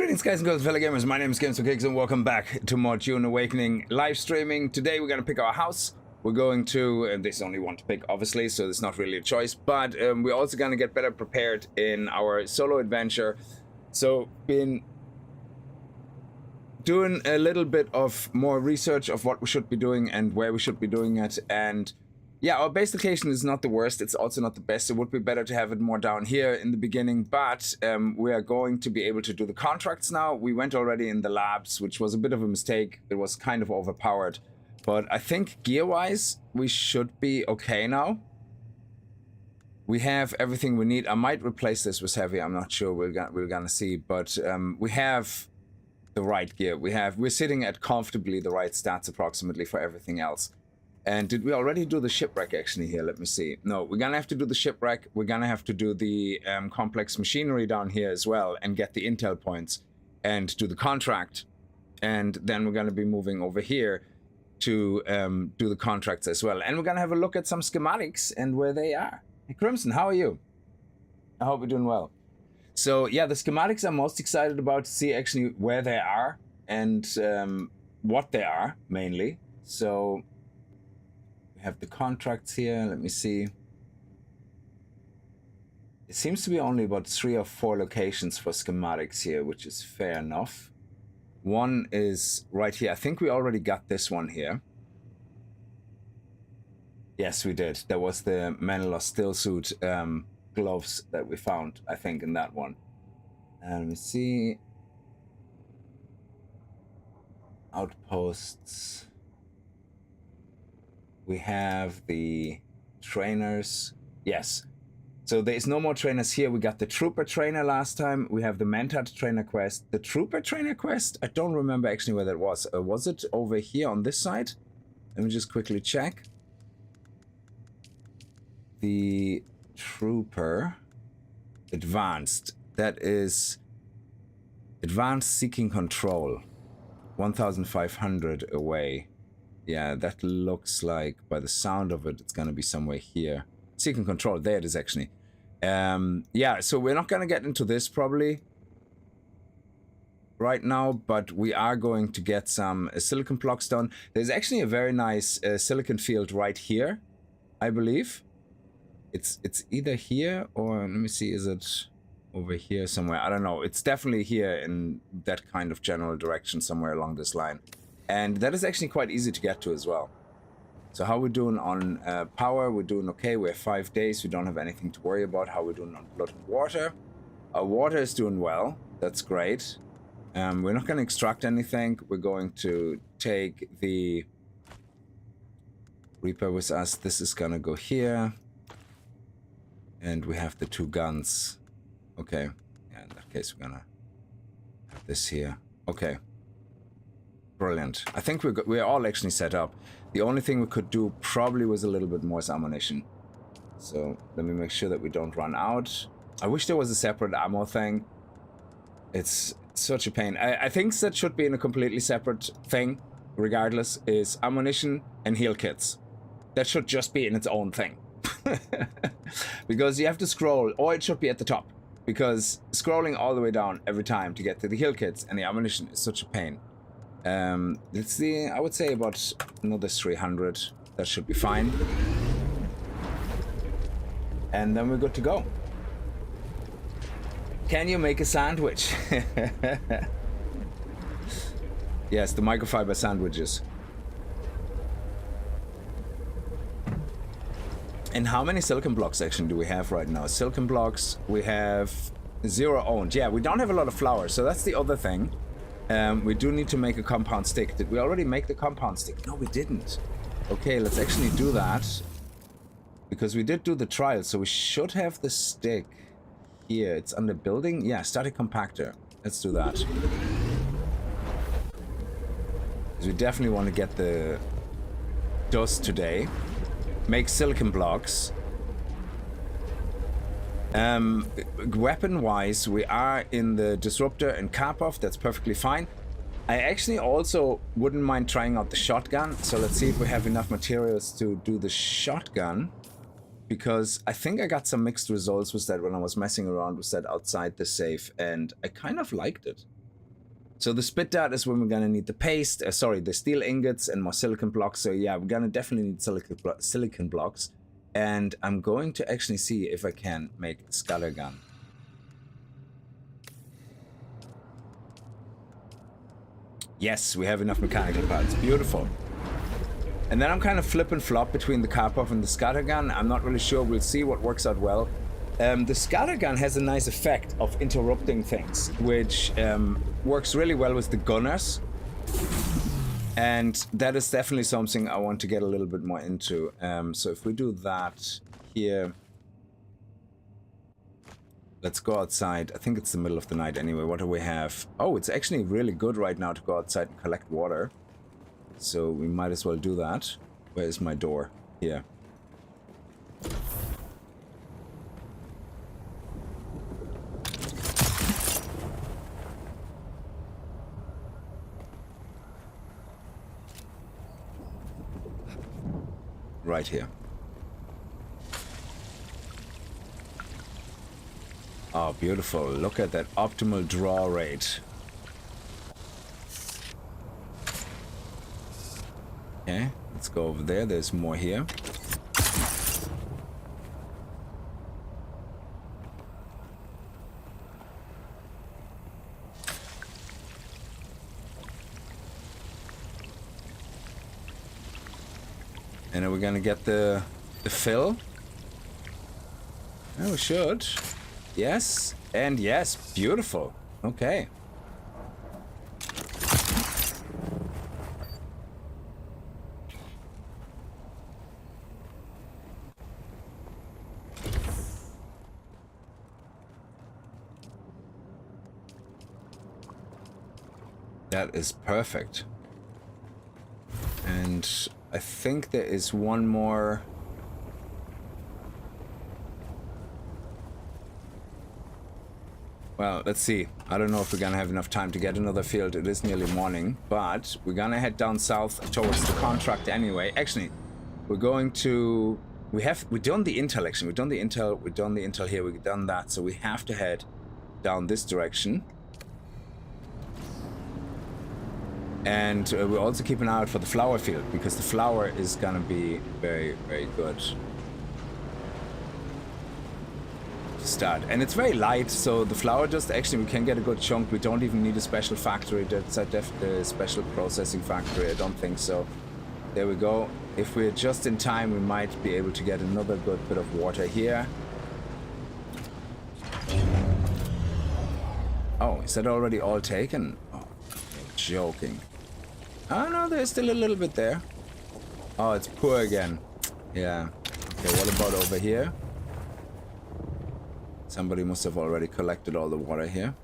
Greetings guys and girls, fellow gamers, my name is Kickz and welcome back to more Dune Awakening live streaming. Today we're going to pick our house. We're going to, and there's only one to pick obviously, so there's not really a choice, but we're also going to get better prepared in our solo adventure. So been doing a little bit of more research of what we should be doing and where we should be doing it, and yeah, our base location is not the worst, it's also not the best. It would be better to have it more down here in the beginning, but we are going to be able to do the contracts now. We went already in the labs, which was a bit of a mistake. It was kind of overpowered, but I think gear-wise, we should be okay now. We have everything we need. I might replace this with heavy, I'm not sure, we're gonna see, but we have the right gear. We're sitting at comfortably the right stats approximately for everything else. And did we already do the shipwreck actually here? Let me see. No, we're gonna have to do the shipwreck. We're gonna have to do the complex machinery down here as well and get the intel points and do the contract. And then we're gonna be moving over here to do the contracts as well. And we're gonna have a look at some schematics and where they are. Hey Crimson, how are you? I hope you're doing well. So yeah, the schematics I'm most excited about to see actually where they are and what they are mainly. So have the contracts here. Let me see. It seems to be only about 3 or 4 locations for schematics here, which is fair enough. One is right here. I think we already got this one here. Yes, we did. There was the Menelaus stillsuit gloves that we found, I think, in that one. And let me see. Outposts. We have the trainers. Yes. So there's no more trainers here. We got the trooper trainer last time. We have the Mentat trainer quest. The trooper trainer quest, I don't remember actually where that was. Was it over here on this side? Let me just quickly check. The trooper advanced. That is advanced seeking control. 1,500 away. Yeah, that looks like, by the sound of it, it's going to be somewhere here. Seeking control, there it is actually. Yeah, so we're not going to get into this probably right now, but we are going to get some silicon blocks done. There's actually a very nice silicon field right here, I believe. It's either here or, let me see, is it over here somewhere? I don't know. It's definitely here in that kind of general direction somewhere along this line. And that is actually quite easy to get to as well. So how we're doing on power, we're doing okay. We have 5 days. We don't have anything to worry about. How we're doing on blood and water. Our water is doing well. That's great. We're not going to extract anything. We're going to take the Reaper with us. This is going to go here. And we have the 2 guns. Okay. Yeah, in that case, we're going to have this here. Okay. Brilliant. I think we're all actually set up. The only thing we could do probably was a little bit more ammunition. So let me make sure that we don't run out. I wish there was a separate ammo thing. It's such a pain. I think that should be in a completely separate thing, regardless, is ammunition and heal kits. That should just be in its own thing. Because you have to scroll, or it should be at the top. Because scrolling all the way down every time to get to the heal kits and the ammunition is such a pain. Let's see, I would say about another 300. That should be fine. And then we're good to go. Can you make a sandwich? Yes, the microfiber sandwiches. And how many silicon blocks actually do we have right now? Silicon blocks, we have 0 owned. Yeah, we don't have a lot of flour, so that's the other thing. We do need to make a compound stick. Did we already make the compound stick? No, we didn't. Okay, let's actually do that. Because we did do the trial, so we should have the stick here. It's under building. Yeah, static compactor. Let's do that. Because we definitely want to get the dust today. Make silicon blocks. Weapon-wise, we are in the Disruptor and Karpov. That's perfectly fine. I actually also wouldn't mind trying out the shotgun. So let's see if we have enough materials to do the shotgun. Because I think I got some mixed results with that when I was messing around with that outside the safe. And I kind of liked it. So the spit dart is when we're gonna need the paste, the steel ingots and more silicon blocks. So yeah, we're gonna definitely need silicon blocks. And I'm going to actually see if I can make a scatter gun. Yes, we have enough mechanical parts. Beautiful. And then I'm kind of flip and flop between the Karpov and the scattergun. I'm not really sure. We'll see what works out well. The scattergun has a nice effect of interrupting things, which works really well with the gunners. And that is definitely something I want to get a little bit more into. So if we do that here... Let's go outside. I think it's the middle of the night anyway. What do we have? Oh, it's actually really good right now to go outside and collect water. So we might as well do that. Where is my door? Here. Right here. Oh, beautiful. Look at that optimal draw rate. Okay, let's go over there. There's more here. And are we gonna get the fill? Oh, we should. Yes, and yes, beautiful. Okay. That is perfect. And I think there is one more... Well, let's see. I don't know if we're gonna have enough time to get another field. It is nearly morning, but we're gonna head down south towards the contract anyway. Actually, we're going to... We've done the intel, actually. We've done the intel here. We've done that, so we have to head down this direction. And we're also keeping an eye out for the flower field, because the flower is gonna be very, very good. Start. And it's very light, so the flower dust, actually we can get a good chunk. We don't even need a special factory, that's a special processing factory. I don't think so. There we go. If we're just in time, we might be able to get another good bit of water here. Oh, is that already all taken? Oh, you're joking. Oh no, there's still a little bit there. Oh, it's poor again. Yeah. Okay, what about over here? Somebody must have already collected all the water here.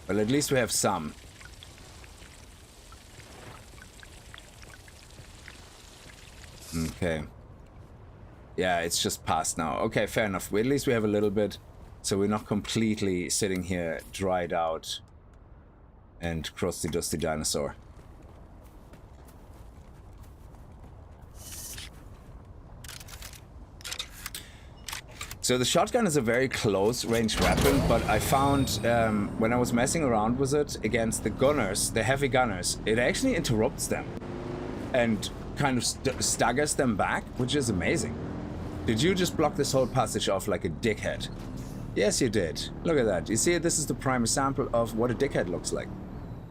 Well, at least we have some. Okay. Yeah, it's just past now. Okay, fair enough. At least we have a little bit, so we're not completely sitting here dried out and crusty dusty dinosaur. So the shotgun is a very close range weapon, but I found when I was messing around with it against the gunners, the heavy gunners, it actually interrupts them and kind of staggers them back, which is amazing. Did you just block this whole passage off like a dickhead? Yes, you did. Look at that. You see, this is the prime example of what a dickhead looks like.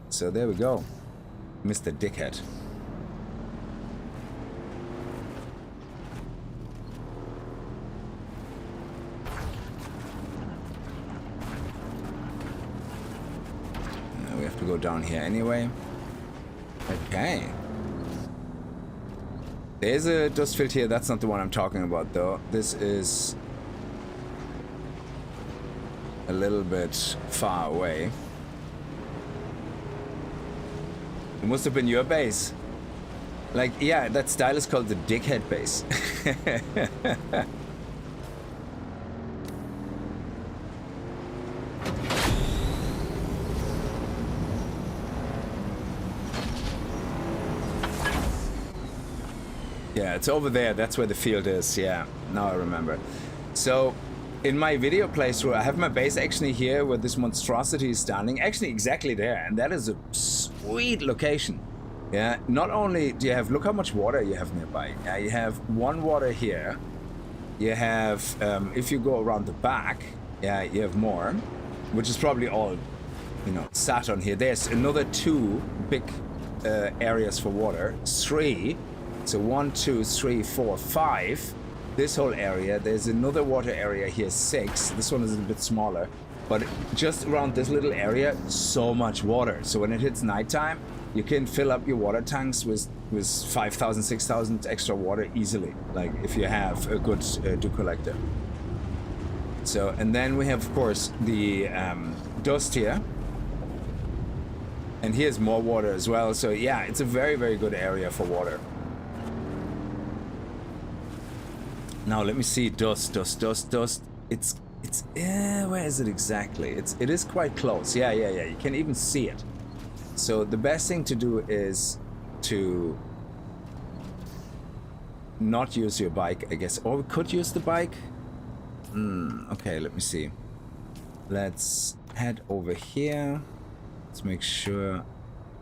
So there we go. Mr. Dickhead. To go down here anyway. Okay. There's a dust field here. That's not the one I'm talking about, though. This is a little bit far away. It must have been your base. Like, yeah, that style is called the dickhead base. Yeah, it's over there. That's where the field is. Yeah, now I remember. So in my video playthrough, I have my base actually here where this monstrosity is standing, actually exactly there, and that is a sweet location. Yeah, not only do you have, look how much water you have nearby. Yeah, you have one water here. You have, if you go around the back, yeah, you have more, which is probably all, you know, sat on here. There's another 2 big areas for water, 3. So 1, 2, 3, 4, 5. This whole area. There's another water area here, 6. This one is a bit smaller, but just around this little area, so much water. So when it hits nighttime, you can fill up your water tanks with 5,000, 6,000 extra water easily. Like if you have a good dew collector. So, and then we have, of course, the dust here. And here's more water as well. So yeah, it's a very, very good area for water. Now let me see, dust. It's where is it exactly? It is quite close. Yeah. You can even see it. So the best thing to do is to not use your bike, I guess. Or we could use the bike. Okay, let me see. Let's head over here. Let's make sure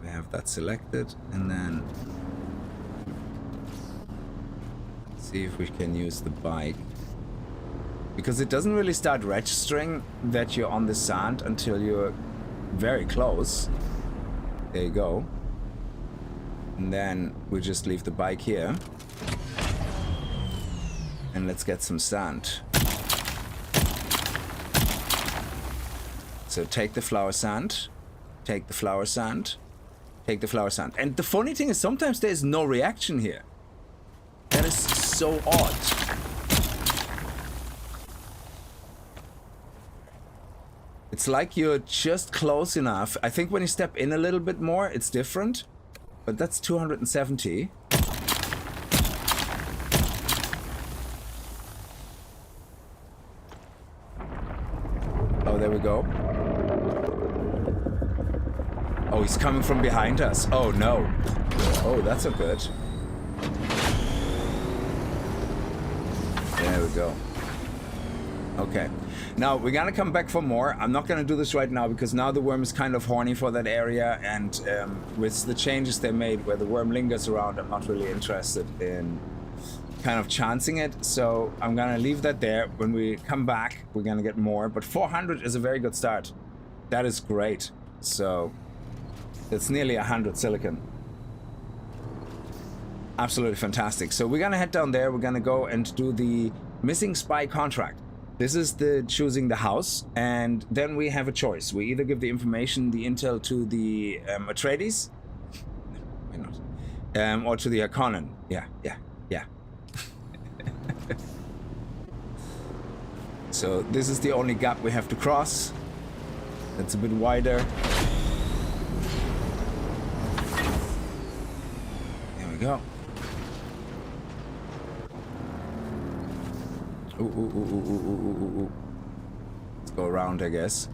we have that selected, and then see if we can use the bike, because it doesn't really start registering that you're on the sand until you're very close. There you go. And then we just leave the bike here, and let's get some sand. So take the flower sand, take the flower sand, take the flower sand. And the funny thing is sometimes there's no reaction here. That is so odd. It's like you're just close enough. I think when you step in a little bit more, it's different. But that's 270. Oh, there we go. Oh, he's coming from behind us. Oh, no. Oh, that's not good. There we go. Okay. Now, we're gonna come back for more. I'm not gonna do this right now because now the worm is kind of horny for that area, and with the changes they made where the worm lingers around, I'm not really interested in kind of chancing it. So I'm gonna leave that there. When we come back, we're gonna get more. But 400 is a very good start. That is great. So it's nearly 100 silicon. Absolutely fantastic. So we're gonna head down there. We're gonna go and do the missing spy contract. This is the choosing the house, and then we have a choice. We either give the information, the intel to the Atreides, why not, or to the Harkonnen. Yeah. So this is the only gap we have to cross. It's a bit wider. There we go. Ooh. Let's go around, I guess.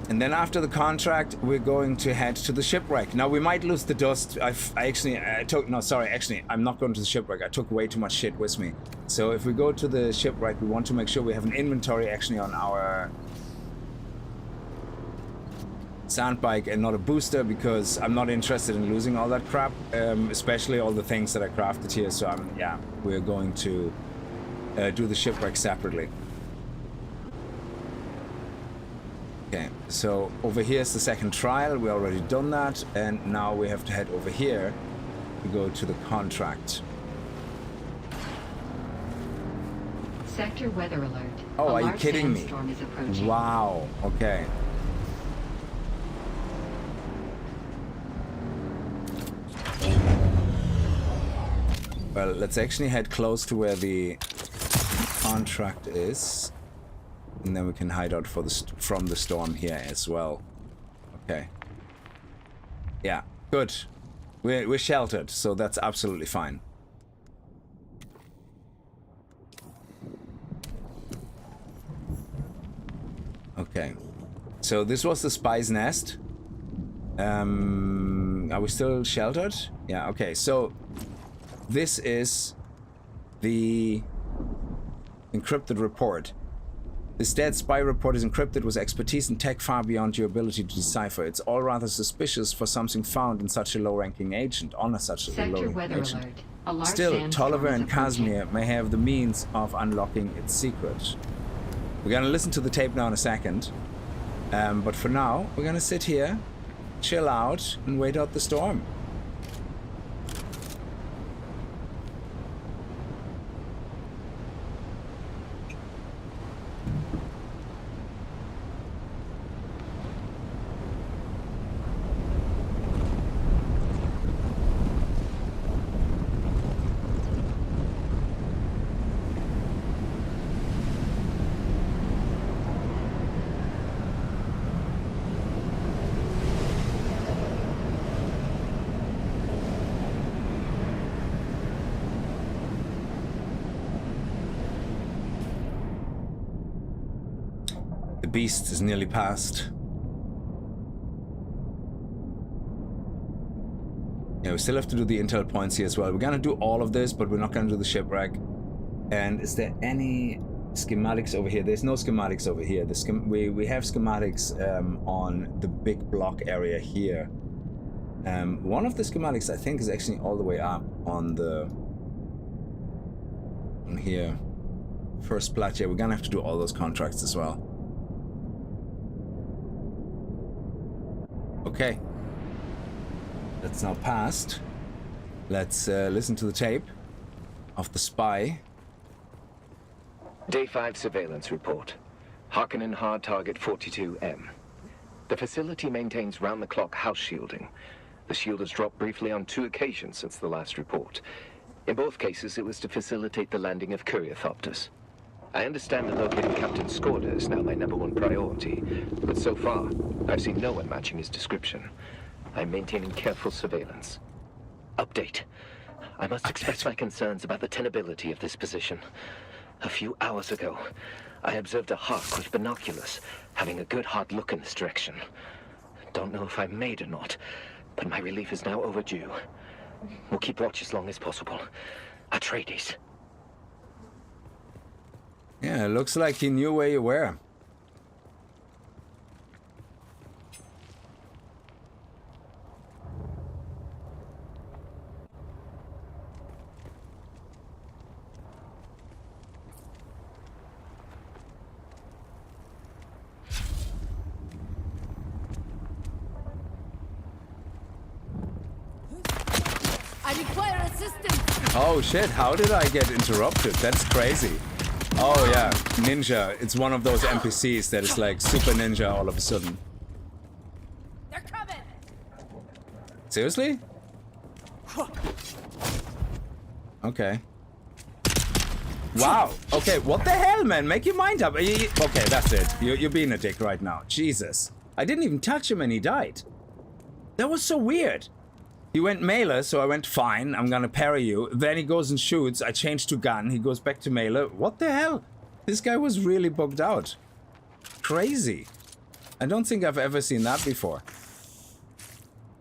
And then after the contract, we're going to head to the shipwreck. Now, we might lose the dust. I'm not going to the shipwreck. I took way too much shit with me. So if we go to the shipwreck, we want to make sure we have an inventory actually on our sand bike and not a booster, because I'm not interested in losing all that crap, especially all the things that I crafted here. So we're going to do the shipwreck separately. Okay, so over here is the second trial. We already done that, and now we have to head over here to go to the contract. Sector weather alert. Oh, A are you large kidding me? sandstorm is approaching. Wow. Okay. Well, let's actually head close to where the contract is, and then we can hide out from the storm here as well. Okay. Yeah, good. We're sheltered, so that's absolutely fine. Okay. So this was the spy's nest. Are we still sheltered? Yeah, okay. So this is the encrypted report. This dead spy report is encrypted with expertise and tech far beyond your ability to decipher. It's all rather suspicious for something found in such a low-ranking agent, on such a low-ranking agent. Still, Tolliver and Casimir may have the means of unlocking its secret. We're gonna listen to the tape now in a second. But for now, we're gonna sit here, chill out, and wait out the storm. The beast is nearly past. Yeah, we still have to do the intel points here as well. We're gonna do all of this, but we're not gonna do the shipwreck. And is there any schematics over here? There's no schematics over here. We have schematics on the big block area here. One of the schematics I think is actually all the way up on here. First plat. Yeah, we're gonna have to do all those contracts as well. Okay, that's now passed. Let's listen to the tape of the spy. Day 5 surveillance report. Harkonnen hard target 42M. The facility maintains round-the-clock house shielding. The shield has dropped briefly on 2 occasions since the last report. In both cases, it was to facilitate the landing of ornithopters. I understand that locating Captain Skorda is now my #1 priority, but so far, I've seen no one matching his description. I'm maintaining careful surveillance. Update. I must express my concerns about the tenability of this position. A few hours ago, I observed a hawk with binoculars, having a good hard look in this direction. Don't know if I'm made or not, but my relief is now overdue. We'll keep watch as long as possible. Atreides. Yeah, it looks like he knew where you were. I require assistance. Oh shit, how did I get interrupted? That's crazy. Oh yeah, ninja. It's one of those NPCs that is like super ninja all of a sudden. They're coming. Seriously? Okay. Wow. Okay, what the hell, man? Make your mind up. Okay, that's it. You're being a dick right now. Jesus. I didn't even touch him and he died. That was so weird. He went melee, so I went, fine, I'm gonna parry you. Then he goes and shoots, I change to gun, he goes back to melee. What the hell? This guy was really bugged out. Crazy. I don't think I've ever seen that before.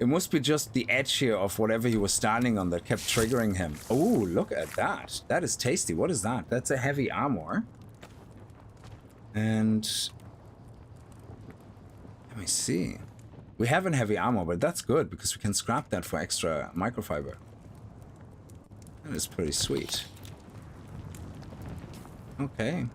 It must be just the edge here of whatever he was standing on that kept triggering him. Oh, look at that. That is tasty. What is that? That's a heavy armor. And... let me see. We have a heavy armor, but that's good because we can scrap that for extra microfiber. That is pretty sweet. Okay.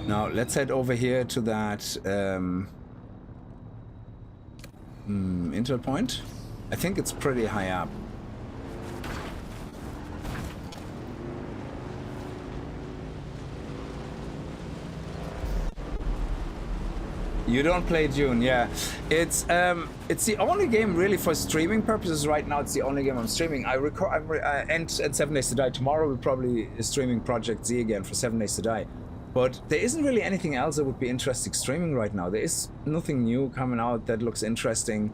Now let's head over here to that intel point. I think it's pretty high up. You don't play Dune, yeah. It's the only game really for streaming purposes right now. It's the only game I'm streaming. And 7 Days to Die. Tomorrow we're probably streaming Project Z again for 7 Days to Die. But there isn't really anything else that would be interesting streaming right now. There is nothing new coming out that looks interesting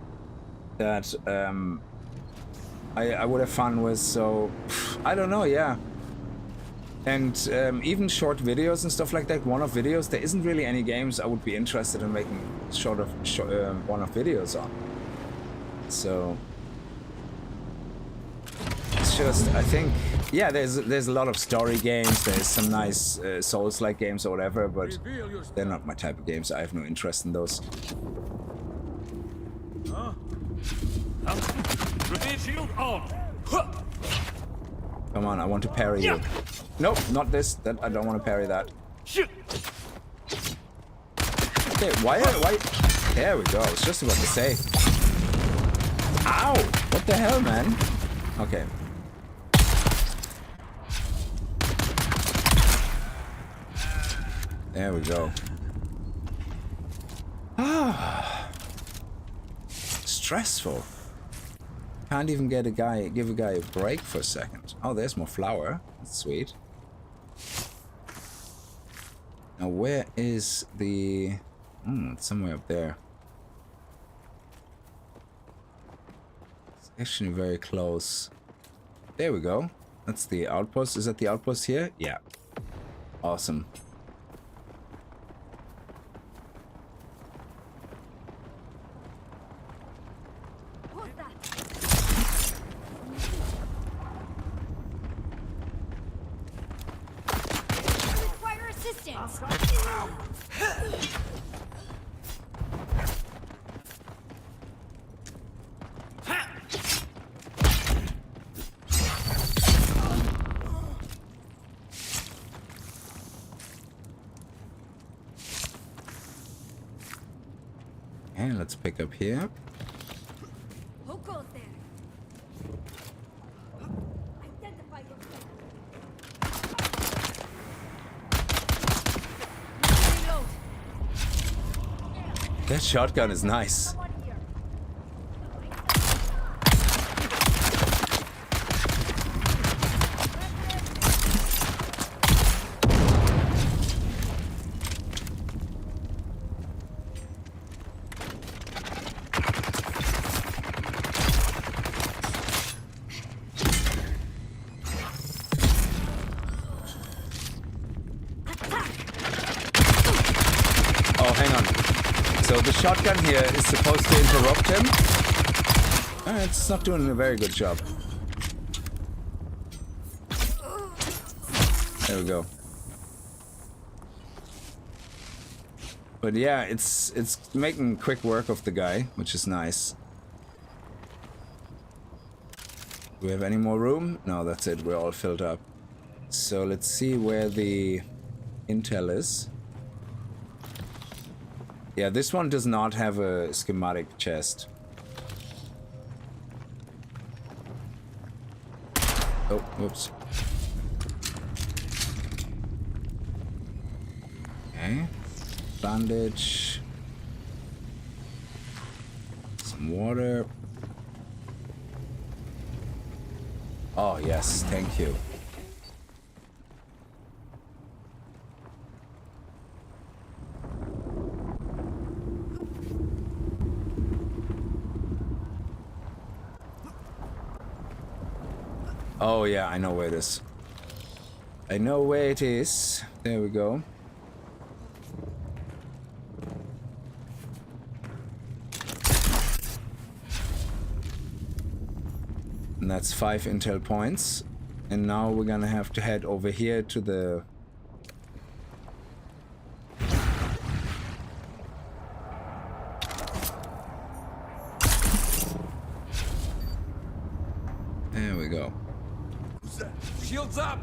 that I would have fun with. So I don't know, yeah. And even short videos and stuff like that, one-off videos, there isn't really any games I would be interested in making one-off videos on. So it's just, I think, yeah, there's a lot of story games, there's some nice Souls-like games or whatever, but they're not my type of games. I have no interest in those. Shield on. Come on, I want to parry you. Nope, not this. That I don't want to parry that. Okay, why? There we go. I was just about to say. Ow! What the hell, man? Okay. There we go. Ah, stressful. Can't even give a guy a break for a second. Oh, there's more flour. That's sweet. Now, where is the... it's somewhere up there. It's actually very close. There we go. That's the outpost. Is that the outpost here? Yeah. Awesome. And let's pick up here. Who goes there? Identify yourself. Reload. That shotgun is nice. Someone here. Oh, hang on. So the shotgun here is supposed to interrupt him. It's not doing a very good job. There we go. But yeah, it's making quick work of the guy, which is nice. Do we have any more room? No, that's it. We're all filled up. So let's see where the intel is. Yeah, this one does not have a schematic chest. Oh, whoops. Okay. Bandage. Some water. Oh, yes, thank you. Oh yeah, I know where it is. I know where it is. There we go. And that's 5 intel points. And now we're gonna have to head over here to the... There we go. Shields up.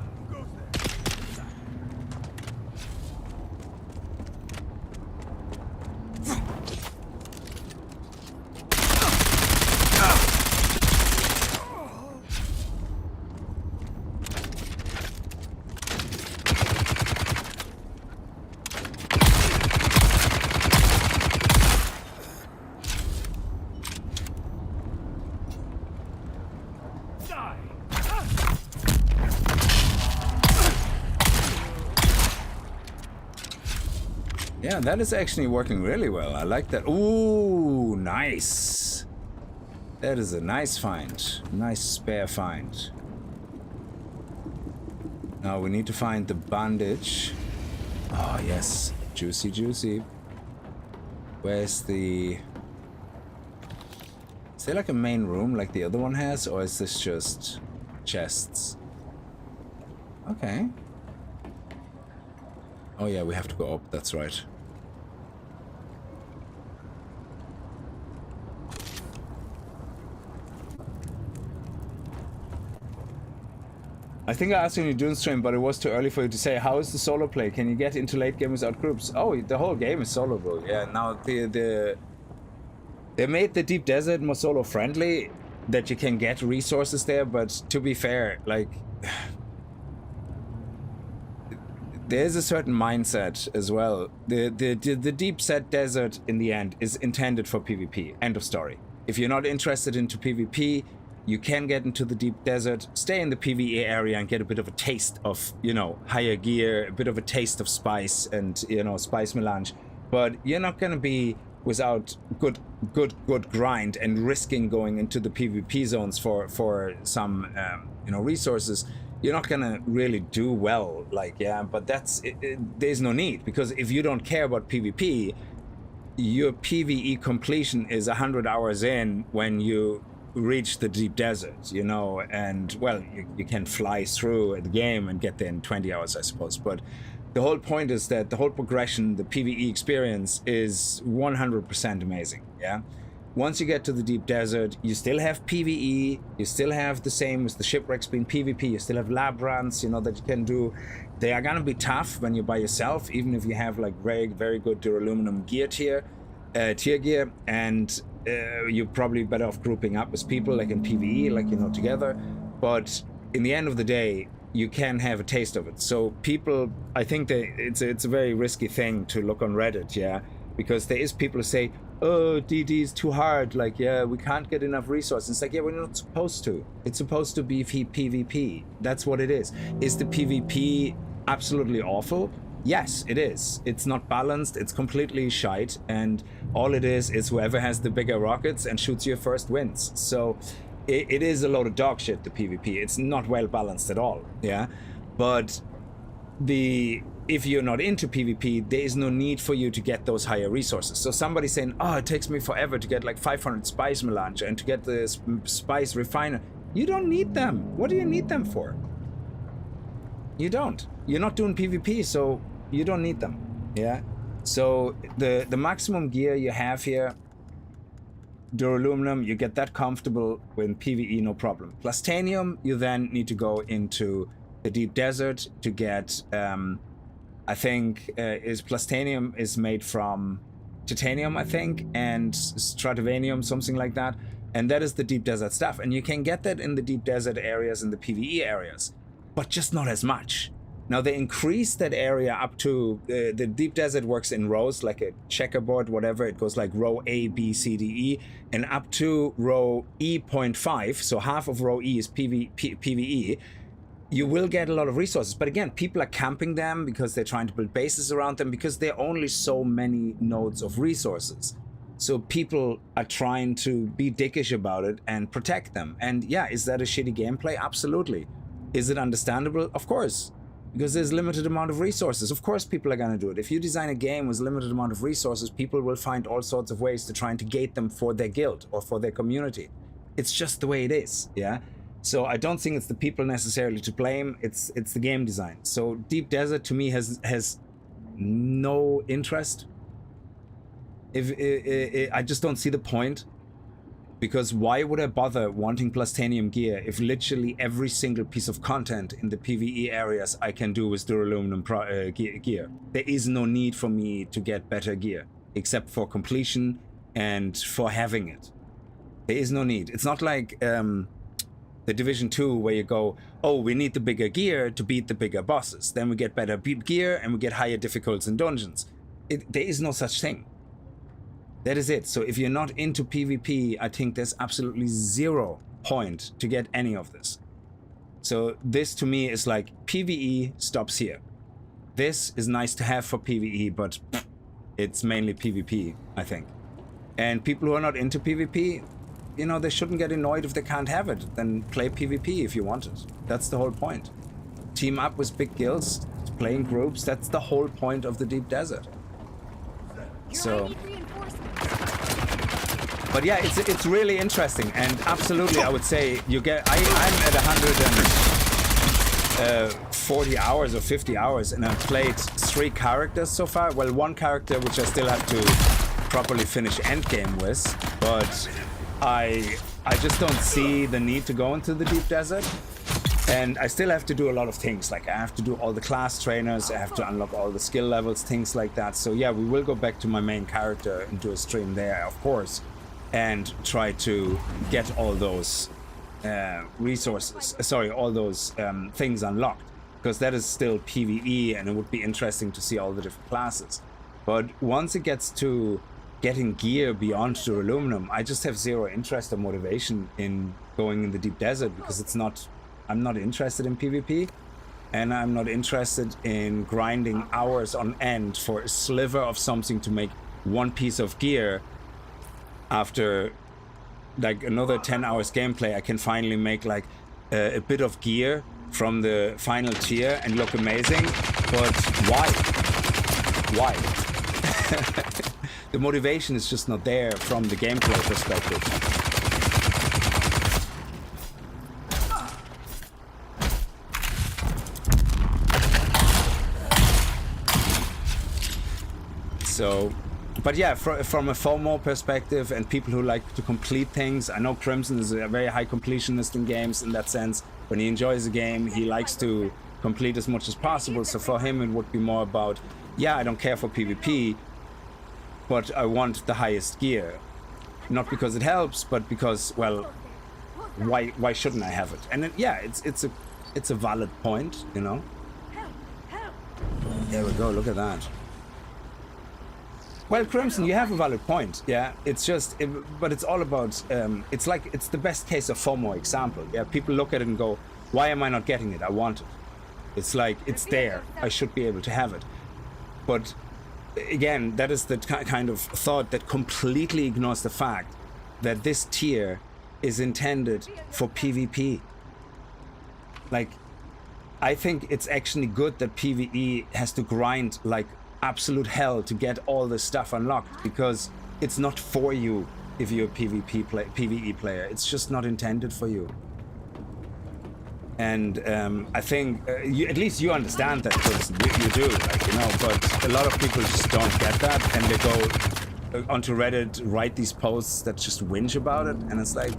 Yeah, that is actually working really well. I like that. Ooh, nice. That is a nice find. Nice spare find. Now we need to find the bandage. Oh, yes. Juicy, juicy. Where's the... Is there like a main room like the other one has? Or is this just chests? Okay. Oh yeah, we have to go up. That's right. I think I asked you in your Dune stream, but it was too early for you to say. How is the solo play? Can you get into late game without groups? Oh, the whole game is soloable. Yeah, now they made the deep desert more solo friendly, that you can get resources there. But to be fair, like there's a certain mindset as well. The deep set desert in the end is intended for PvP. End of story. If you're not interested into PvP, you can get into the deep desert, stay in the PvE area and get a bit of a taste of, you know, higher gear, a bit of a taste of spice and, you know, spice melange. But you're not going to be without good grind and risking going into the PvP zones for some, you know, resources. You're not going to really do well, like, yeah, but there's no need, because if you don't care about PvP, your PvE completion is 100 hours in when you reach the deep desert, you know, and well, you can fly through the game and get there in 20 hours, I suppose. But the whole point is that the whole progression, the PvE experience is 100% amazing, yeah? Once you get to the deep desert, you still have PvE, you still have the same as the shipwrecks being PvP, you still have lab runs, you know, that you can do. They are gonna be tough when you're by yourself, even if you have like very, very good duraluminum gear tier gear, and you're probably better off grouping up with people like in PvE, like, you know, together. But in the end of the day, you can have a taste of it. So people, I think that it's a very risky thing to look on Reddit, yeah, because there is people who say, oh, DD is too hard, like, yeah, we can't get enough resources. It's like, yeah, we're not supposed to. It's supposed to be PvP. That's what it is. Is the PvP absolutely awful? Yes, it is. It's not balanced, it's completely shite, and all it is whoever has the bigger rockets and shoots you first wins. So it is a load of dog shit, the PvP. It's not well balanced at all, yeah? But if you're not into PvP, there is no need for you to get those higher resources. So somebody saying, oh, it takes me forever to get like 500 spice melange and to get the spice refiner. You don't need them. What do you need them for? You don't. You're not doing PvP, so you don't need them, yeah? So the maximum gear you have here, duraluminum, you get that comfortable with PvE, no problem. Plastanium, you then need to go into the deep desert to get, I think, plastanium is made from titanium, I think, and stratovanium, something like that. And that is the deep desert stuff. And you can get that in the deep desert areas, in the PvE areas, but just not as much. Now they increased that area up to, the deep desert works in rows, like a checkerboard, whatever. It goes like row A, B, C, D, E, and up to row E.5, so half of row E is PvE. You will get a lot of resources, but again, people are camping them because they're trying to build bases around them, because there are only so many nodes of resources. So people are trying to be dickish about it and protect them. And yeah, is that a shitty gameplay? Absolutely. Is it understandable? Of course. Because there's limited amount of resources. Of course people are going to do it. If you design a game with limited amount of resources, people will find all sorts of ways to try and to gate them for their guild or for their community. It's just the way it is, yeah? So I don't think it's the people necessarily to blame, it's the game design. So Deep Desert to me has no interest. I just don't see the point. Because why would I bother wanting plastanium gear if literally every single piece of content in the PvE areas I can do with duraluminum gear? There is no need for me to get better gear, except for completion and for having it. There is no need. It's not like the Division 2 where you go, oh, we need the bigger gear to beat the bigger bosses. Then we get better gear and we get higher difficulties in dungeons. There is no such thing. That is it. So if you're not into PvP, I think there's absolutely zero point to get any of this. So this to me is like PvE stops here. This is nice to have for PvE, but it's mainly PvP, I think. And people who are not into PvP, you know, they shouldn't get annoyed if they can't have it. Then play PvP if you want it. That's the whole point. team up with big guilds, to play in groups. That's the whole point of the deep desert. So, but yeah, it's really interesting, and absolutely, I would say you get. I'm at 140 hours or 50 hours, and I've played 3 characters so far. Well, 1 character which I still have to properly finish endgame with, but I just don't see the need to go into the deep desert. And I still have to do a lot of things, like I have to do all the class trainers, I have to unlock all the skill levels, things like that. So yeah, we will go back to my main character and do a stream there, of course, and try to get all those all those things unlocked, because that is still PvE, and it would be interesting to see all the different classes. But once it gets to getting gear beyond the aluminum, I just have zero interest or motivation in going in the deep desert, because I'm not interested in PvP, and I'm not interested in grinding hours on end for a sliver of something to make 1 piece of gear. After like another 10 hours gameplay, I can finally make like a bit of gear from the final tier and look amazing. But why? Why? The motivation is just not there from the gameplay perspective. So, but yeah, from a FOMO perspective and people who like to complete things, I know Crimson is a very high completionist in games in that sense. When he enjoys a game, he likes to complete as much as possible. So for him, it would be more about, yeah, I don't care for PvP, but I want the highest gear. Not because it helps, but because, well, why shouldn't I have it? And yeah, it's a valid point, you know. There we go. Look at that. Well, Crimson, you have a valid point. Yeah, it's just, but it's all about. It's like it's the best case of FOMO example. Yeah, people look at it and go, "Why am I not getting it? I want it." It's like it's there. I should be able to have it. But again, that is the kind of thought that completely ignores the fact that this tier is intended for PvP. Like, I think it's actually good that PvE has to grind like absolute hell to get all this stuff unlocked, because it's not for you if you're a PvE player. It's just not intended for you. And I think at least you understand that, person. You do, like, you know, but a lot of people just don't get that, and they go onto Reddit, write these posts that just whinge about it, and it's like,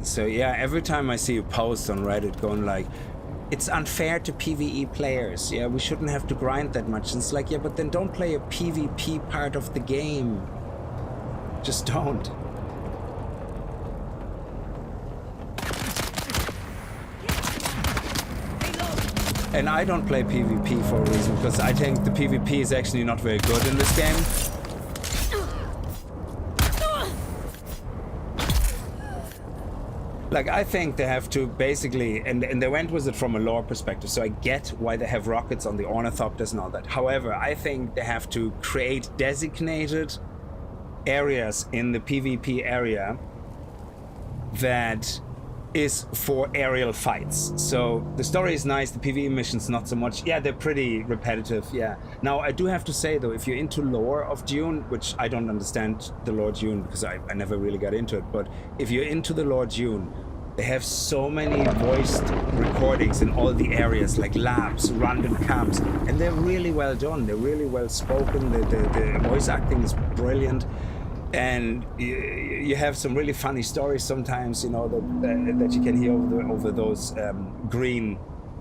so yeah, every time I see a post on Reddit going like, it's unfair to PvE players, yeah, we shouldn't have to grind that much. And it's like, yeah, but then don't play a PvP part of the game. Just don't. And I don't play PvP for a reason, because I think the PvP is actually not very good in this game. Like, I think they have to basically, and they went with it from a lore perspective, so I get why they have rockets on the ornithopters and all that. However, I think they have to create designated areas in the PvP area that is for aerial fights. So the story is nice, the PvE missions not so much. Yeah, they're pretty repetitive, yeah. Now, I do have to say though, if you're into lore of Dune, which I don't understand the lore Dune because I never really got into it, but if you're into the lore Dune, they have so many voiced recordings in all the areas, like labs, random camps, and they're really well done, they're really well spoken, the voice acting is brilliant. And you have some really funny stories sometimes, you know, that you can hear over those green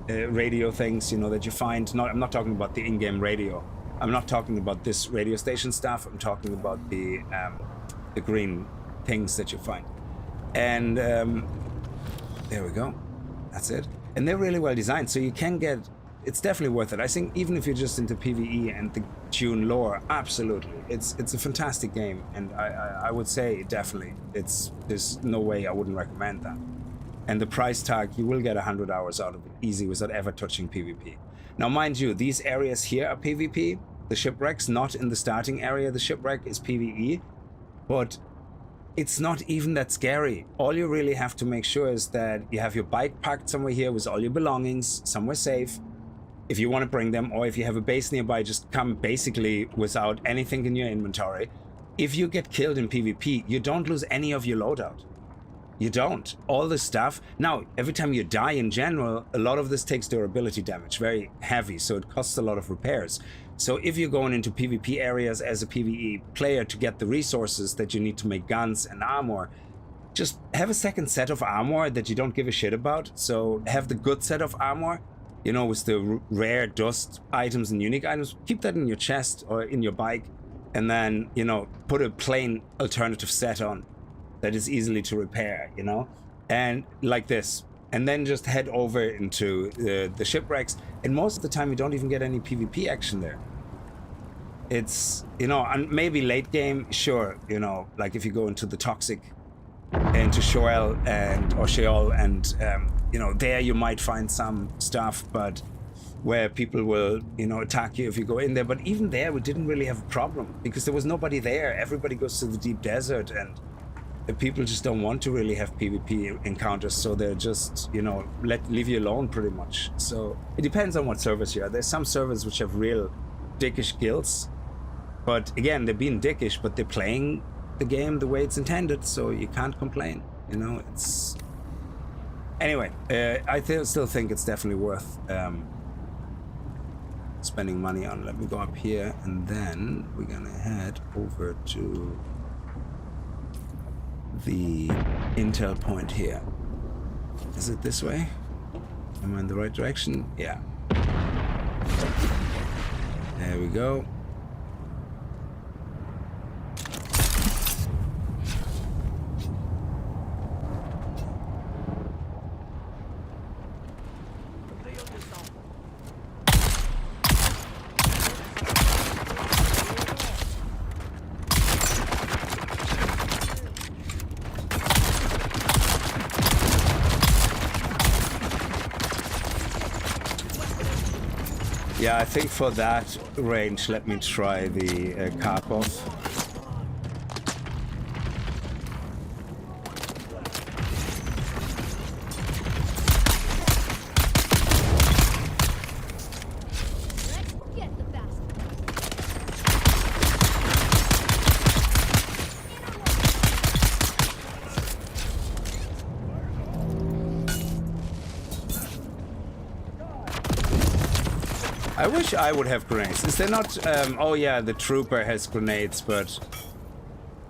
radio things, you know, that you find. I'm not talking about the in-game radio. I'm not talking about this radio station stuff. I'm talking about the green things that you find. And there we go. That's it. And they're really well designed, so you can get. It's definitely worth it. I think even if you're just into PvE and the Dune lore, absolutely, it's a fantastic game, and I would say definitely there's no way I wouldn't recommend that. And the price tag, you will get 100 hours out of it easy without ever touching PvP. Now, mind you, these areas here are PvP. The shipwreck's not in the starting area. The shipwreck is PvE. But it's not even that scary. All you really have to make sure is that you have your bike parked somewhere here with all your belongings, somewhere safe. If you want to bring them, or if you have a base nearby, just come basically without anything in your inventory. If you get killed in PvP, you don't lose any of your loadout. You don't. All the stuff. Now, every time you die in general, a lot of this takes durability damage, very heavy, so it costs a lot of repairs. So if you're going into PvP areas as a PvE player to get the resources that you need to make guns and armor, just have a second set of armor that you don't give a shit about. So have the good set of armor, you know, with the rare dust items and unique items. Keep that in your chest or in your bike, and then, you know, put a plain alternative set on that is easily to repair, you know, and like this, and then just head over into the shipwrecks. And most of the time you don't even get any PvP action there. It's, you know, and maybe late game, sure, you know, like if you go into the toxic, into Sheol and you know, there you might find some stuff, but where people will, you know, attack you if you go in there. But even there we didn't really have a problem because there was nobody there. Everybody goes to the deep desert, and people just don't want to really have PvP encounters, so they're just, you know, leave you alone pretty much. So it depends on what servers you are. There's some servers which have real dickish guilds, but again, they're being dickish, but they're playing the game the way it's intended, so you can't complain, you know. It's anyway, I still think it's definitely worth spending money on. Let me go up here, and then we're gonna head over to the intel point here. Is it this way? Am I in the right direction? Yeah. There we go. Yeah, I think for that range, let me try the Karpov. Let's get the bastard. I wish I would have grenades. Is there not? Oh yeah, the trooper has grenades, but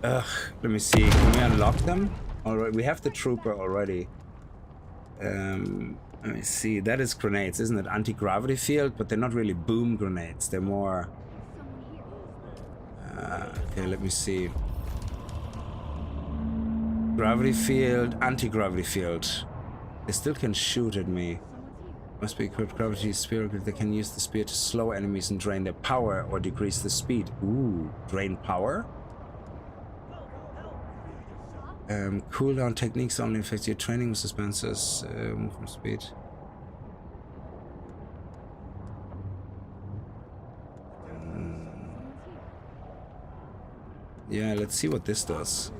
let me see. Can we unlock them? Alright, we have the trooper already. Let me see. That is grenades, isn't it? Anti-gravity field, but they're not really boom grenades. They're more. Okay, let me see. Gravity field, anti-gravity field. They still can shoot at me. Must be equipped gravity spear. They can use the spear to slow enemies and drain their power or decrease the speed. Ooh, drain power? Cooldown techniques only affect your training with suspensors. Movement speed. Yeah, let's see what this does.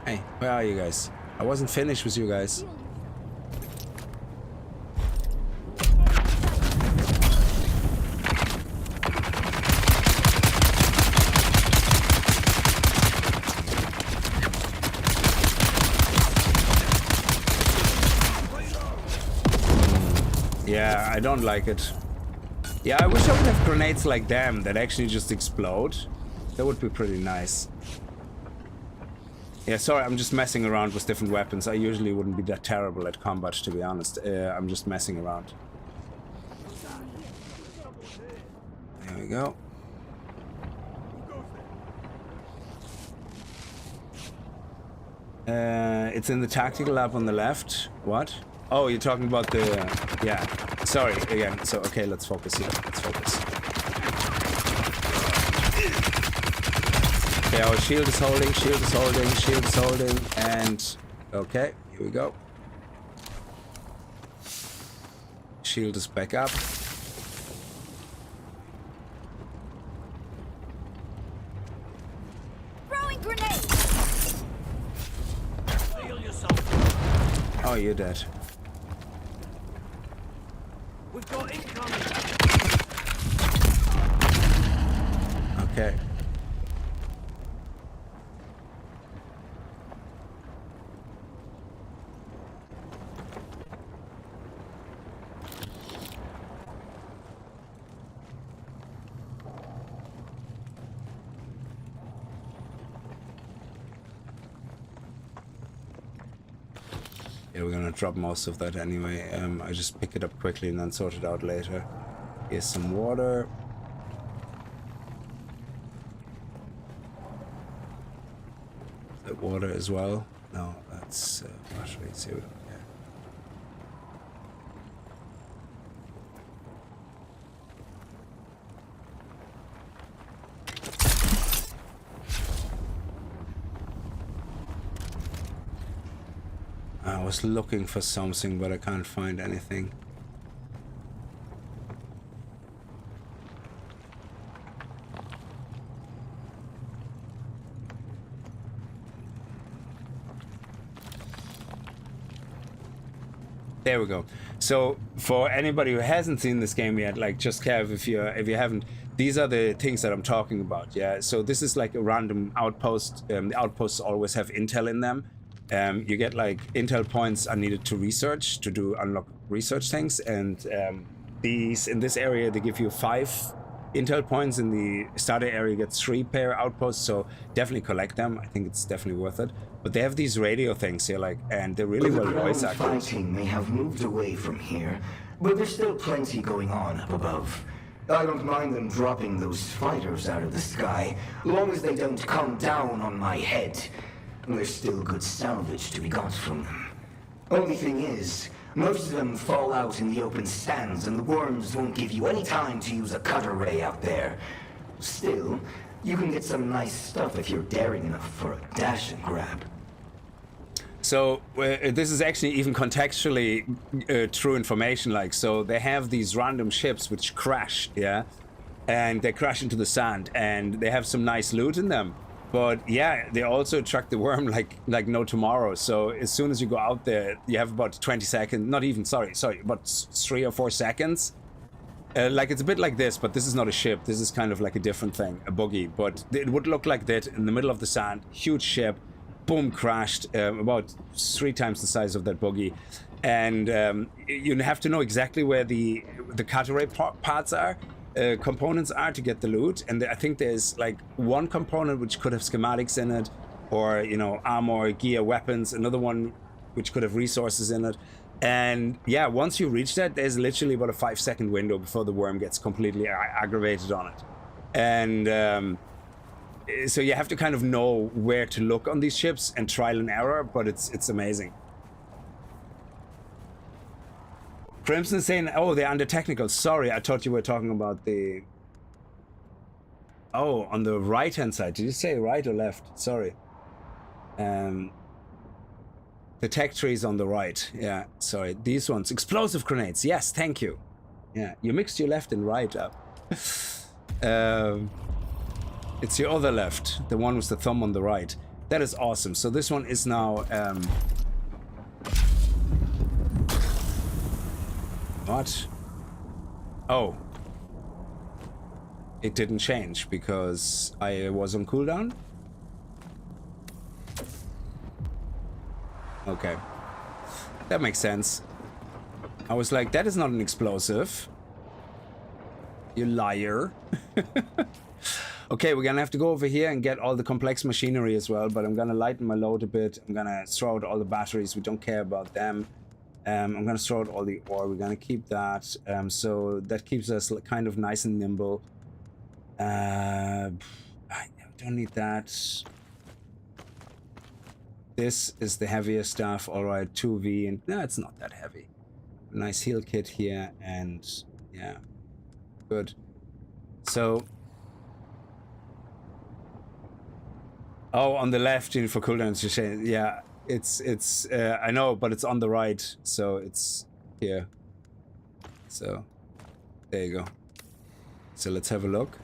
Hey, where are you guys? I wasn't finished with you guys. Yeah, I don't like it. Yeah, I wish I would have grenades like them that actually just explode. That would be pretty nice. Yeah, sorry, I'm just messing around with different weapons. I usually wouldn't be that terrible at combat, to be honest. I'm just messing around. There we go. It's in the tactical lab on the left. What? Oh, you're talking about the... yeah, sorry, again. So, okay, let's focus here. Let's focus. Okay, our shield is holding, shield is holding, shield is holding, and okay, here we go. Shield is back up. Throwing grenade. Heal yourself. Oh, you're dead. We've got incoming. Okay. Yeah, we're gonna drop most of that anyway. I just pick it up quickly and then sort it out later. Here's some water. The water as well. No, that's batteries. Here we go. Yeah. I was looking for something, but I can't find anything. There we go. So for anybody who hasn't seen this game yet, like just Kev, if you haven't, these are the things that I'm talking about. Yeah. So this is like a random outpost. The outposts always have intel in them. You get like intel points are needed to research, to do unlock research things, and these in this area they give you 5 intel points. In the starter area, you get 3 per outpost, so definitely collect them. I think it's definitely worth it. But they have these radio things here, like, and they're really well voice acted. Fighting may have moved away from here, but there's still plenty going on up above. I don't mind them dropping those fighters out of the sky, long as they don't come down on my head. There's still good salvage to be got from them. Only thing is, most of them fall out in the open sands, and the worms won't give you any time to use a cutter ray out there. Still, you can get some nice stuff if you're daring enough for a dash and grab. So this is actually even contextually true information. Like, so they have these random ships which crash, yeah, and they crash into the sand, and they have some nice loot in them. But yeah, they also track the worm like no tomorrow. So as soon as you go out there, you have about 20 seconds, not even, sorry, about 3 or 4 seconds. Like it's a bit like this, but this is not a ship. This is kind of like a different thing, a buggy. But it would look like that in the middle of the sand, huge ship, boom, crashed, about 3 times the size of that buggy. And you have to know exactly where the cutaway parts are. Components are to get the loot, and I think there's like one component which could have schematics in it, or you know, armor, gear, weapons. Another one which could have resources in it. And yeah, once you reach that, there's literally about a 5-second window before the worm gets completely aggravated on it. And so you have to kind of know where to look on these ships and trial and error, but it's amazing. Crimson is saying, oh, they're under technical. Sorry, I thought you were talking about the... Oh, on the right-hand side. Did you say right or left? Sorry. The tech tree is on the right. Yeah, sorry. These ones. Explosive grenades. Yes, thank you. Yeah, you mixed your left and right up. It's your other left. The one with the thumb on the right. That is awesome. So this one is now... What? Oh. It didn't change because I was on cooldown? Okay. That makes sense. I was like, that is not an explosive. You liar. Okay, we're gonna have to go over here and get all the complex machinery as well, but I'm gonna lighten my load a bit. I'm gonna throw out all the batteries. We don't care about them. I'm gonna throw out all the ore. We're gonna keep that. So that keeps us kind of nice and nimble. I don't need that. This is the heavier stuff. All right, 2V, and no, it's not that heavy. Nice heal kit here, and yeah, good. So Oh, on the left for cooldown. Yeah, it's I know, but it's on the right, so it's here. So there you go. So let's have a look.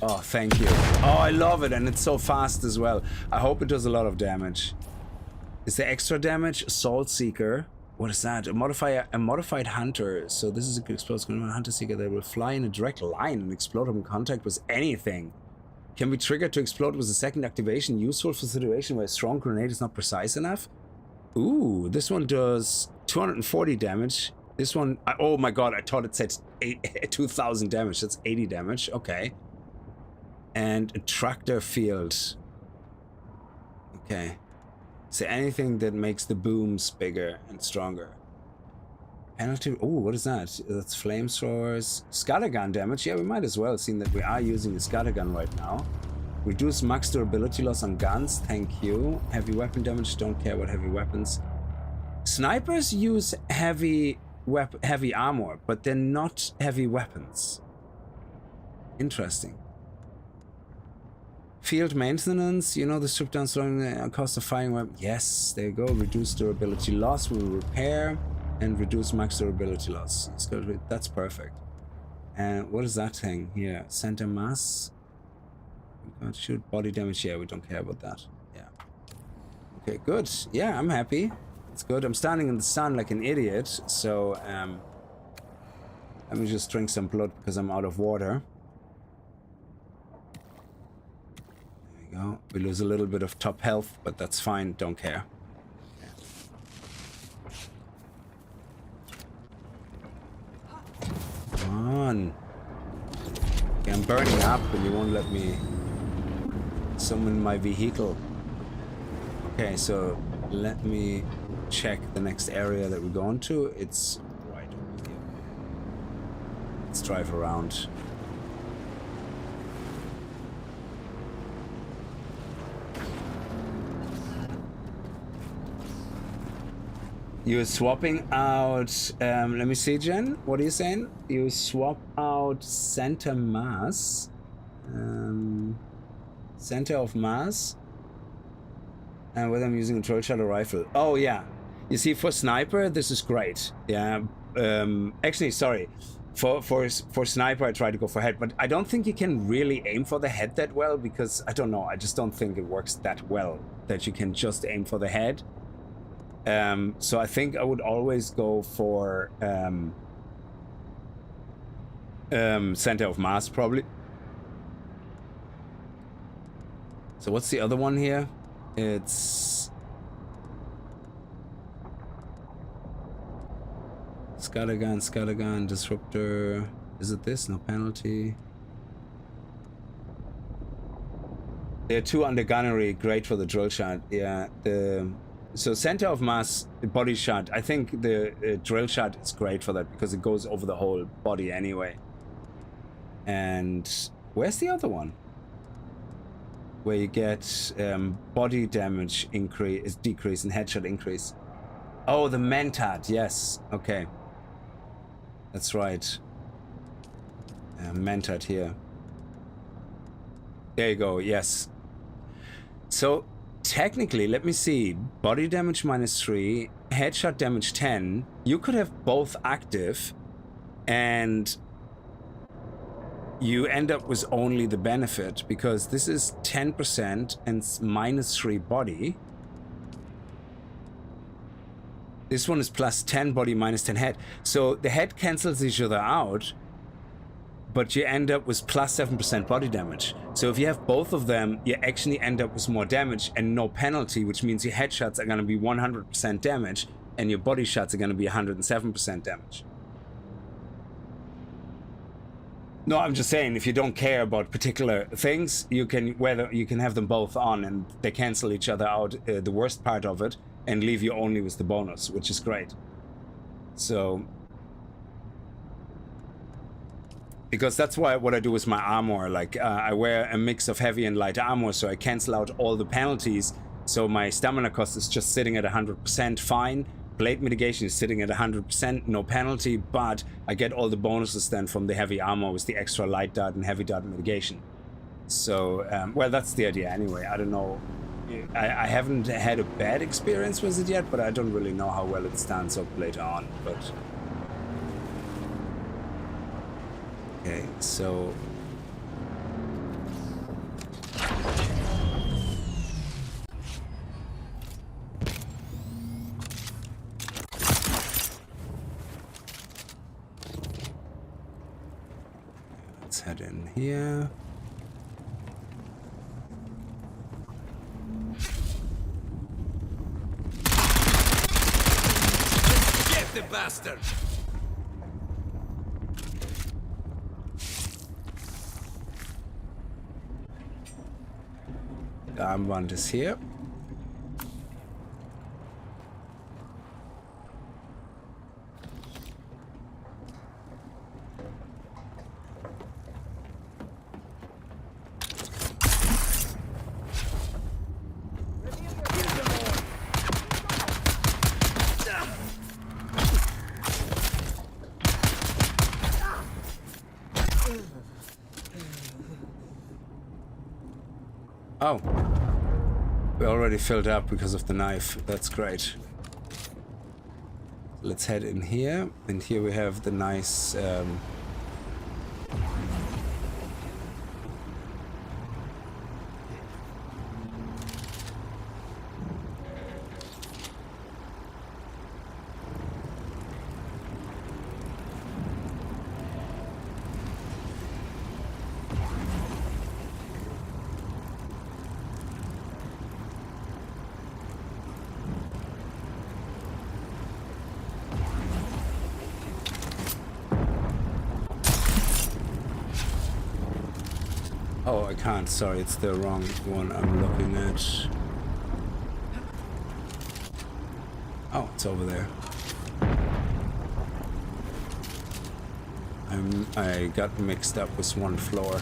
Oh, thank you. Oh, I love it, and it's so fast as well. I hope it does a lot of damage. Is there extra damage? Assault Seeker. What is that? A modified hunter. So this is a explosive hunter seeker that will fly in a direct line and explode in contact with anything. Can be triggered to explode with a second activation. Useful for situation where a strong grenade is not precise enough. Ooh, this one does 240 damage. This one, oh my god, I thought it said 2,000 damage. That's 80 damage. Okay. And a tractor field. Okay. So anything that makes the booms bigger and stronger. Penalty. Oh, what is that? That's flamethrowers. Scattergun damage. Yeah, we might as well, seeing that we are using a scattergun right now. Reduce max durability loss on guns. Thank you. Heavy weapon damage. Don't care about heavy weapons. Snipers use heavy armor, but they're not heavy weapons. Interesting. Field maintenance, you know, the strip down slowing the cost of firing weapon. Yes, there you go. Reduce durability loss will repair and reduce max durability loss. That's perfect. And what is that thing here? Center mass. Shoot body damage. Yeah, we don't care about that. Yeah. Okay, good. Yeah, I'm happy. It's good. I'm standing in the sun like an idiot. So, let me just drink some blood because I'm out of water. Go. We lose a little bit of top health, but that's fine. Don't care. Come on. Okay, I'm burning up and you won't let me summon my vehicle. Okay, so let me check the next area that we're going to. It's right over here. Let's drive around. You're swapping out, let me see, Jen, what are you saying? You swap out center mass, center of mass, and whether I'm using a drill shot or rifle. Oh yeah, you see, for sniper, this is great. Yeah, actually, sorry, for sniper, I try to go for head, but I don't think you can really aim for the head that well because, I don't know, I just don't think it works that well that you can just aim for the head. So I think I would always go for center of mass probably. So what's the other one here? It's scattergun, disruptor. Is it this? No penalty. There are two under gunnery, great for the drill shot. Yeah, so center of mass, the body shot, I think the drill shot is great for that because it goes over the whole body anyway. And where's the other one? Where you get body damage decrease and headshot increase. Oh, the Mentat, yes. Okay. That's right. Mentat here. There you go, yes. So technically, let me see, body damage -3, headshot damage 10. You could have both active and you end up with only the benefit because this is 10% and -3 body. This one is +10 body, -10 head. So the head cancels each other out, but you end up with +7% body damage. So if you have both of them, you actually end up with more damage and no penalty, which means your headshots are going to be 100% damage and your body shots are going to be 107% damage. No, I'm just saying, if you don't care about particular things, you can have them both on and they cancel each other out, the worst part of it, and leave you only with the bonus, which is great. So because that's what I do with my armor. Like I wear a mix of heavy and light armor, so I cancel out all the penalties. So my stamina cost is just sitting at 100% fine. Blade mitigation is sitting at 100%, no penalty, but I get all the bonuses then from the heavy armor with the extra light dart and heavy dart mitigation. So, well, that's the idea anyway. I don't know. I haven't had a bad experience with it yet, but I don't really know how well it stands up later on. But okay, so let's head in here. The bastard! The armband is here. Oh, we already filled up because of the knife. That's great. Let's head in here, and here we have the nice oh, I can't. Sorry, it's the wrong one I'm looking at. Oh, it's over there. I got mixed up with one floor.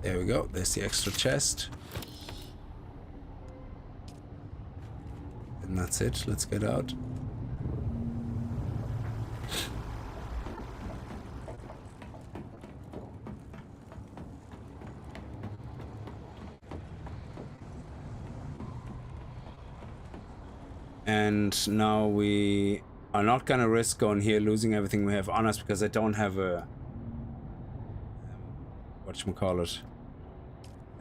There we go. There's the extra chest. And that's it. Let's get out. And now we are not gonna risk going here, losing everything we have on us, because I don't have a whatchamacallit.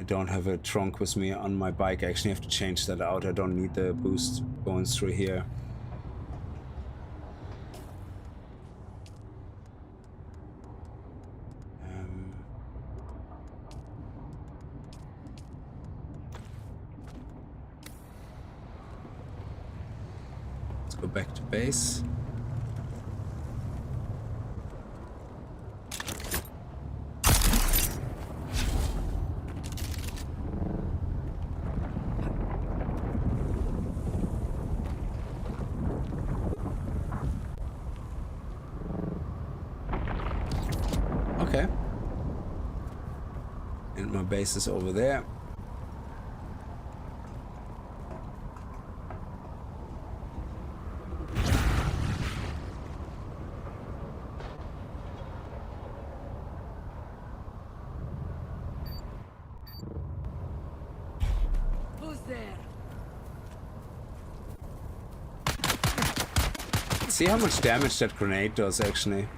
I don't have a trunk with me on my bike. I actually have to change that out. I don't need the boost going through here. Let's go back to base. Okay. And my base is over there. Who's there? See how much damage that grenade does, actually.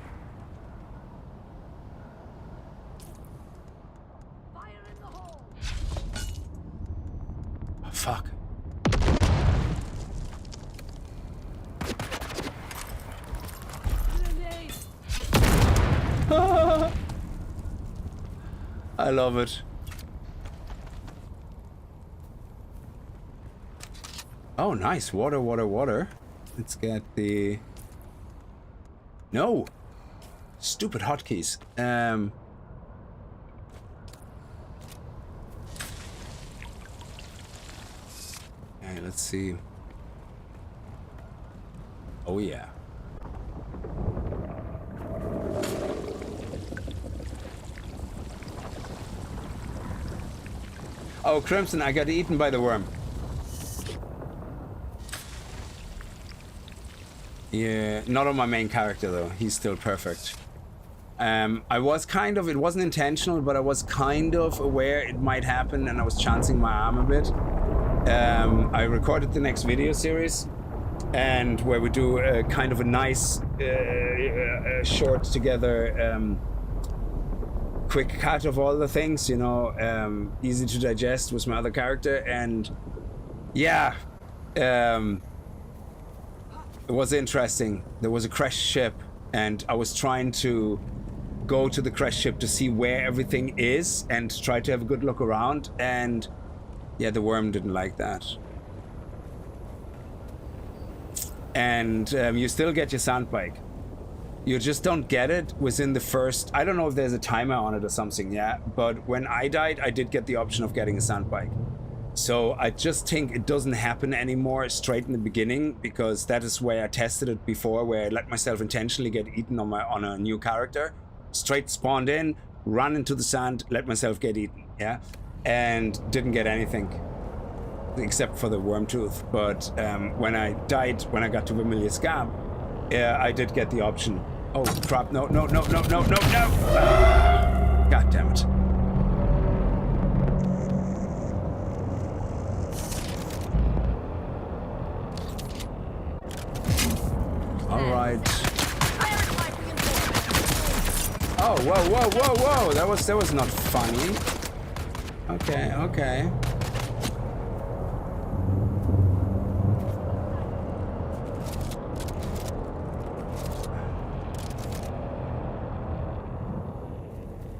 Fire in the hole! Oh, fuck. Grenade! I love it. Oh, nice. Water, water, water. Let's get the... No! Stupid hotkeys. Okay, let's see. Oh, yeah. Oh, Crimson, I got eaten by the worm. Yeah, not on my main character though. He's still perfect. I was kind of, it wasn't intentional, but I was kind of aware it might happen and I was chancing my arm a bit. I recorded the next video series and where we do a kind of a nice short together quick cut of all the things, you know, easy to digest with my other character. And yeah, it was interesting. There was a crashed ship and I was trying to go to the crashed ship to see where everything is and try to have a good look around, and yeah, the worm didn't like that. And you still get your sand bike. You just don't get it within the first, I don't know if there's a timer on it or something, yeah, but when I died I did get the option of getting a sand bike. So I just think it doesn't happen anymore straight in the beginning, because that is where I tested it before, where I let myself intentionally get eaten on a new character. Straight spawned in, run into the sand, let myself get eaten, yeah? And didn't get anything. Except for the worm tooth. But when I died, when I got to Vermillius Gap, I did get the option. Oh crap, no. God damn it. Alright. Oh, whoa. That was not funny. Okay.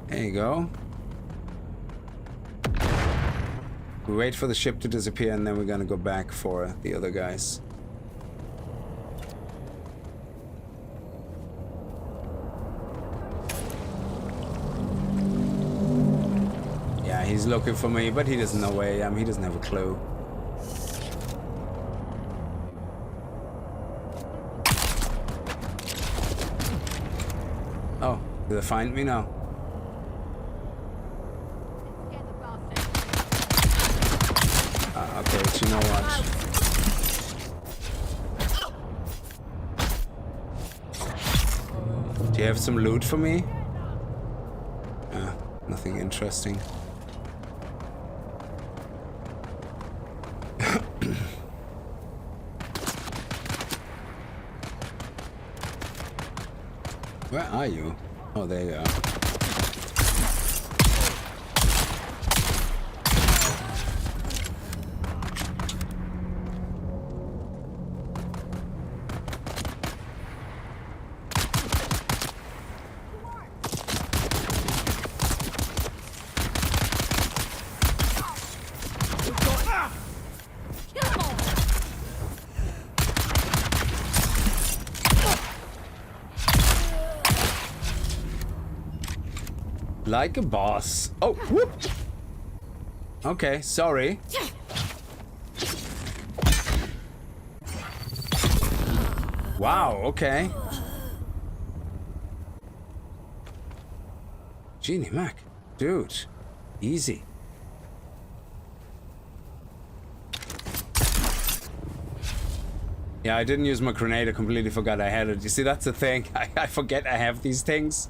There you go. We wait for the ship to disappear and then we're gonna go back for the other guys. Yeah, he's looking for me, but he doesn't know where I am. He doesn't have a clue. Oh, did they find me now? Okay, but you know what? Do you have some loot for me? Nothing interesting. Where are you? Oh, there you are. Like a boss. Oh, whoop! Okay, sorry. Wow, okay. Genie Mac, dude, easy. Yeah, I didn't use my grenade. I completely forgot I had it. You see, that's the thing. I forget I have these things.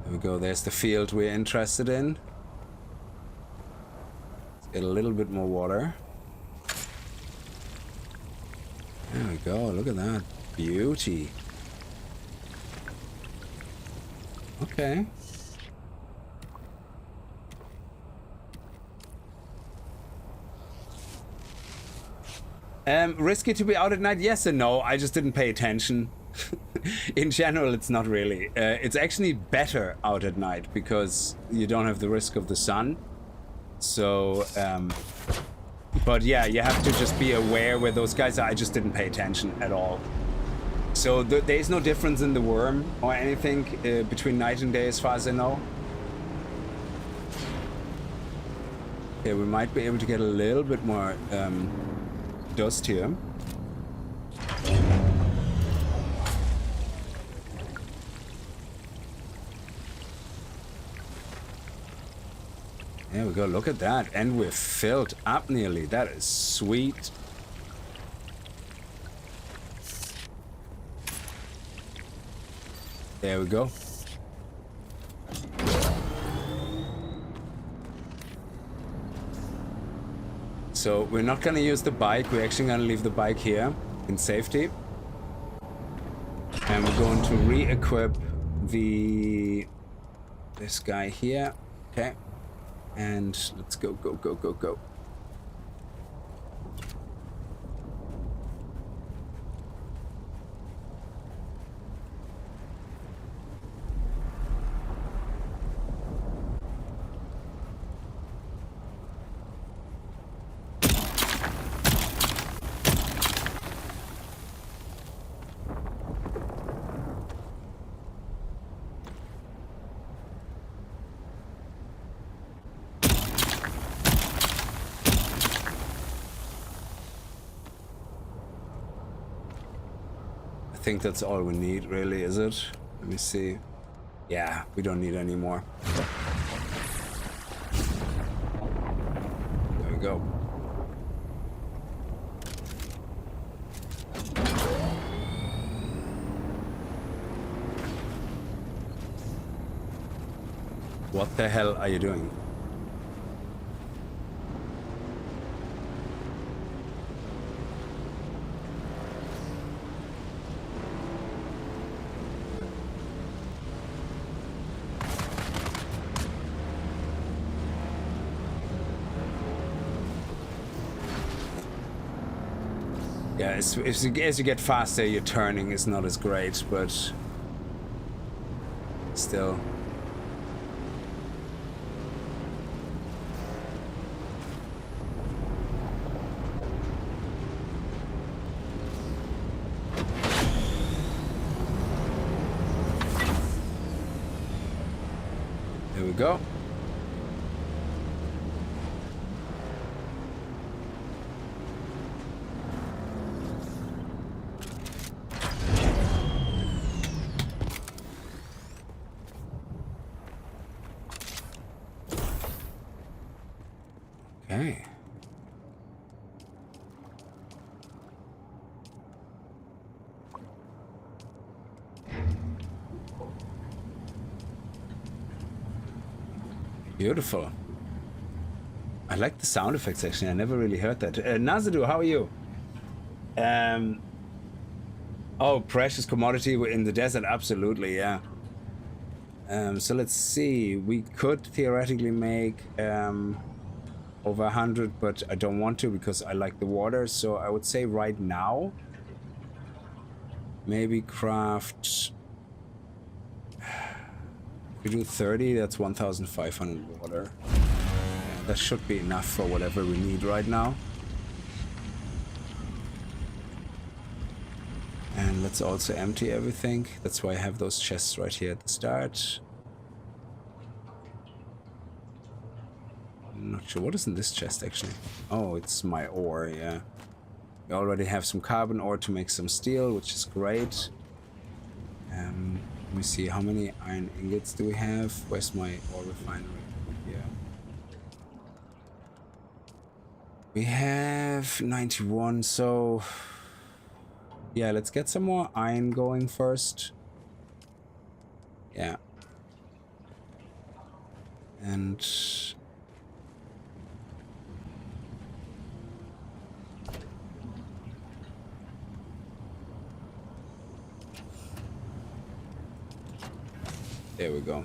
There we go. There's the field we're interested in. Let's get a little bit more water. There we go. Look at that. Beauty. Okay. Risky to be out at night? Yes and no. I just didn't pay attention. In general, it's not really. It's actually better out at night because you don't have the risk of the sun. So, but yeah, you have to just be aware where those guys are. I just didn't pay attention at all. So there's no difference in the worm or anything between night and day as far as I know. Okay, we might be able to get a little bit more dust here. There we go, look at that. And we're filled up nearly. That is sweet. There we go. So we're not gonna use the bike. We're actually gonna leave the bike here in safety. And we're going to re-equip this guy here. Okay. And let's go, go, go, go, go. I think that's all we need, really, is it? Let me see. Yeah, we don't need any more. There we go. What the hell are you doing? Yeah, as you get faster, your turning is not as great, but still. There we go. Okay. Beautiful. I like the sound effects, actually. I never really heard that. Nazadu, how are you? Oh, precious commodity in the desert. Absolutely, yeah. So let's see. We could theoretically make over 100, but I don't want to because I like the water. So I would say right now, maybe craft. If we do 30, that's 1,500 water. Yeah, that should be enough for whatever we need right now. And let's also empty everything. That's why I have those chests right here at the start. I'm not sure. What is in this chest, actually? Oh, it's my ore, yeah. We already have some carbon ore to make some steel, which is great. Let me see, how many iron ingots do we have? Where's my ore refinery? Yeah. We have 91, so... yeah, let's get some more iron going first. Yeah. And... there we go.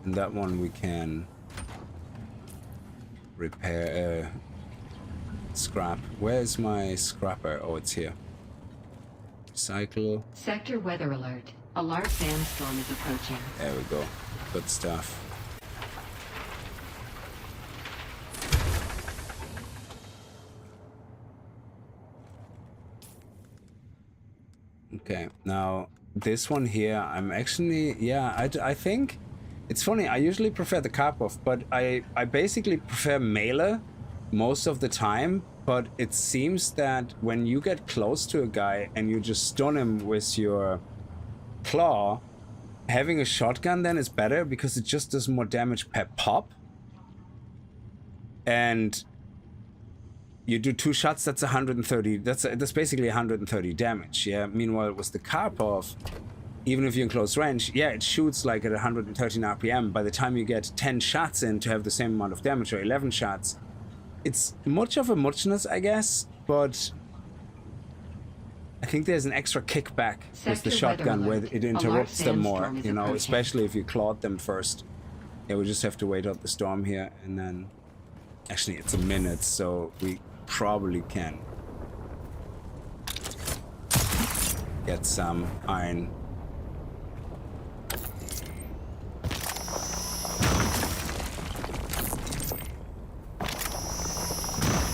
And that one we can repair, scrap. Where's my scrapper? Oh, it's here. Recycle. Sector weather alert. A large sandstorm is approaching. There we go. Good stuff. Okay, now this one here, I'm actually, yeah, I think it's funny. I usually prefer the Karpov, but I basically prefer melee most of the time. But it seems that when you get close to a guy and you just stun him with your claw, having a shotgun then is better because it just does more damage per pop. And you do 2 shots, that's 130. That's basically 130 damage. Yeah. Meanwhile, with the Karpov, even if you're in close range, yeah, it shoots like at 113 RPM. By the time you get 10 shots in to have the same amount of damage, or 11 shots, it's much of a muchness, I guess. But I think there's an extra kickback with the shotgun where it interrupts them more, you know, especially if you clawed them first. Yeah, we just have to wait out the storm here, and then actually it's a minute, so we probably can get some iron.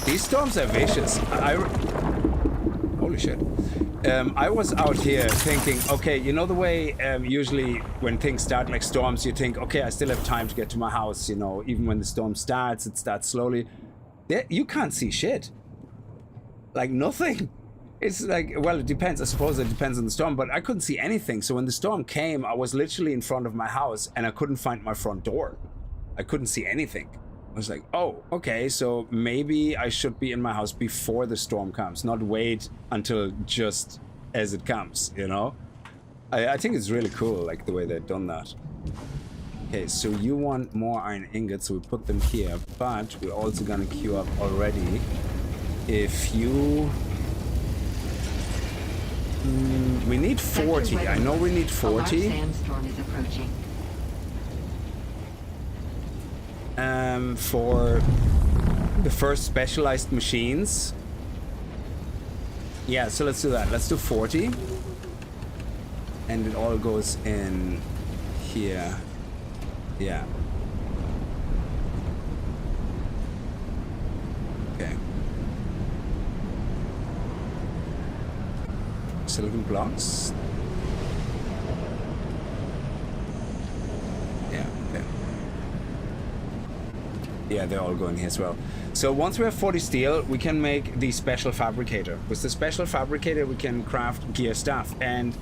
These storms are vicious. Holy shit. I was out here thinking, okay, you know the way usually when things start like storms, you think, okay, I still have time to get to my house, you know, even when the storm starts, it starts slowly. You can't see shit. Like nothing. It's like, well, it depends. I suppose it depends on the storm, but I couldn't see anything. So when the storm came, I was literally in front of my house and I couldn't find my front door. I couldn't see anything. I was like, oh, okay, so maybe I should be in my house before the storm comes, not wait until just as it comes, you know? I think it's really cool, like the way they've done that. Okay, so you want more iron ingots, so we put them here, but we're also gonna queue up already. If you... we need 40. I know we need 40. Sandstorm is approaching. For the first specialized machines. Yeah, so let's do that. Let's do 40. And it all goes in here. Yeah. Okay. Silicon blocks. Yeah, okay. Yeah, they're all going here as well. So once we have 40 steel, we can make the special fabricator. With the special fabricator, we can craft gear stuff. And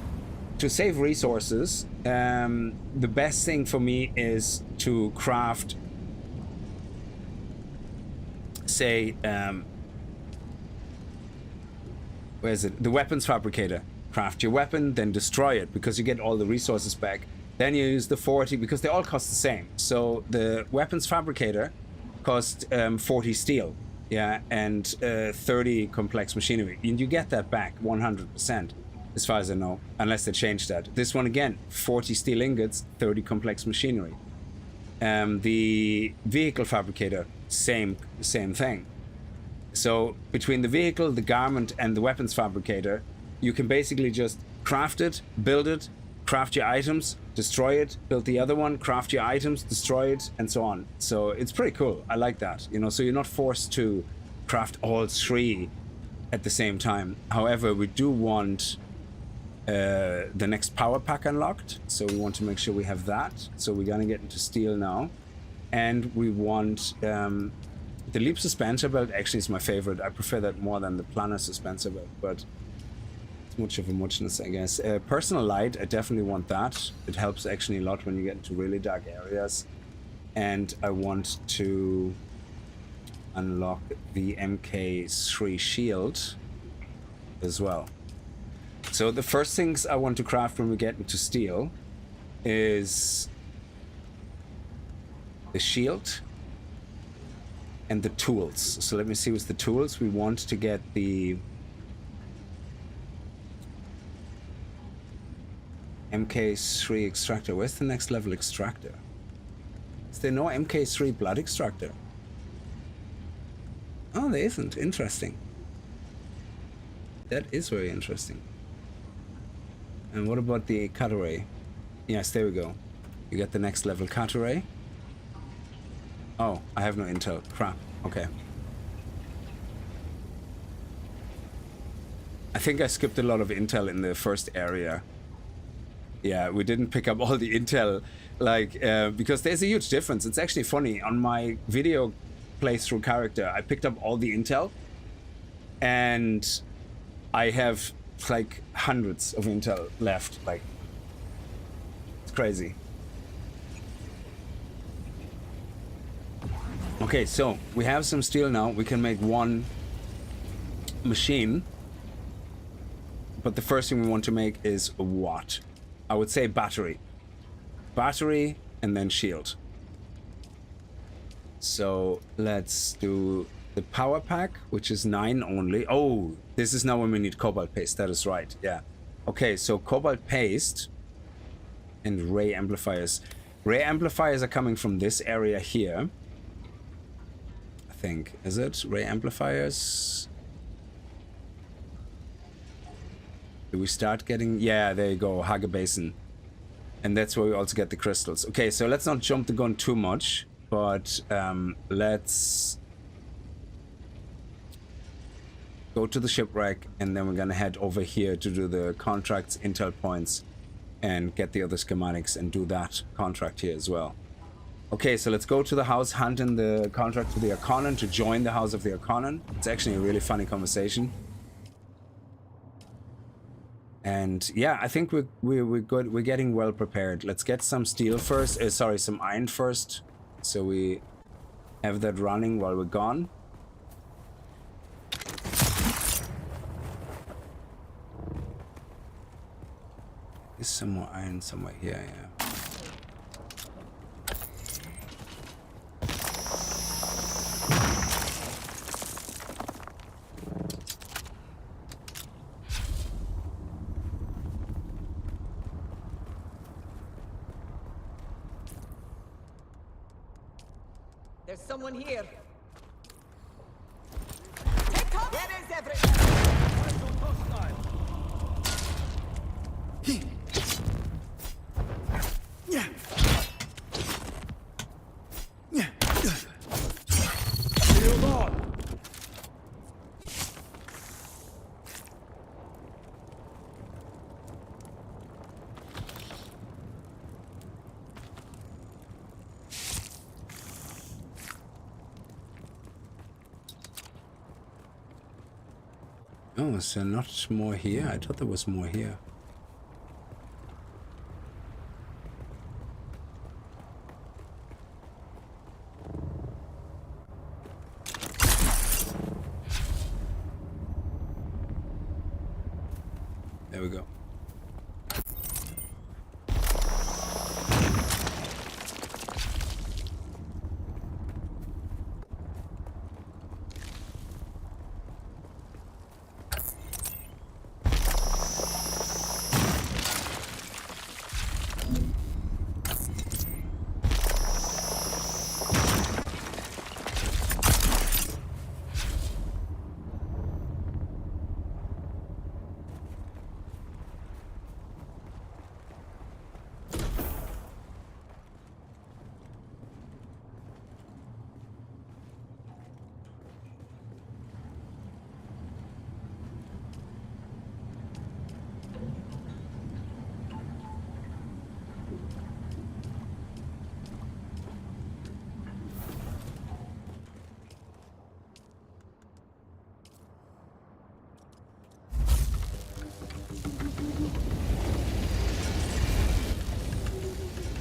to save resources, the best thing for me is to craft, say, where is it? The weapons fabricator. Craft your weapon, then destroy it, because you get all the resources back. Then you use the 40, because they all cost the same. So the weapons fabricator cost 40 steel, yeah, and 30 complex machinery. And you get that back 100%, as far as I know, unless they change that. This one again, 40 steel ingots, 30 complex machinery. The vehicle fabricator, same thing. So between the vehicle, the garment, and the weapons fabricator, you can basically just craft it, build it, craft your items, destroy it, build the other one, craft your items, destroy it, and so on. So it's pretty cool. I like that, you know, so you're not forced to craft all 3 at the same time. However, we do want the next power pack unlocked, so we want to make sure we have that. So we're gonna get into steel now, and we want the leap suspensor belt. Actually is my favorite. I prefer that more than the planar suspensor belt, but it's much of a muchness, I guess. Personal light, I definitely want that. It helps actually a lot when you get into really dark areas. And I want to unlock the MK3 shield as well. So the first things I want to craft when we get into steel is the shield and the tools. So let me see with the tools. We want to get the MK3 extractor. Where's the next level extractor? Is there no MK3 blood extractor? Oh, there isn't. Interesting. That is very interesting. And what about the cut array? Yes, there we go. You get the next level cut array. Oh, I have no intel. Crap. Okay. I think I skipped a lot of intel in the first area. Yeah, we didn't pick up all the intel, like, because there's a huge difference. It's actually funny. On my video playthrough character, I picked up all the intel, and I have, like, hundreds of intel left. Like, it's Crazy. Okay, so we have some steel now. We can make one machine. But the first thing we want to make is what? I would say battery. Battery and then shield. So let's do the power pack, which is 9 only. Oh, this is now when we need cobalt paste. That is right. Yeah. Okay, so cobalt paste and ray amplifiers. Ray amplifiers are coming from this area here. I think. Is it? Ray amplifiers? Do we start getting... Yeah, there you go. Haga Basin. And that's where we also get the crystals. Okay, so let's not jump the gun too much. But let's go to the shipwreck, and then we're gonna head over here to do the contracts, intel points, and get the other schematics and do that contract here as well. Okay, so let's go to the house, hunt in the contract to the Arconan to join the house of the Arconan. It's actually a really funny conversation. And yeah, I think we're good. We're getting well prepared. Let's get some steel first. Sorry, some iron first. So we have that running while we're gone. There's some more iron somewhere here, yeah. There's someone here. Where is everyone? Oh, is there not more here? I thought there was more here. There we go.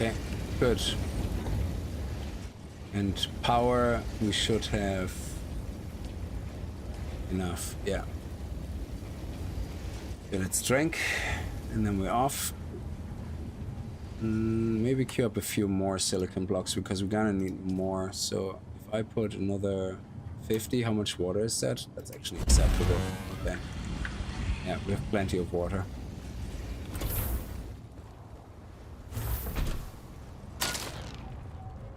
Okay, good. And power, we should have enough, yeah. Okay, let's drink, and then we're off. Maybe queue up a few more silicon blocks, because we're gonna need more. So if I put another 50, how much water is that? That's actually acceptable. Okay. Yeah, we have plenty of water.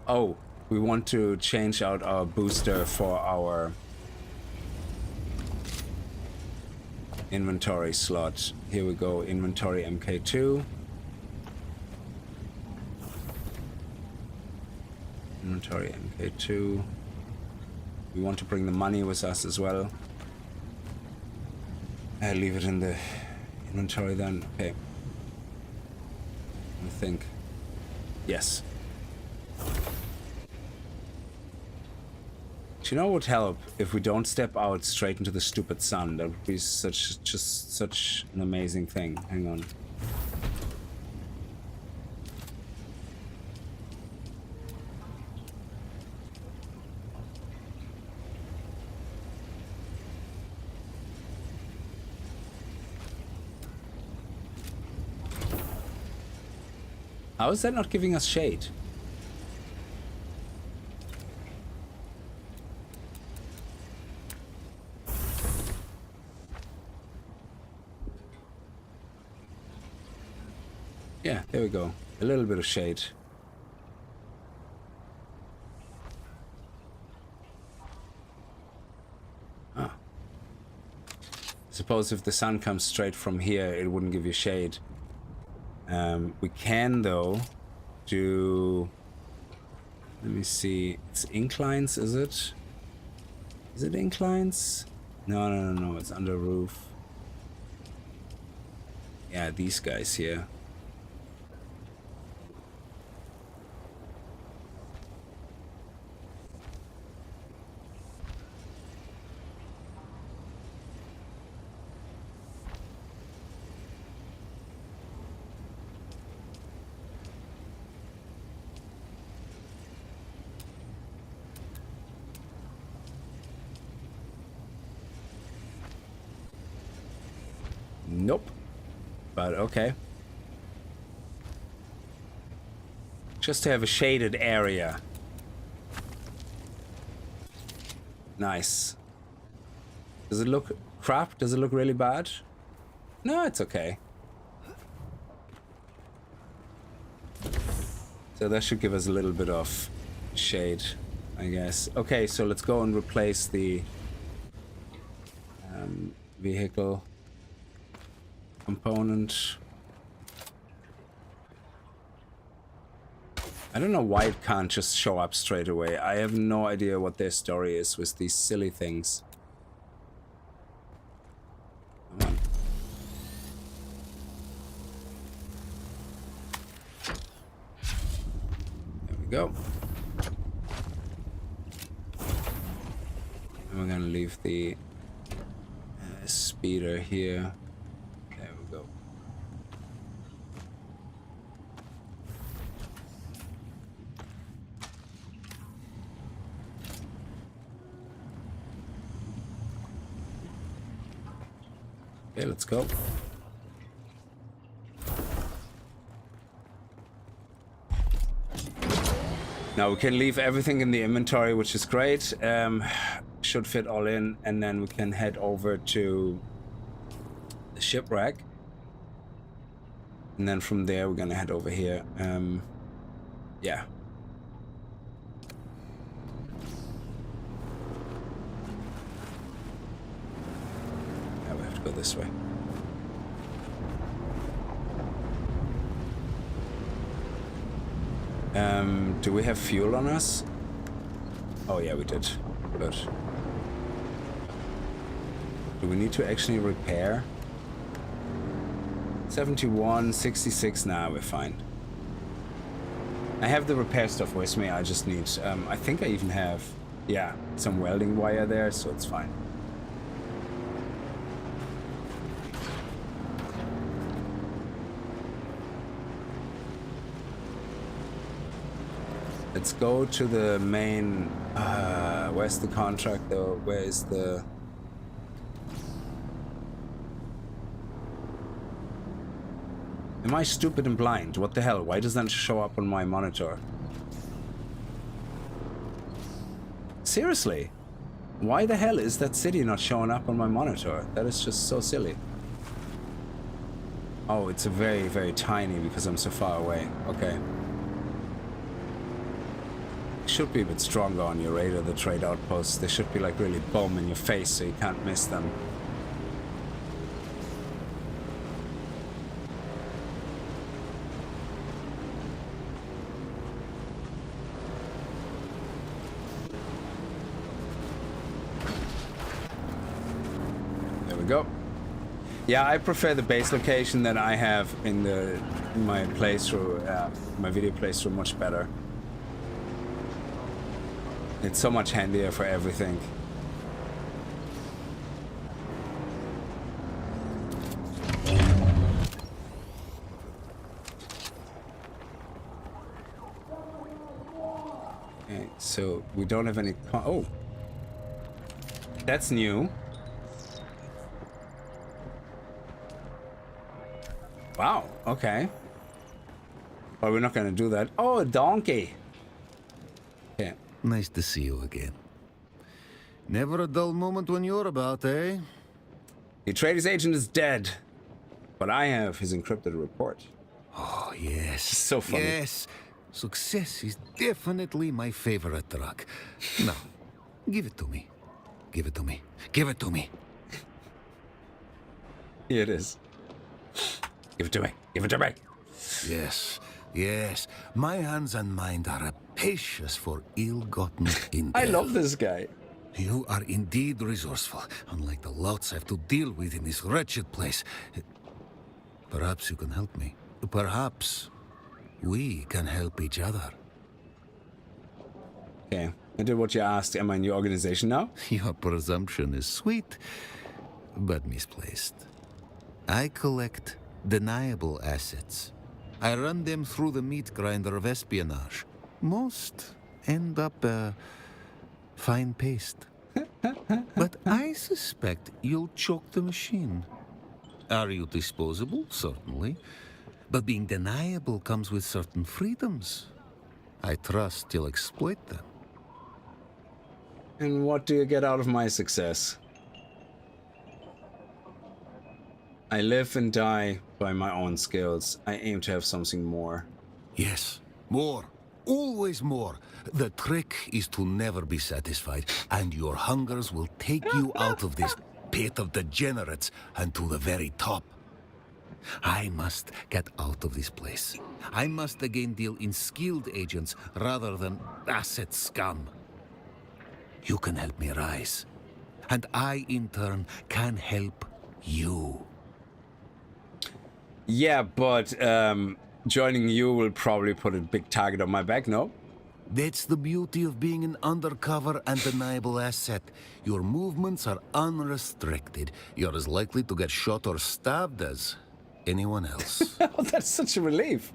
Oh, we want to change out our booster for our inventory slot. Here we go, inventory MK2. Inventory MK2. We want to bring the money with us as well. I'll leave it in the inventory then. Okay. I think. Yes. Do you know what would help if we don't step out straight into the stupid sun? That would be just such an amazing thing. Hang on. How is that not giving us shade? Yeah, there we go. A little bit of shade. Ah. Suppose if the sun comes straight from here, it wouldn't give you shade. We can, though, do... Let me see. It's inclines, is it? Is it inclines? No, no, no, no. It's under roof. Yeah, these guys here. Nope. But okay. Just to have a shaded area. Nice. Does it look crap? Does it look really bad? No, it's okay. So that should give us a little bit of shade, I guess. Okay, so let's go and replace the vehicle component. I don't know why it can't just show up straight away. I have no idea what their story is with these silly things. Come on. There we go. And we're gonna leave the speeder here. There we go. Okay, let's go. Now we can leave everything in the inventory, which is great. Should fit all in, and then we can head over to the shipwreck. And then from there we're gonna head over here. Yeah. Now we have to go this way. Do we have fuel on us? Oh yeah, we did. Good. Do we need to actually repair? 71, 66, nah, we're fine. I have the repair stuff with me, I just need, I think I even have, yeah, some welding wire there, so it's fine. Let's go to the main, where's the contract though? Where is the... Am I stupid and blind? What the hell? Why does that show up on my monitor? Seriously? Why the hell is that city not showing up on my monitor? That is just so silly. Oh, it's a very, very tiny because I'm so far away. Okay. Should be a bit stronger on your radar, the trade outposts. They should be like really boom in your face so you can't miss them. There we go. Yeah, I prefer the base location that I have in my playthrough, my video playthrough much better. It's so much handier for everything. Okay, so we don't have any... Oh! That's new. Wow, okay. But we're not going to do that. Oh, a donkey. Okay. Nice to see you again. Never a dull moment when you're about, eh? The Atreides agent is dead. But I have his encrypted report. Oh, yes. So funny. Yes. Success is definitely my favorite drug. Now, give it to me. Give it to me. Give it to me. Here it is. Give it to me. Give it to me. Yes. Yes. My hands and mind are rapacious for ill-gotten intel. I love this guy. You are indeed resourceful, unlike the louts I have to deal with in this wretched place. Perhaps you can help me. Perhaps we can help each other. Okay. I did what you asked. Am I in your organization now? Your presumption is sweet, but misplaced. I collect deniable assets. I run them through the meat grinder of espionage. Most end up fine paste. But I suspect you'll choke the machine. Are you disposable? Certainly. But being deniable comes with certain freedoms. I trust you'll exploit them. And what do you get out of my success? I live and die by my own skills. I aim to have something more. Yes, more. Always more. The trick is to never be satisfied, and your hungers will take you out of this pit of degenerates and to the very top. I must get out of this place. I must again deal in skilled agents rather than asset scum. You can help me rise, and I, in turn, can help you. Yeah, but joining you will probably put a big target on my back, no? That's the beauty of being an undercover and deniable asset. Your movements are unrestricted. You're as likely to get shot or stabbed as anyone else. Oh, that's such a relief.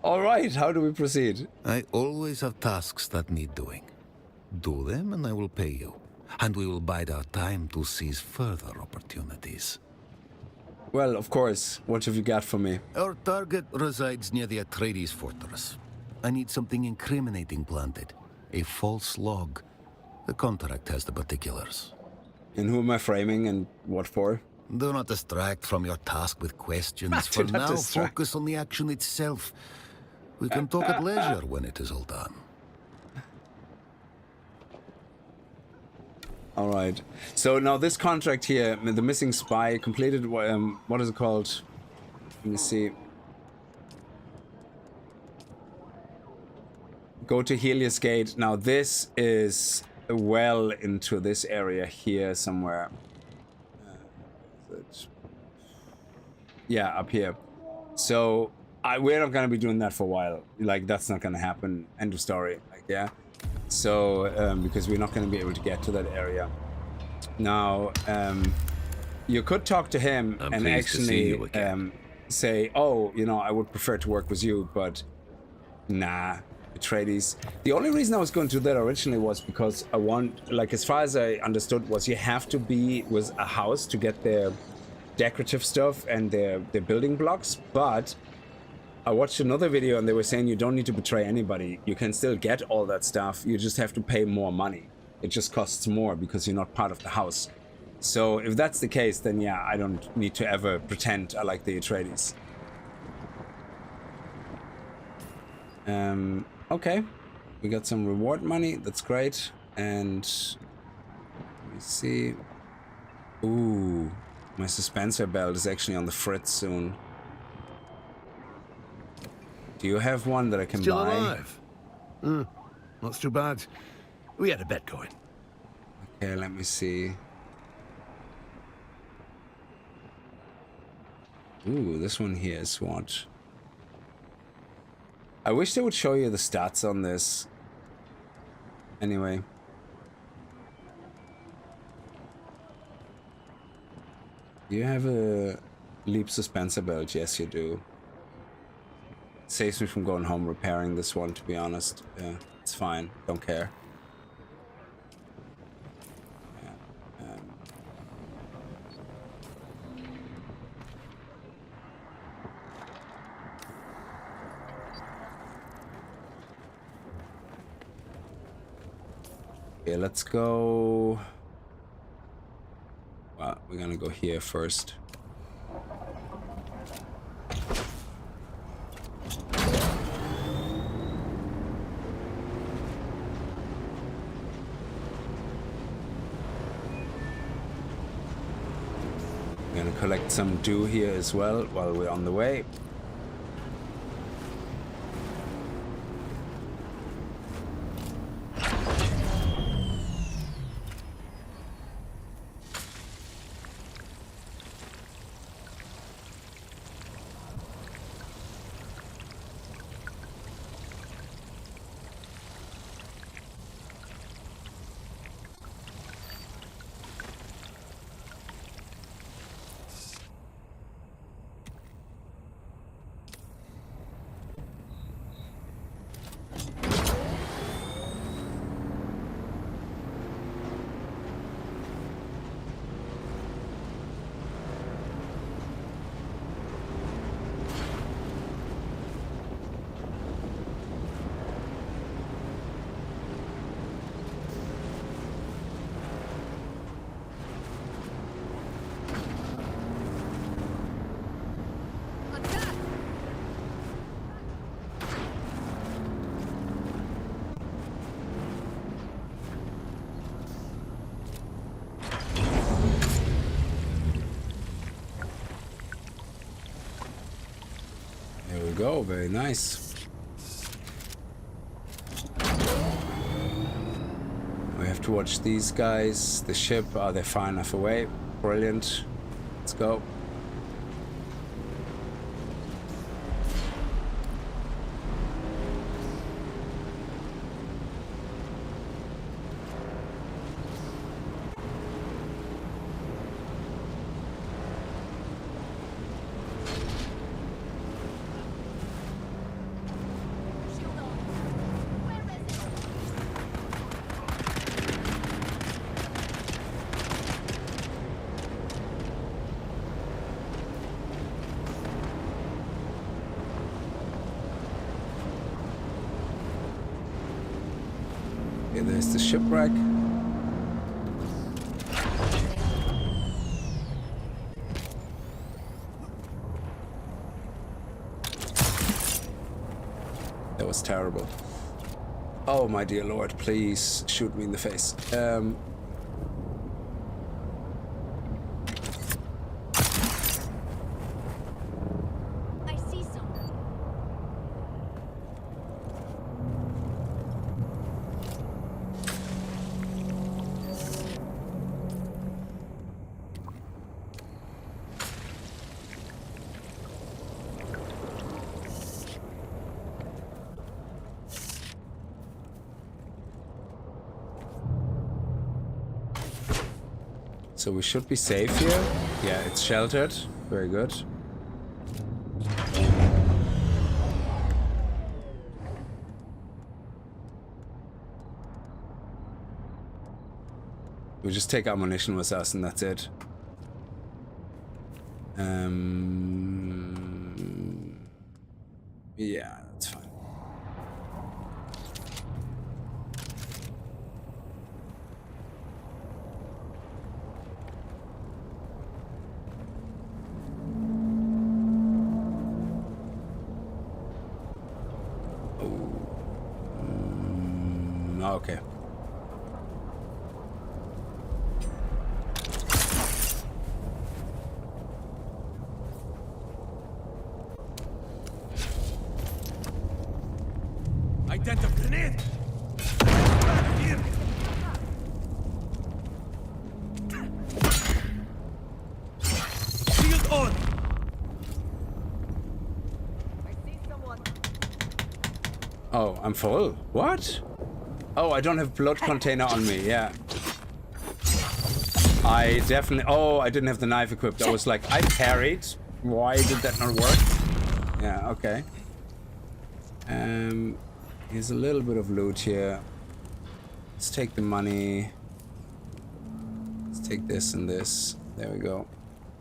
All right, how do we proceed? I always have tasks that need doing. Do them and I will pay you. And we will bide our time to seize further opportunities. Well, of course. What have you got for me? Our target resides near the Atreides fortress. I need something incriminating planted. A false log. The contract has the particulars. And who am I framing and what for? Do not distract from your task with questions. Do For not now, distract. focus on the action itself. We can talk at leisure when it is all done. All right. So now this contract here, the missing spy completed. What is it called? Let me see. Go to Helios Gate. Now this is well into this area here somewhere. Yeah, up here. So we're not gonna be doing that for a while. Like that's not gonna happen. End of story. Like yeah. So because we're not gonna be able to get to that area. Now you could talk to him I'm and pleased to see you actually again. say, oh, you know, I would prefer to work with you, but nah. Atreides. The only reason I was going to do that originally was because I want, like, as far as I understood, was you have to be with a house to get their decorative stuff and their building blocks. But I watched another video and they were saying you don't need to betray anybody. You can still get all that stuff. You just have to pay more money. It just costs more because you're not part of the house. So if that's the case, then yeah, I don't need to ever pretend I like the Atreides. Okay, we got some reward money. That's great. And let me see. Ooh, my suspensor belt is actually on the fritz soon. Do you have one that I can Still buy? alive. Not too bad. We had a bet going. Okay, let me see. Ooh, this one here is what? I wish they would show you the stats on this. Anyway. Do you have a leap suspensor belt? Yes, you do. Saves me from going home repairing this one, to be honest. Yeah, it's fine. Don't care. Okay, let's go. Well, we're gonna go here first. We're gonna collect some dew here as well while we're on the way. Go, very nice. We have to watch these guys. The ship, are they far enough away? Brilliant. Let's go. Okay, there's the shipwreck. That was terrible. Oh my dear lord, please shoot me in the face. I see something. So we should be safe here. Yeah, it's sheltered. Very good. We just take ammunition with us and that's it. Yeah, that's fine. Okay. Identify grenade. Back here. Shield on. I see someone. Oh, I'm full. What? Oh, I don't have blood container on me. Yeah. I definitely... Oh, I didn't have the knife equipped. I was like, I parried. Why did that not work? Yeah, okay. Here's a little bit of loot here. Let's take the money. Let's take this and this. There we go.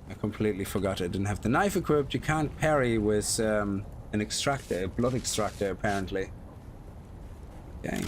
I completely forgot I didn't have the knife equipped. You can't parry with an extractor, a blood extractor, apparently. Okay.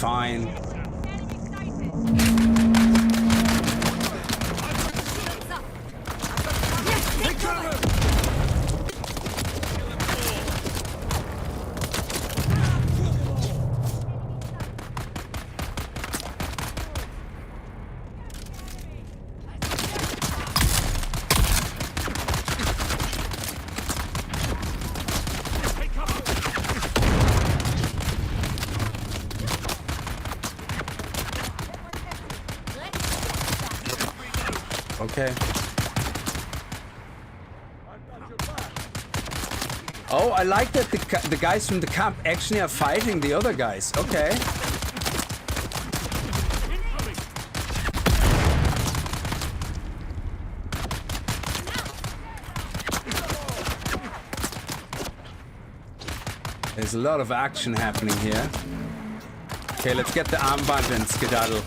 fine. Okay. Oh, I like that the guys from the camp actually are fighting the other guys. Okay. There's a lot of action happening here. Okay, let's get the armband and skedaddle.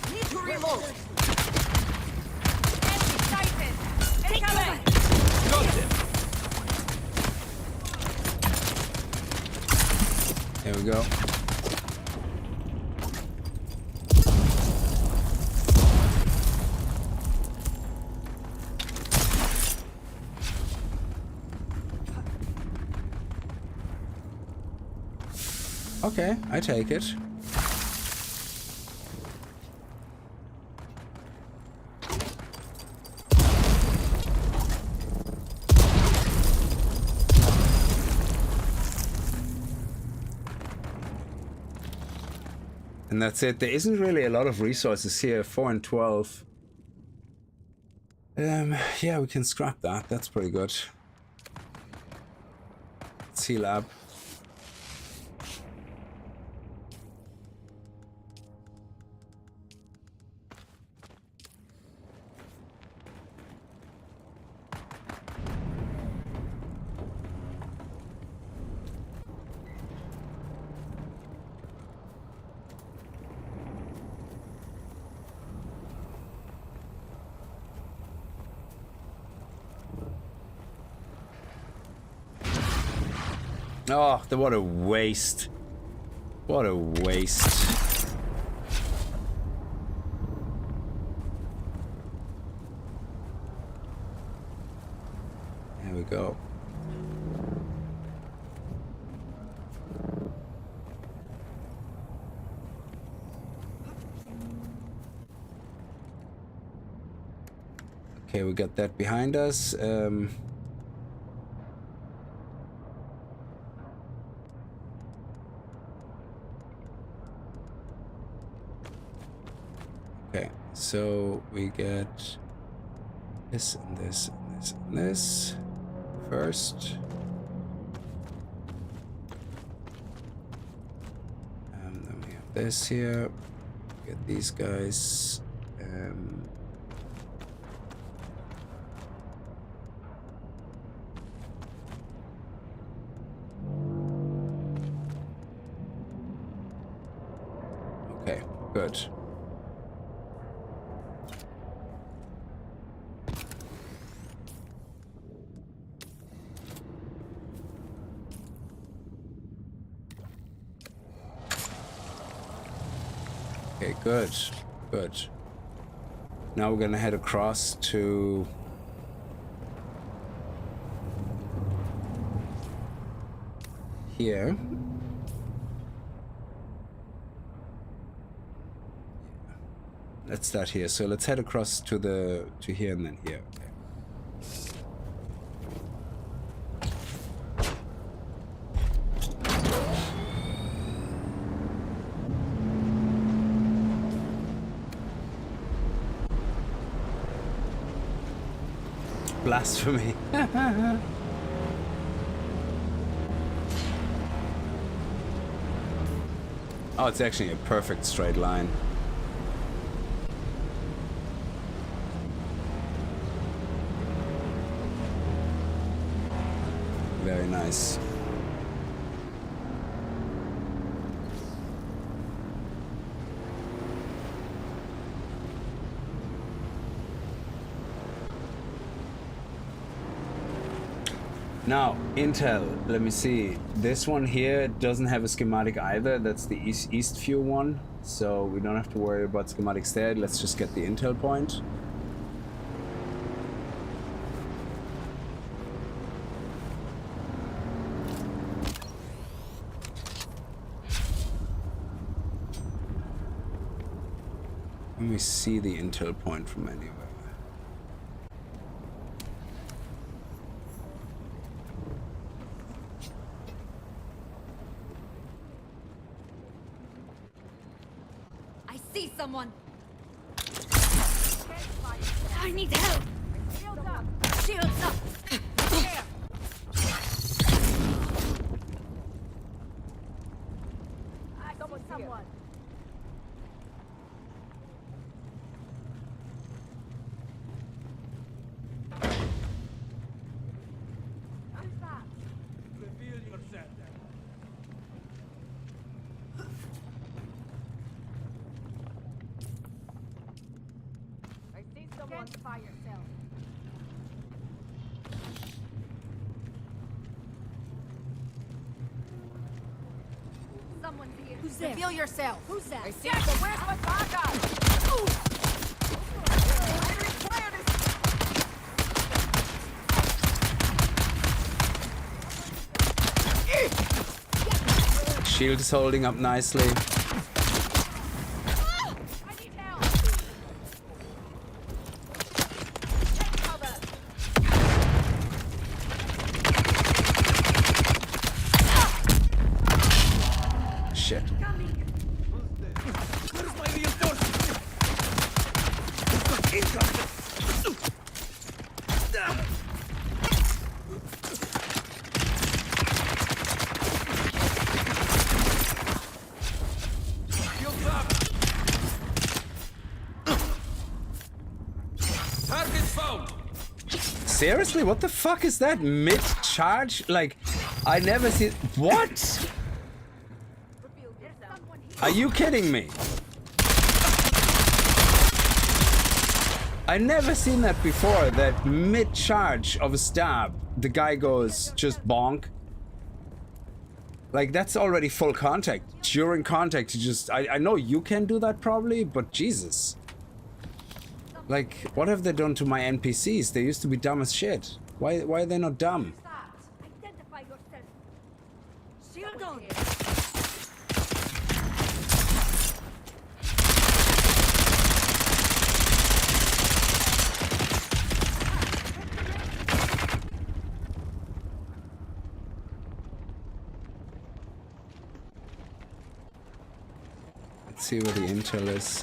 There we go. Okay, I take it. And that's it. There isn't really a lot of resources here. 4 and 12. Yeah, we can scrap that. That's pretty good. C-Lab. Oh, what a waste. What a waste. There we go. Okay, we got that behind us. Okay, so we get this and this and this and this first. And then we have this here. Get these guys. Okay, good. Okay, good, good. Now we're gonna head across to here. Let's start here. So let's head across to here and then here. Okay. Blasphemy. Oh, it's actually a perfect straight line. Very nice. Now, intel, let me see. This one here doesn't have a schematic either. That's the east view one. So we don't have to worry about schematics there. Let's just get the intel point. Let me see the intel point from anywhere. See someone. I need help. Shields up. Shields up. There. I go with someone. Who's that? Reveal yourself. Identify yourself. Someone's here. Who's there? Reveal yourself. Who's that? I see. So where's my backup? Shield is holding up nicely. Seriously, what the fuck is that? Mid-charge? Like, I never see... What? Are you kidding me? I never seen that before, that mid-charge of a stab, the guy goes just bonk. Like, that's already full contact. During contact, you just... I know you can do that probably, but Jesus. Like, what have they done to my NPCs? They used to be dumb as shit. Why are they not dumb? Identify yourself. Shield on. Let's see where the intel is.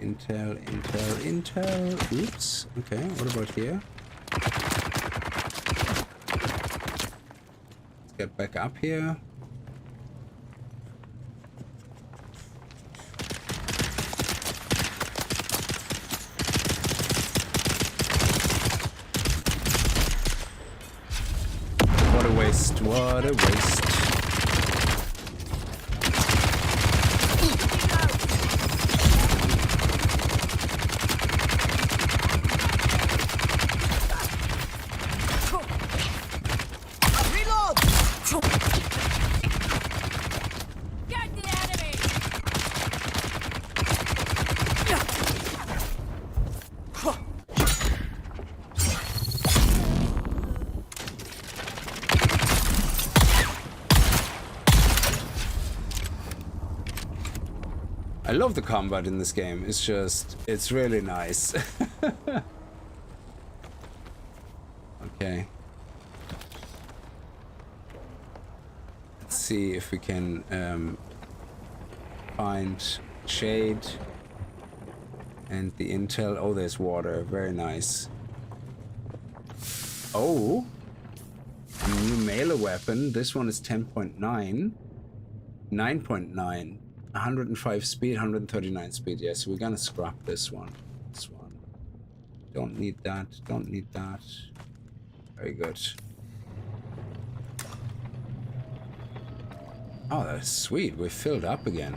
Intel. Oops. Okay, what about here? Let's get back up here. What a waste, what a waste. I love the combat in this game. It's just, it's really nice. Okay. Let's see if we can find shade and the intel. Oh, there's water. Very nice. Oh, a new melee weapon. This one is 10.9, 9.9. 105 speed, 139 speed. Yes, we're gonna scrap this one. This one. Don't need that. Don't need that. Very good. Oh, that's sweet. We're filled up again.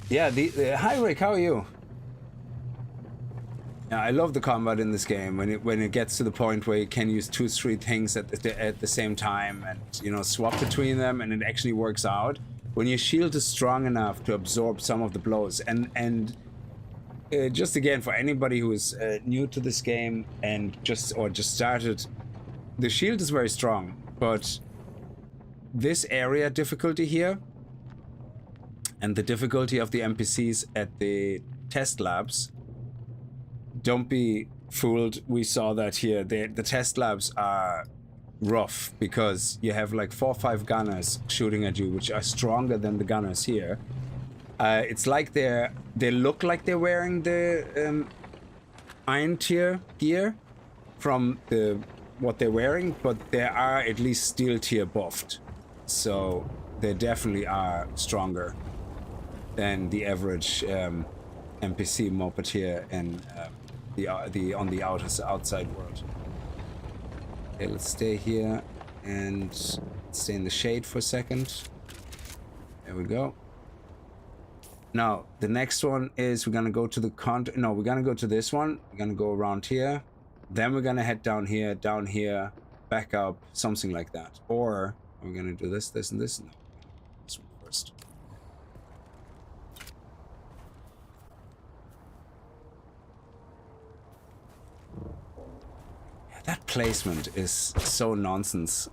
Yeah, hi Rick, how are you? Yeah, I love the combat in this game when it gets to the point where you can use 2-3 things at the same time and, you know, swap between them, and it actually works out. When your shield is strong enough to absorb some of the blows, and just again for anybody who is new to this game and just started, the shield is very strong, but this area difficulty here and the difficulty of the NPCs at the test labs, don't be fooled. We saw that here. The test labs are rough because you have like 4 or 5 gunners shooting at you, which are stronger than the gunners here. It's like they look like they're wearing the iron tier gear from what they're wearing, but they are at least steel tier buffed, so they definitely are stronger than the average NPC moped here in on the outside world. Okay, let's stay here and stay in the shade for a second. There we go. Now the next one is we're gonna go to the we're gonna go to this one. We're gonna go around here, then we're gonna head down here, back up, something like that. Or we're gonna do this, this, and this. No, this one first. Yeah, that placement is so nonsense.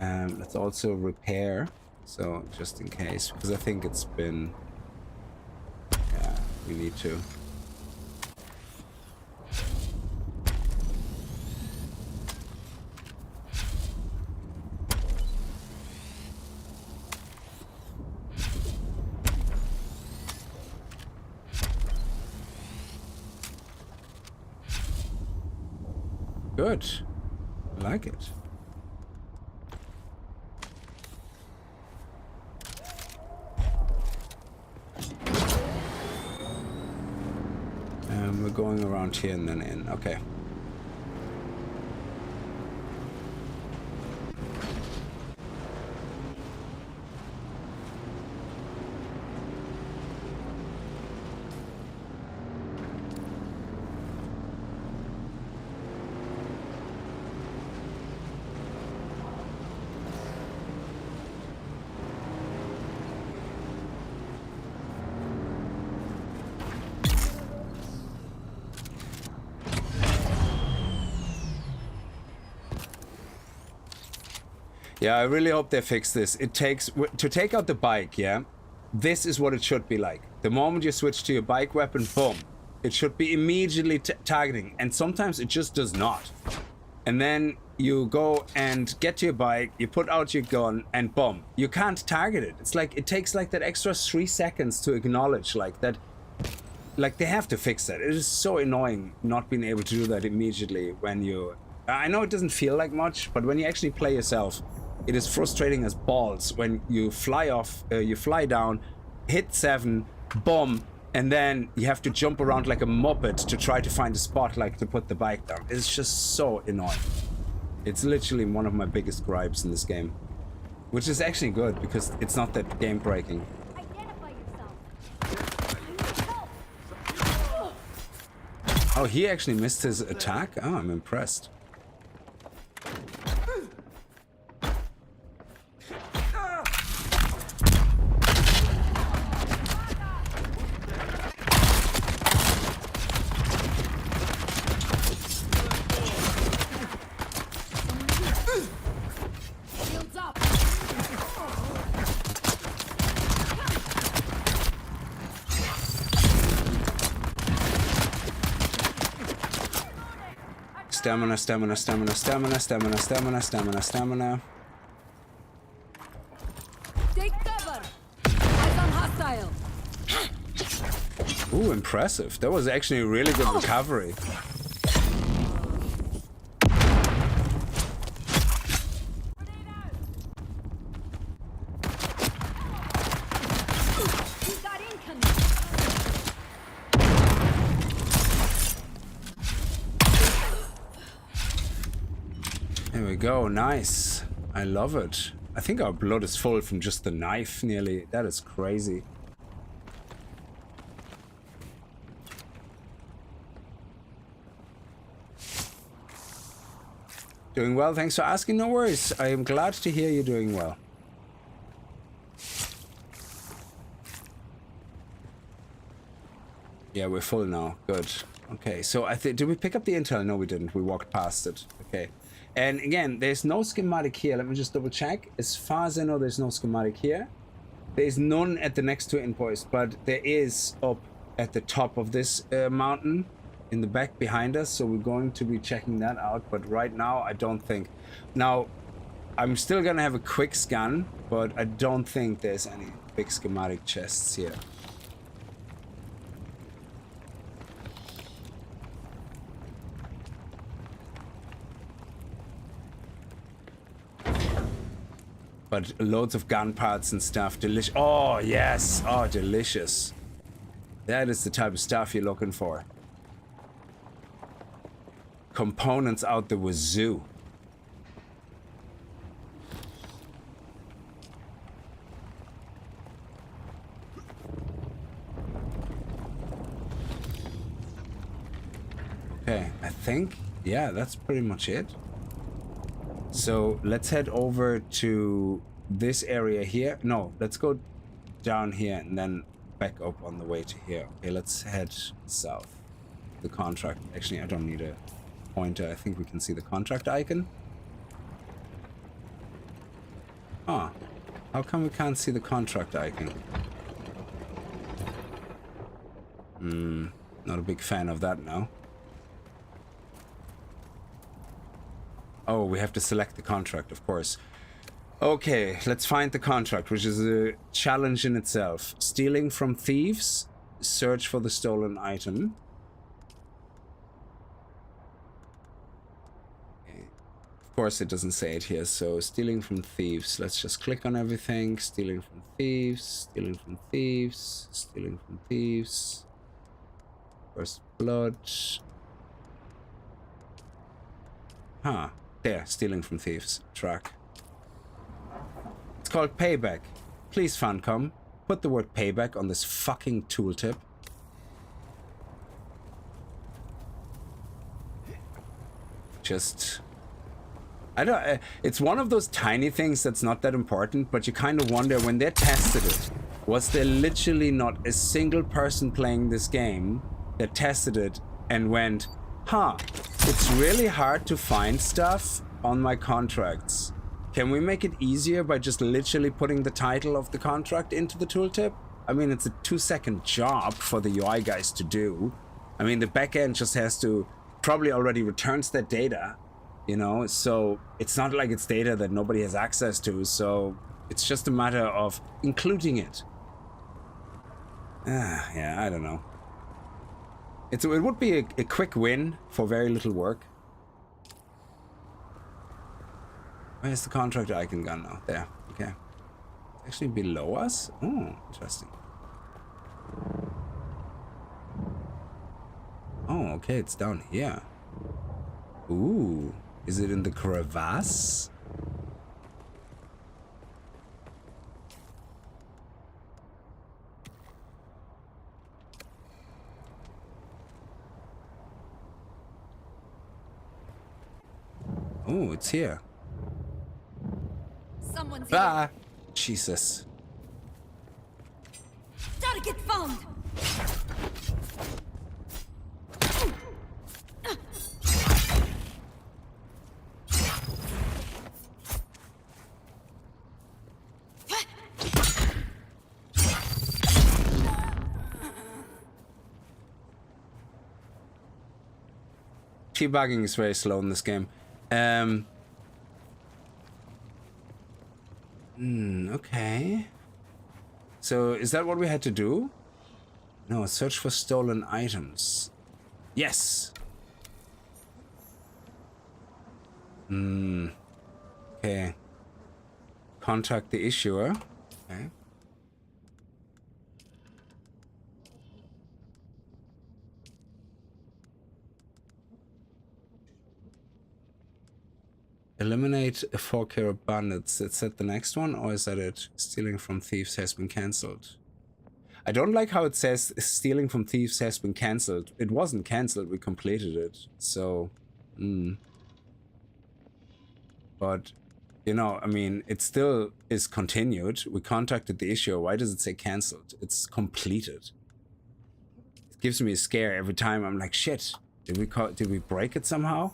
Let's also repair, so just in case, because I think it's been. Yeah, we need to. Good. I like it. We're going around here and then in. Okay. Yeah, I really hope they fix this. It takes to take out the bike, yeah? This is what it should be like. The moment you switch to your bike weapon, boom. It should be immediately targeting, and sometimes it just does not. And then you go and get to your bike, you put out your gun, and boom. You can't target it. It's like, it takes like that extra 3 seconds to acknowledge like that. Like, they have to fix that. It is so annoying not being able to do that immediately when you... I know it doesn't feel like much, but when you actually play yourself, it is frustrating as balls when you fly off, you fly down, hit 7, bomb, and then you have to jump around like a moped to try to find a spot like to put the bike down. It's just so annoying. It's literally one of my biggest gripes in this game, which is actually good because it's not that game breaking. Identify yourself. Oh, he actually missed his attack? Oh, I'm impressed. Shields up. Stamina, stamina, stamina, stamina, stamina, stamina, stamina, stamina. Take cover. Eyes on hostile. Ooh, impressive. That was actually a really good recovery. We got incoming. There we go, nice. I love it. I think our blood is full from just the knife nearly. That is crazy. Doing well, thanks for asking. No worries. I am glad to hear you're doing well. Yeah, we're full now. Good. Okay, so I think, did we pick up the intel? No, we didn't. We walked past it. Okay. And again, there's no schematic here. Let me just double check. As far as I know, there's no schematic here. There's none at the next two outposts, but there is up at the top of this mountain in the back behind us. So we're going to be checking that out. But right now, I don't think. Now, I'm still going to have a quick scan, but I don't think there's any big schematic chests here. But loads of gun parts and stuff. Delicious. Oh, yes. Oh, delicious. That is the type of stuff you're looking for. Components out the wazoo. Okay, I think, yeah, that's pretty much it. So let's head over to this area here. No, let's go down here and then back up on the way to here. Okay, let's head south. The contract. Actually, I don't need a pointer. I think we can see the contract icon. Huh. How come we can't see the contract icon? Not a big fan of that now. Oh, we have to select the contract, of course. Okay, let's find the contract, which is a challenge in itself. Stealing from thieves. Search for the stolen item. Okay. Of course, it doesn't say it here. So, stealing from thieves. Let's just click on everything. Stealing from thieves. Stealing from thieves. Stealing from thieves. First blood. Huh. There, stealing from thieves. Track. It's called payback. Please, Funcom, put the word payback on this fucking tooltip. Just... I don't... it's one of those tiny things that's not that important, but you kind of wonder when they tested it, was there literally not a single person playing this game that tested it and went, huh, it's really hard to find stuff on my contracts. Can we make it easier by just literally putting the title of the contract into the tooltip? I mean, it's a 2-second job for the UI guys to do. I mean, the backend just has to probably already returns that data, you know, so it's not like it's data that nobody has access to, so it's just a matter of including it. Yeah, I don't know. It would be a quick win for very little work. Where's the contract icon gone now? There. Okay. Actually below us? Oh, interesting. Oh, okay, it's down here. Ooh. Is it in the crevasse? Oh, it's here. Someone's Ah! Jesus. Gotta get found! Teabagging is very slow in this game. Okay. So, is that what we had to do? No, search for stolen items. Yes! Okay. Contact the issuer. Okay. Eliminate a 4K bandits. Is that the next one, or is that it? Stealing from thieves has been cancelled. I don't like how it says stealing from thieves has been cancelled. It wasn't cancelled, we completed it. So, But, you know, I mean, it still is continued. We contacted the issuer. Why does it say cancelled? It's completed. It gives me a scare every time. I'm like, shit, did we break it somehow?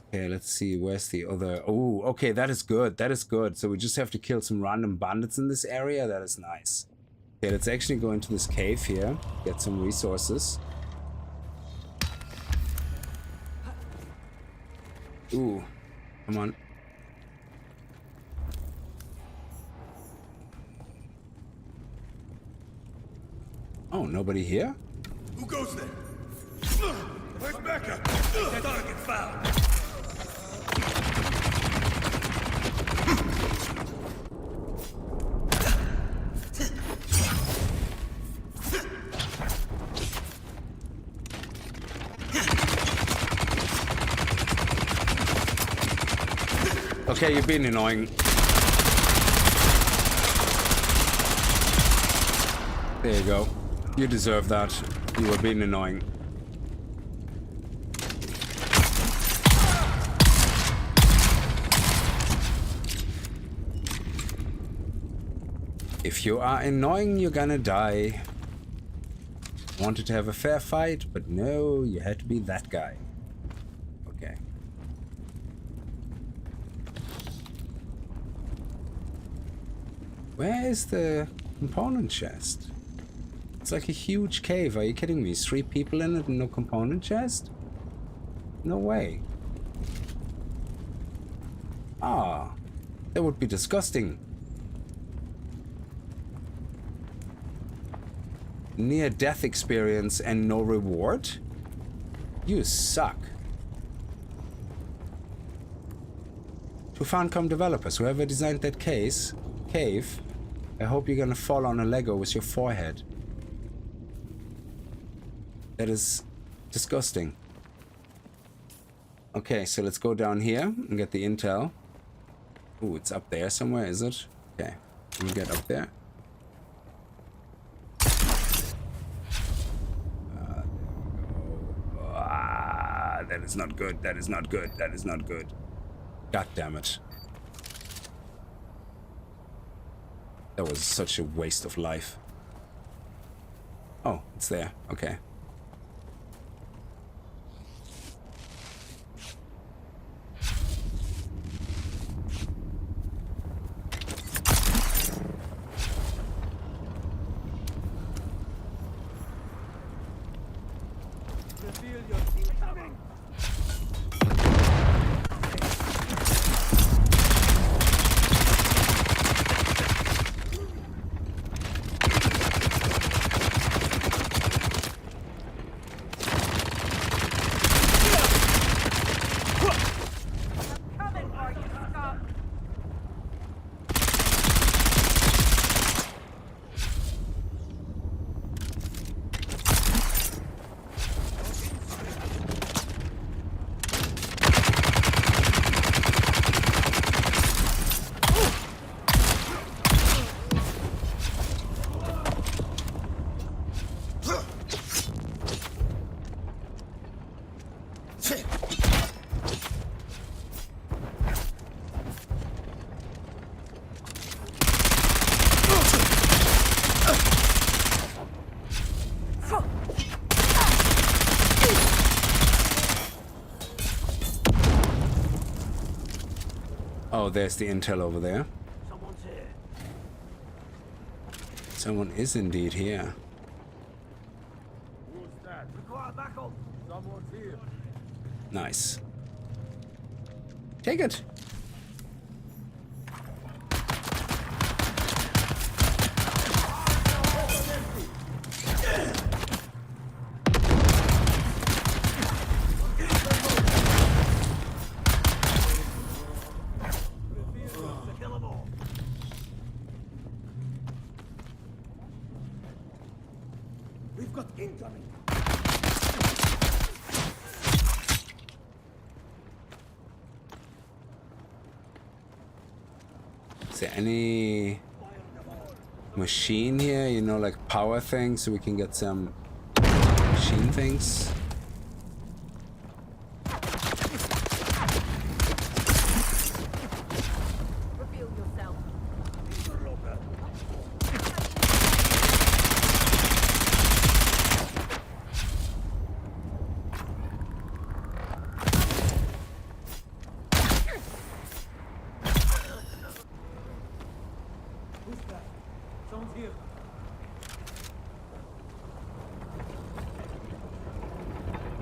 Okay, let's see, where's the other... Oh, okay, that is good, that is good. So we just have to kill some random bandits in this area. That is nice. Okay, let's actually go into this cave here, get some resources. Ooh, come on. Oh, nobody here? Who goes there? Where's Becca? Target found. Okay, you're being annoying. There you go. You deserve that. You were being annoying. If you are annoying, you're gonna die. Wanted to have a fair fight, but no, you had to be that guy. Okay. Where is the component chest? It's like a huge cave. Are you kidding me? 3 people in it and no component chest? No way. Ah, that would be disgusting. Near death experience and no reward? You suck. To Funcom developers, whoever designed that cave, I hope you're gonna fall on a Lego with your forehead. That is disgusting. Okay, so let's go down here and get the intel. Ooh, it's up there somewhere, is it? Okay, let me get up there. That is not good. That is not good. That is not good. God damn it. That was such a waste of life. Oh, it's there. Okay. Oh, there's the intel over there. Someone's here. Someone is indeed here. Who's that? Require backup. Someone's here. Nice. Take it. We've got incoming. Is there any machine here? You know, like power things, so we can get some machine things?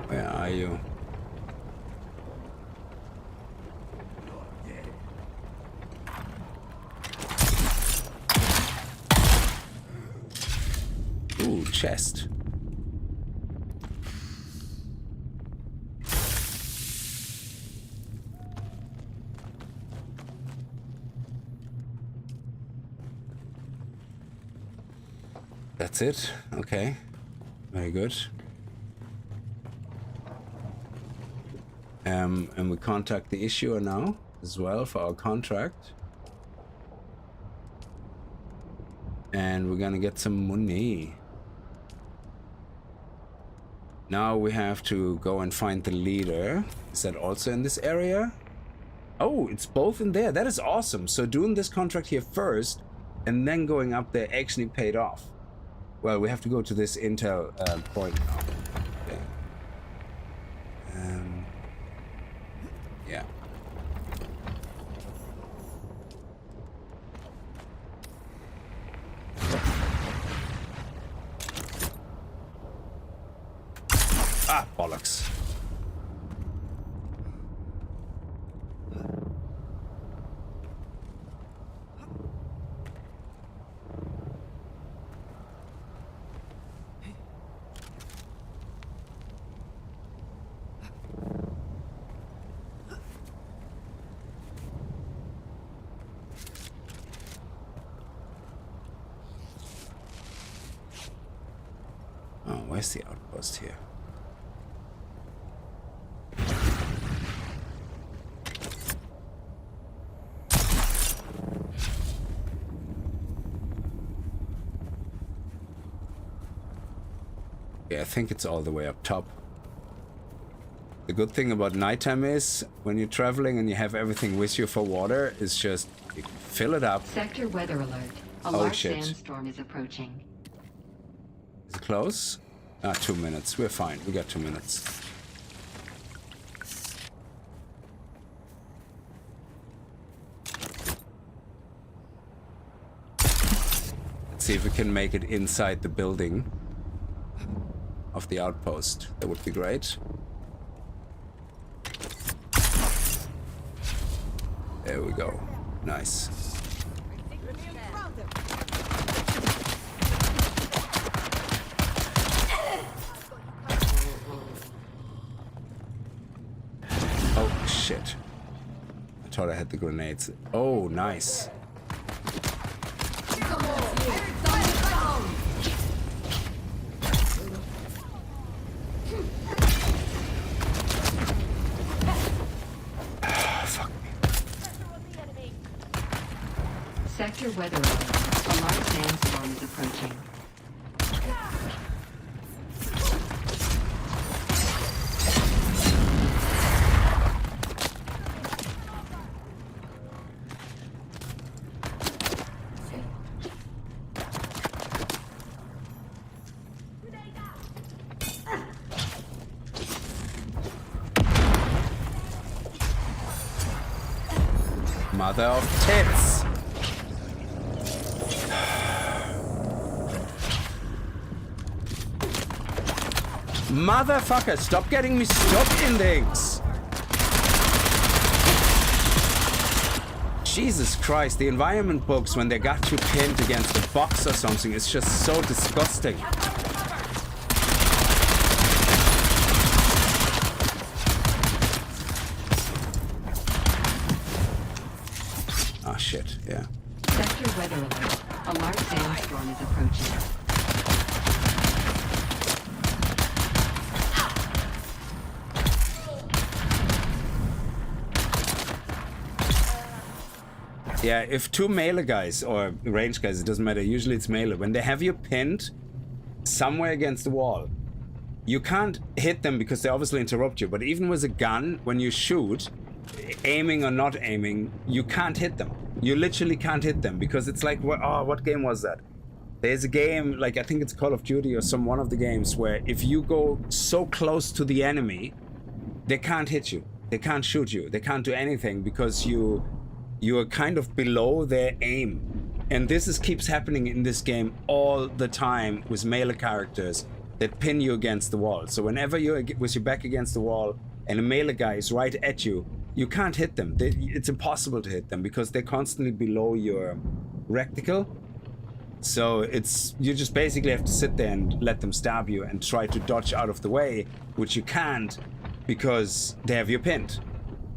Where are you? Ooh, chest. That's it. Okay. Very good. And we contact the issuer now as well for our contract. And we're gonna get some money. Now we have to go and find the leader. Is that also in this area? Oh, it's both in there. That is awesome. So doing this contract here first and then going up there actually paid off. Well, we have to go to this intel point now. Okay. Yeah. Ah, bollocks. Oh, where's the outpost here? Yeah, I think it's all the way up top. The good thing about nighttime is when you're traveling and you have everything with you for water, it's just you fill it up. Sector weather alert. A large sandstorm is approaching. Is it close? 2 minutes. We're fine. We got 2 minutes. Let's see if we can make it inside the building of the outpost. That would be great. There we go. Nice. Oh, shit. I thought I had the grenades. Oh, nice. Sector weather alert. A large sandstorm is approaching. Mother of tits. Motherfucker, stop getting me stuck in things. Jesus Christ, the environment books when they got you pinned against a box or something, it's just so disgusting. Ah, shit, yeah. Sector weather alert. A large sandstorm is approaching. Yeah, if two melee guys or range guys, it doesn't matter, usually it's melee, when they have you pinned somewhere against the wall, you can't hit them because they obviously interrupt you, but even with a gun, when you shoot, aiming or not aiming, you can't hit them. You literally can't hit them because it's like, what game was that? There's a game, like I think it's Call of Duty or one of the games where if you go so close to the enemy, they can't hit you, they can't shoot you, they can't do anything because you are kind of below their aim, And this keeps happening in this game all the time with melee characters that pin you against the wall. So whenever you're with your back against the wall and a melee guy is right at you, you can't hit them. It's impossible to hit them because they're constantly below your reticle. So you just basically have to sit there and let them stab you and try to dodge out of the way, which you can't because they have you pinned.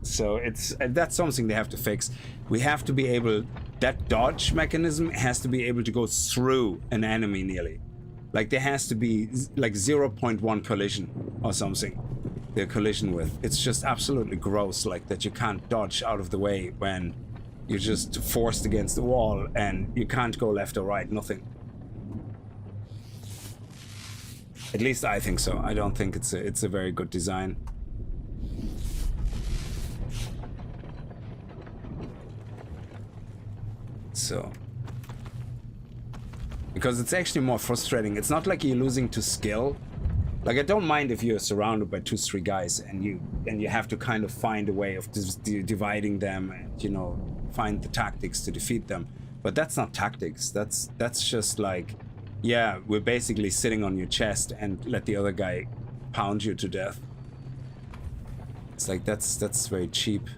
So that's something they have to fix. We have to be able, that dodge mechanism has to be able to go through an enemy nearly. Like there has to be like 0.1 collision or something they're collision with. It's just absolutely gross, like that you can't dodge out of the way when you're just forced against the wall and you can't go left or right, nothing. At least I think so. I don't think it's a very good design. So, because it's actually more frustrating. It's not like you're losing to skill. Like I don't mind if you're surrounded by 2-3 guys and you have to kind of find a way of dividing them and, you know, find the tactics to defeat them. But that's not tactics. That's just like, yeah, we're basically sitting on your chest and let the other guy pound you to death. It's like that's very cheap.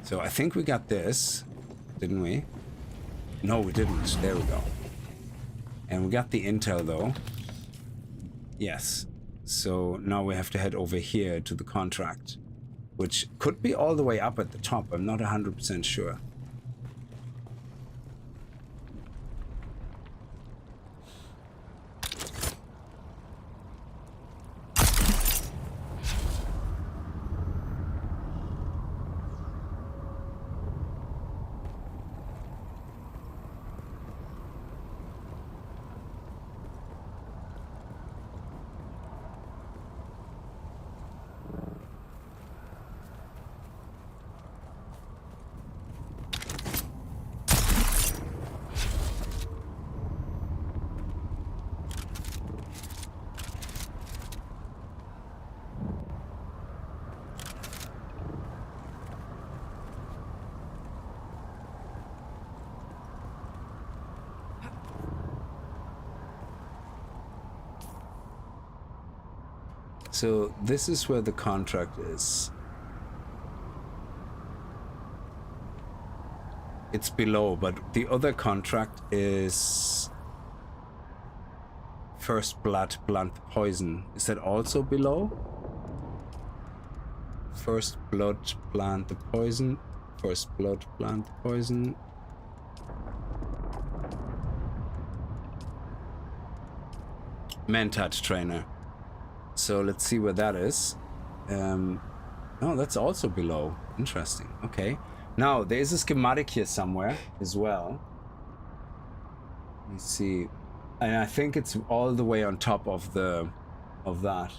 So I think we got this, didn't we? No, we didn't. There we go. And we got the intel though. Yes. So now we have to head over here to the contract, which could be all the way up at the top. I'm not 100% sure. So this is where the contract is. It's below, but the other contract is First Blood, Plant the Poison. Is that also below? First Blood, Plant the Poison. First Blood, Plant the Poison. Mentat Trainer. So let's see where that is. Oh, that's also below. Interesting. Okay. Now there is a schematic here somewhere as well. Let me see. And I think it's all the way on top of that.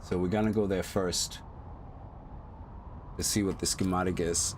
So we're gonna go there first to see what the schematic is.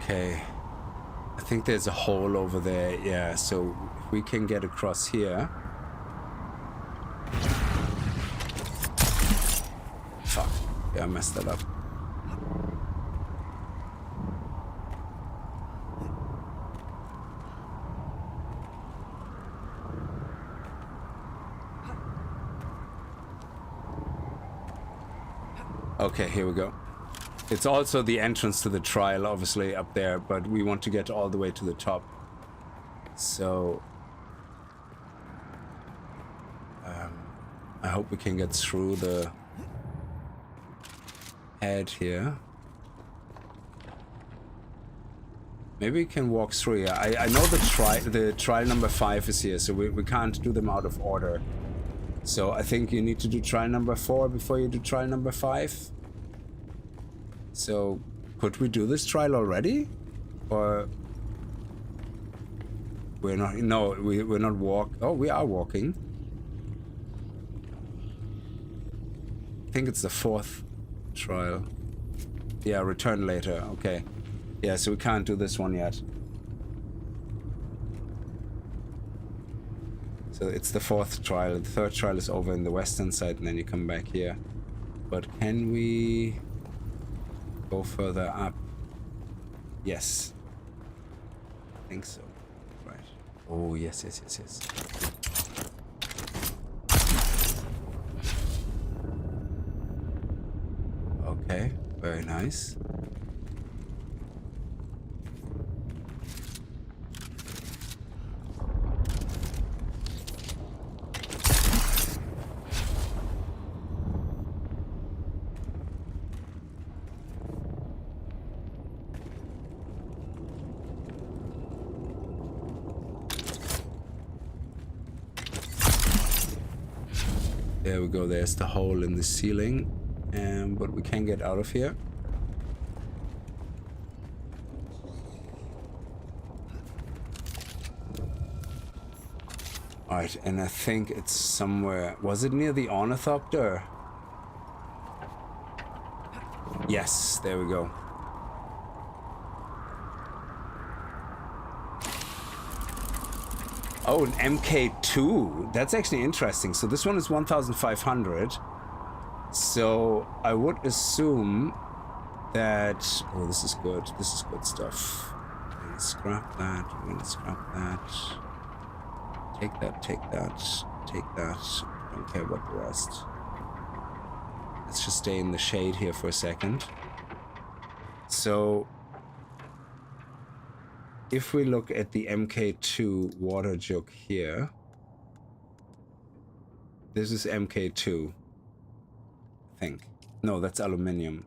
Okay, I think there's a hole over there. Yeah, so if we can get across here. Fuck, yeah, I messed that up. Okay, here we go. It's also the entrance to the trial, obviously, up there, but we want to get all the way to the top. So... I hope we can get through the head here. Maybe we can walk through here. I know the trial number 5 is here, so we can't do them out of order. So I think you need to do trial number 4 before you do trial number 5. So could we do this trial already? Or we're not? No, we're not Oh, we are walking. I think it's the 4th trial. Yeah, return later. Okay. Yeah, so we can't do this one yet. So it's the 4th trial. The 3rd trial is over in the western side, and then you come back here. But can we go further up? Yes. I think so. Right. Oh, yes. Okay, very nice. There we go, there's the hole in the ceiling, but we can get out of here. Alright, and I think it's somewhere... Was it near the ornithopter? Yes, there we go. Oh, an MK2. That's actually interesting. So this one is 1,500. So I would assume that... Oh, this is good. This is good stuff. We're gonna scrap that. We're gonna scrap that. Take that, take that, take that. Don't care about the rest. Let's just stay in the shade here for a second. So... if we look at the MK2 water jug here, this is MK2, I think. No, that's aluminium.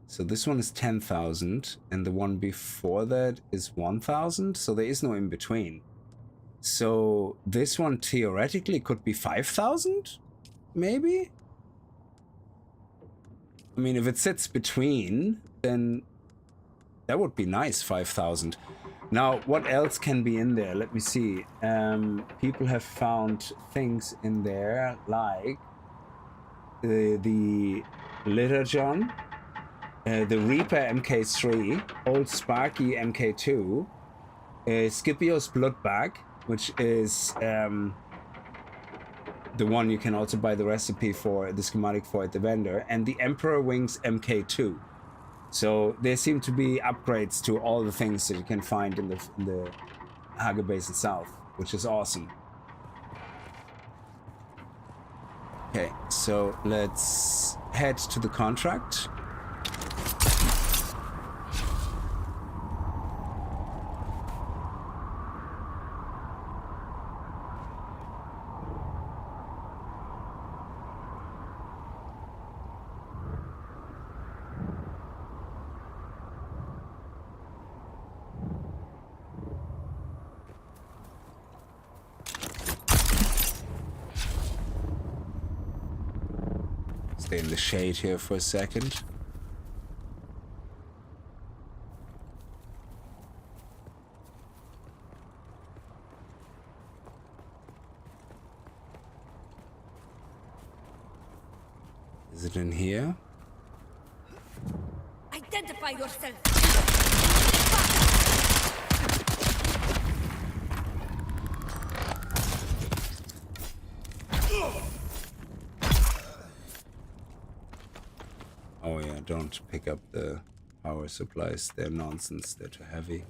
So this one is 10,000, and the one before that is 1,000, so there is no in between. So this one theoretically could be 5,000, maybe? I mean, if it sits between, then that would be nice, 5,000. Now, what else can be in there? Let me see. People have found things in there like the Liturgon, the Reaper MK3, Old Sparky MK2, Scipio's Blood Bag, which is the one you can also buy the recipe for, the schematic for at the vendor, and the Emperor Wings MK2. So there seem to be upgrades to all the things that you can find in the Hager base itself, which is awesome. Okay, so let's head to the contract. Stay in the shade here for a second. Is it in here? Identify yourself. Oh yeah, don't pick up the power supplies. They're nonsense. They're too heavy.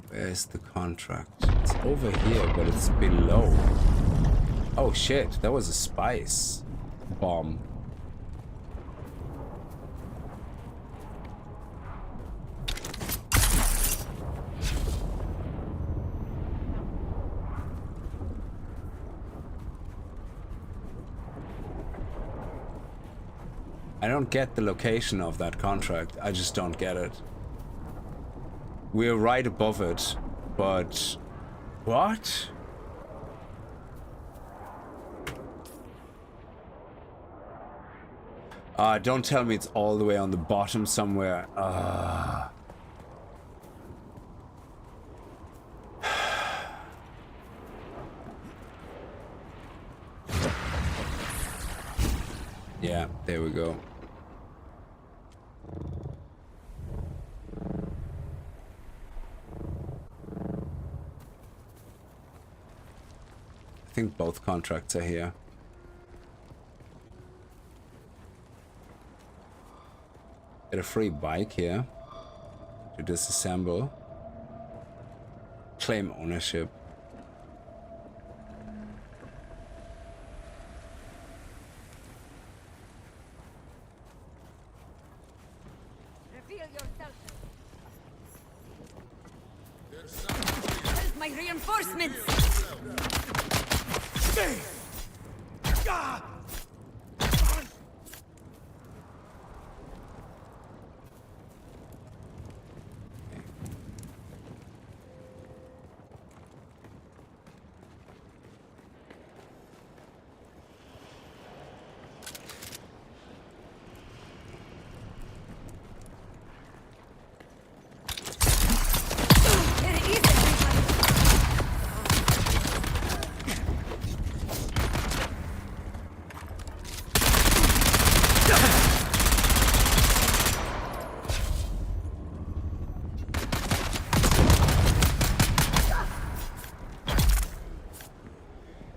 Where's the contract? It's over here, but it's below. Oh shit, that was a spice bomb. I don't get the location of that contract. I just don't get it. We're right above it, but... What? Don't tell me it's all the way on the bottom somewhere. Yeah, there we go. I think both contracts are here. Get a free bike here to disassemble. Claim ownership. Reveal yourself. Where's my reinforcements?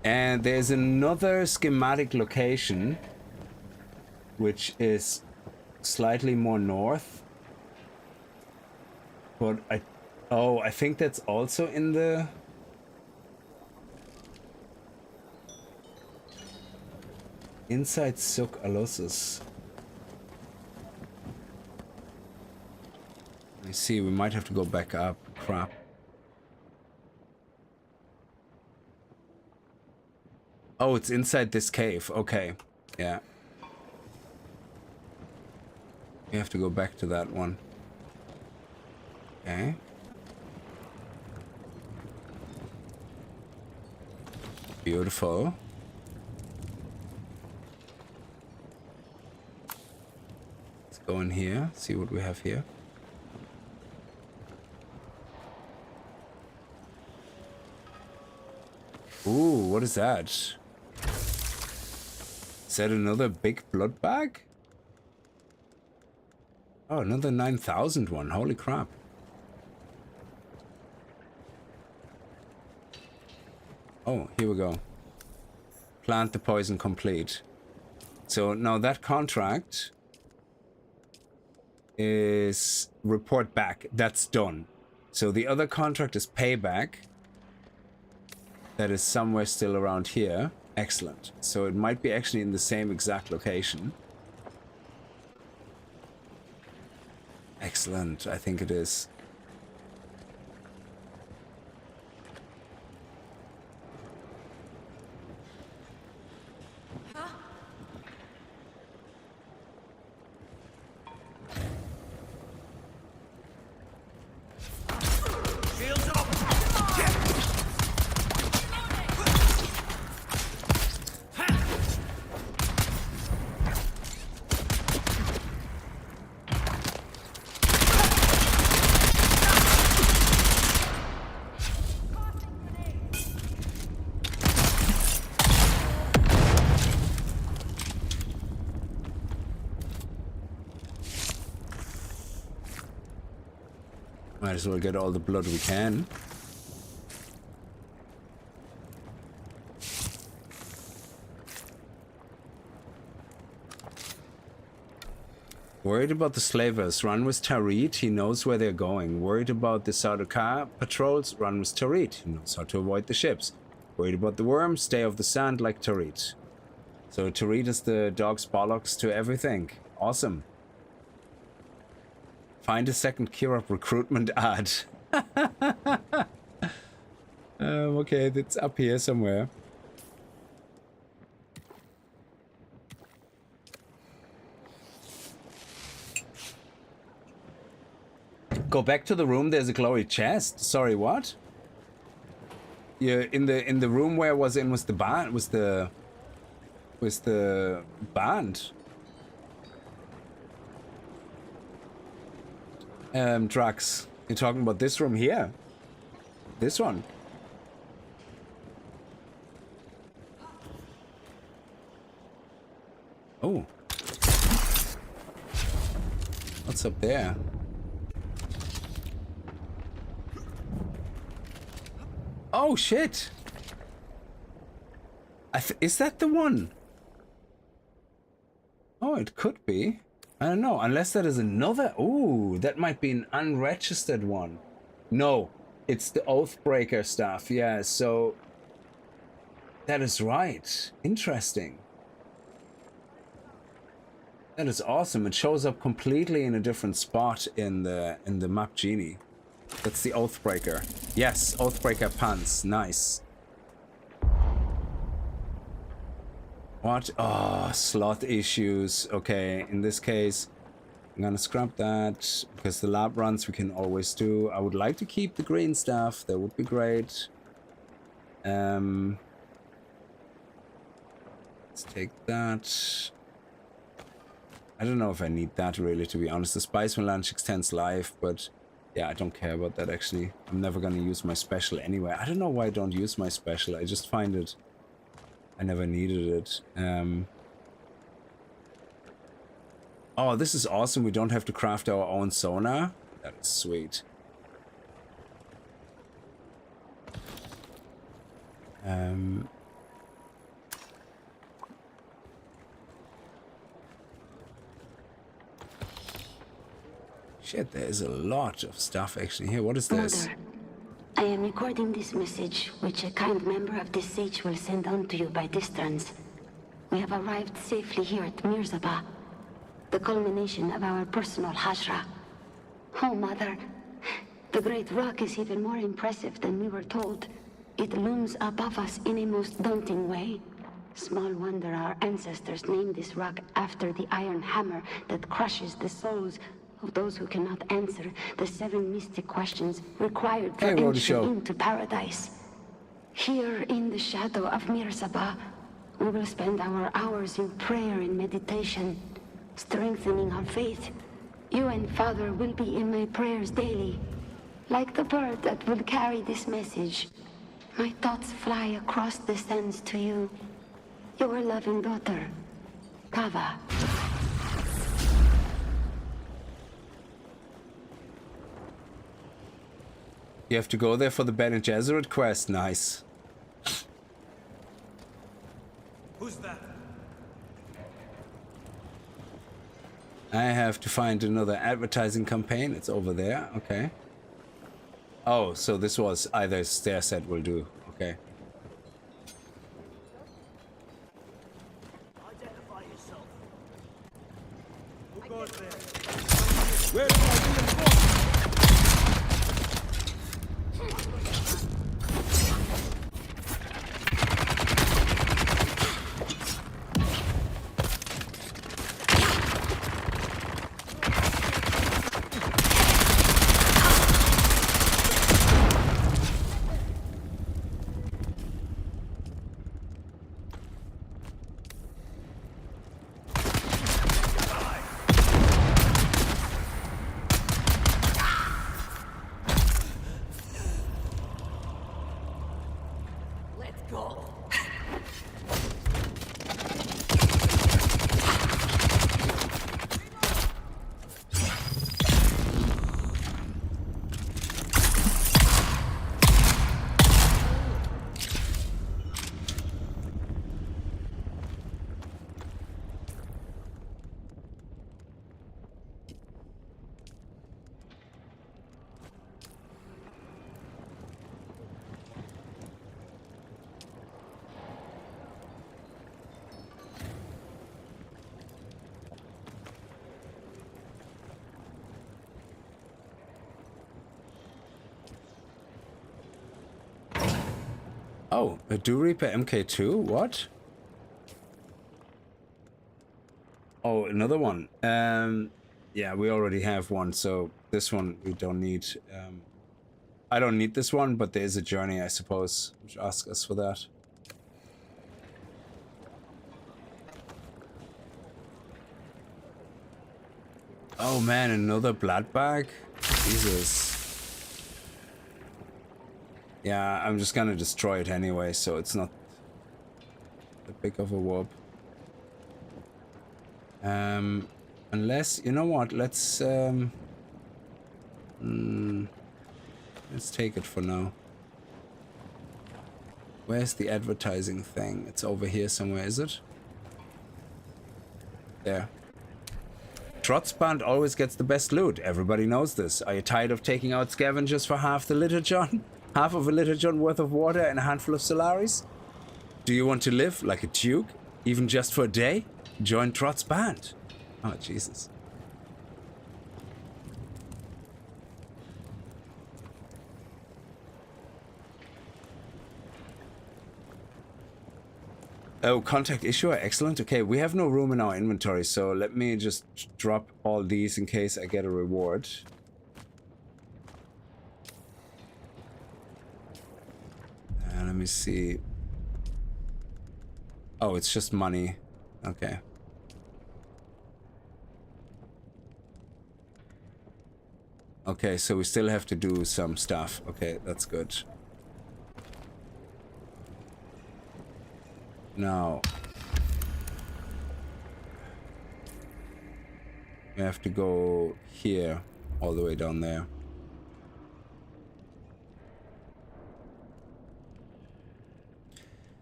And there's another schematic location, which is slightly more north. But I think that's also in the... Inside Suk Alosus. Let me see, we might have to go back up. Crap. Oh, it's inside this cave. Okay. Yeah. We have to go back to that one. Okay. Beautiful. Let's go in here, see what we have here. Ooh, what is that? Is that another big blood bag? Oh, another 9,000 one. Holy crap. Oh, here we go. Plant the poison complete. So now that contract is report back. That's done. So the other contract is payback. That is somewhere still around here. Excellent. So it might be actually in the same exact location. Excellent. I think it is. Might as well get all the blood we can. Worried about the slavers, run with Tarit, he knows where they're going. Worried about the Sardaukar patrols, run with Tarit, he knows how to avoid the ships. Worried about the worms, stay off the sand like Tarit. So Tarit is the dog's bollocks to everything. Awesome. Find a second Kirab recruitment ad. Okay, it's up here somewhere. Go back to the room. There's a glowy chest. Sorry, what? Yeah, in the room where I was in was the band. Was the band. Drax, you're talking about this room here? This one? Oh. What's up there? Oh shit! Is that the one? Oh, it could be. I don't know, unless that is another... Ooh, that might be an unregistered one. No, it's the Oathbreaker stuff. Yeah, so... That is right. Interesting. That is awesome. It shows up completely in a different spot in the map genie. That's the Oathbreaker. Yes, Oathbreaker pants. Nice. What? Oh, slot issues. Okay, in this case, I'm gonna scrap that because the lab runs we can always do. I would like to keep the green stuff. That would be great. Let's take that. I don't know if I need that really, to be honest. The Spice Melange extends life, but yeah, I don't care about that actually. I'm never gonna use my special anyway. I don't know why I don't use my special. I just find it... I never needed it. Oh, this is awesome. We don't have to craft our own sonar. That is sweet. Shit, there is a lot of stuff actually here. What is this? Mother, I am recording this message, which a kind member of this siege will send on to you by distance. We have arrived safely here at Mirzaba, the culmination of our personal hajra. Oh, Mother, the great rock is even more impressive than we were told. It looms above us in a most daunting way. Small wonder our ancestors named this rock after the iron hammer that crushes the souls of those who cannot answer the 7 mystic questions required for entry into paradise. Here in the shadow of Mirzaba, we will spend our hours in prayer and meditation, strengthening our faith. You and Father will be in my prayers daily. Like the bird that will carry this message, my thoughts fly across the sands to you. Your loving daughter, Kava. You have to go there for the Bene Gesserit quest. Nice. Who's that? I have to find another advertising campaign. It's over there. Okay. Oh, so this was either stair set will do. Okay. Identify yourself. Who goes there? Where's my reinforcement? Oh, a Do Reaper MK2? What? Oh, another one. Yeah, we already have one, so This one we don't need. I don't need this one, but there is a journey, I suppose, which asks us for that. Oh man, another blood bag? Jesus. Yeah, I'm just gonna destroy it anyway, so it's not a big of a whoop. Unless, you know what, let's take it for now. Where's the advertising thing? It's over here somewhere, is it? There. Trotsband always gets the best loot. Everybody knows this. Are you tired of taking out scavengers for half the litter, John? Half of a litter, John, worth of water and a handful of Solaris? Do you want to live like a duke, even just for a day? Join Trotsband. Oh, Jesus. Oh, contact issuer, excellent. Okay, we have no room in our inventory, so let me just drop all these in case I get a reward. Let me see. Oh, it's just money. Okay. Okay, so we still have to do some stuff. Okay, that's good. Now, we have to go here, all the way down there.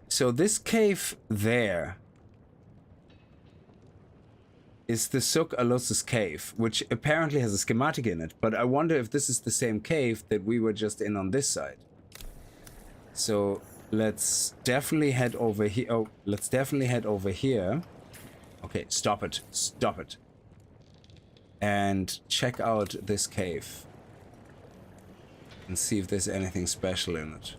So this cave there is the Suk Alus's cave, which apparently has a schematic in it, but I wonder if this is the same cave that we were just in on this side. So let's definitely head over here. Oh, let's definitely head over here. Okay, stop it. Stop it. And check out this cave. And see if there's anything special in it.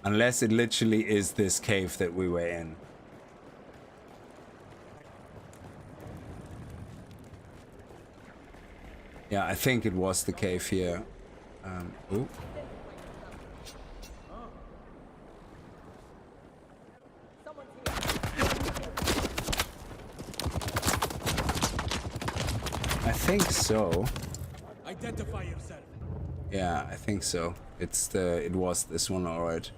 Unless it literally is this cave that we were in. Yeah, I think it was the cave here. Ooh. I think so. Identify yourself. Yeah, I think so. It was this one, alright.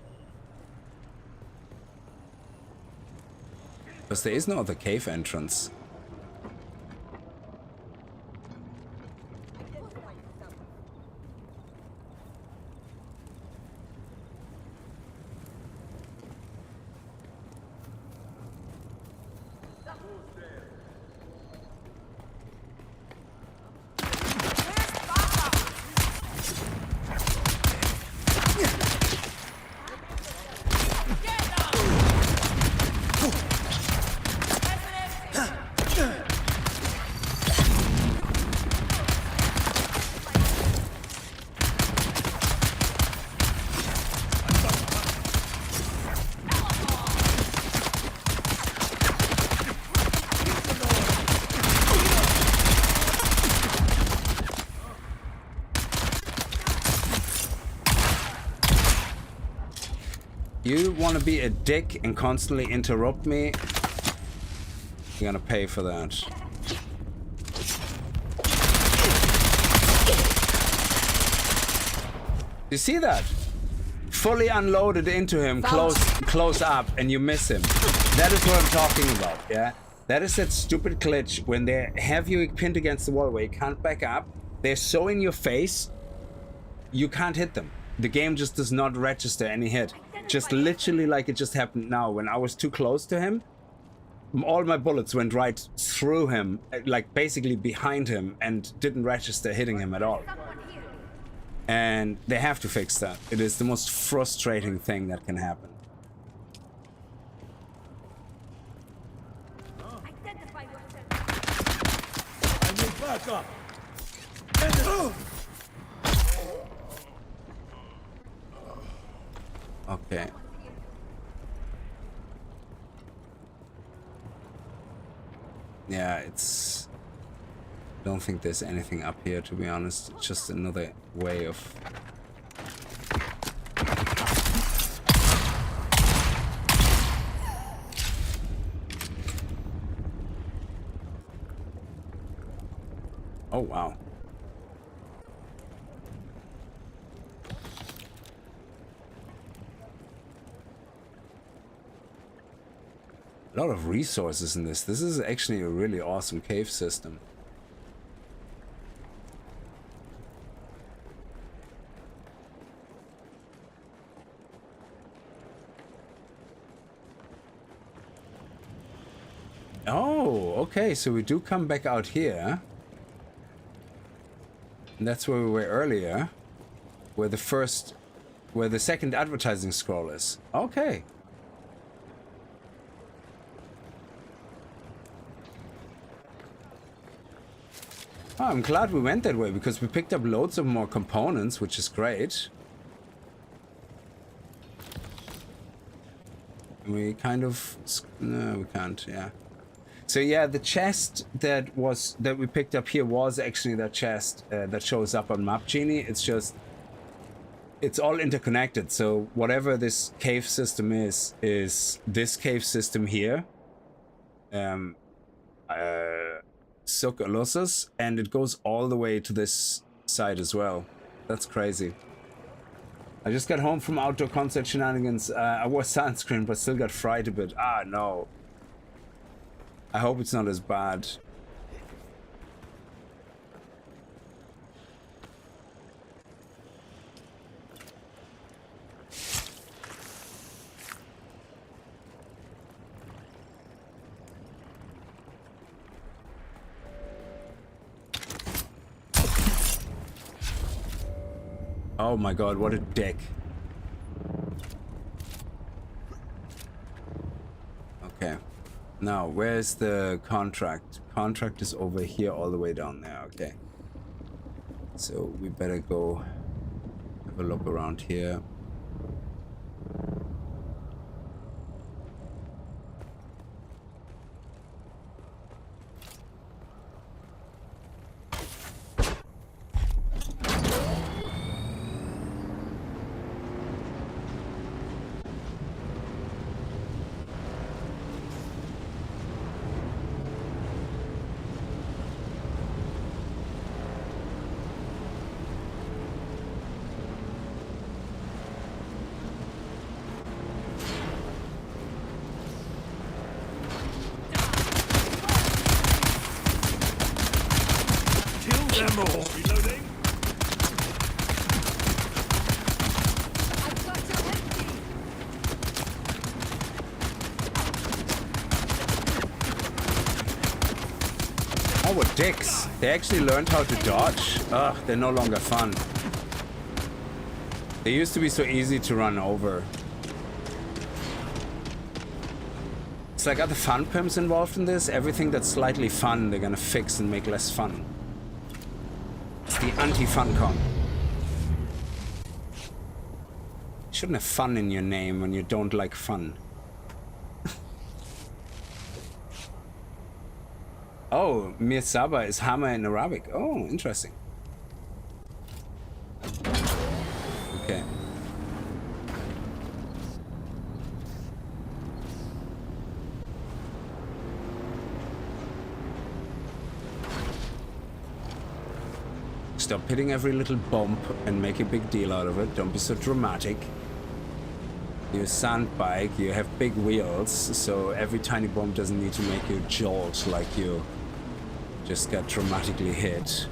Because there is no other cave entrance. You want to be a dick and constantly interrupt me? You're gonna pay for that. You see that? Fully unloaded into him, close up, and you miss him. That is what I'm talking about, yeah? That is that stupid glitch when they have you pinned against the wall where you can't back up. They're so in your face, you can't hit them. The game just does not register any hit. Just literally like it just happened now. When I was too close to him, all my bullets went right through him, like basically behind him, and didn't register hitting him at all. And they have to fix that. It is the most frustrating thing that can happen. I need backup. Okay. Yeah, it's Don't think there's anything up here, to be honest. It's just another way of... Oh, wow. A lot of resources in this. This is actually a really awesome cave system. Oh, okay, so we do come back out here. And that's where we were earlier. Where the second advertising scroll is. Okay. Oh, I'm glad we went that way because we picked up loads of more components, which is great. We kind of... No, we can't, yeah. So yeah, the chest that we picked up here was actually that chest that shows up on Map Genie. It's just... It's all interconnected, so whatever this cave system is this cave system here. Socolossus, and it goes all the way to this side as well. That's crazy. I just got home from outdoor concert shenanigans. I wore sunscreen but still got fried a bit. Ah, no. I hope it's not as bad. Oh my god, what a dick. Okay. Now, where's the contract? Contract is over here all the way down there, okay. So we better go have a look around here. Dicks. They actually learned how to dodge. Ugh, they're no longer fun. They used to be so easy to run over. It's like, are the fun pimps involved in this? Everything that's slightly fun, they're gonna fix and make less fun. It's the anti-fun con. You shouldn't have fun in your name when you don't like fun. Oh, Mir Saba is hammer in Arabic. Oh, interesting. Okay. Stop hitting every little bump and make a big deal out of it. Don't be so dramatic. You're a sand bike, you have big wheels, so every tiny bump doesn't need to make you jolt like you just got dramatically hit.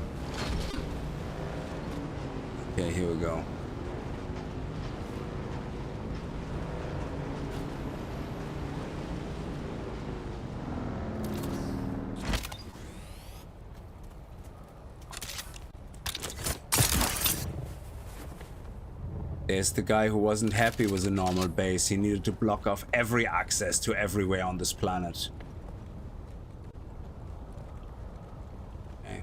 Okay, here we go. There's the guy who wasn't happy with a normal base. He needed to block off every access to everywhere on this planet. Okay.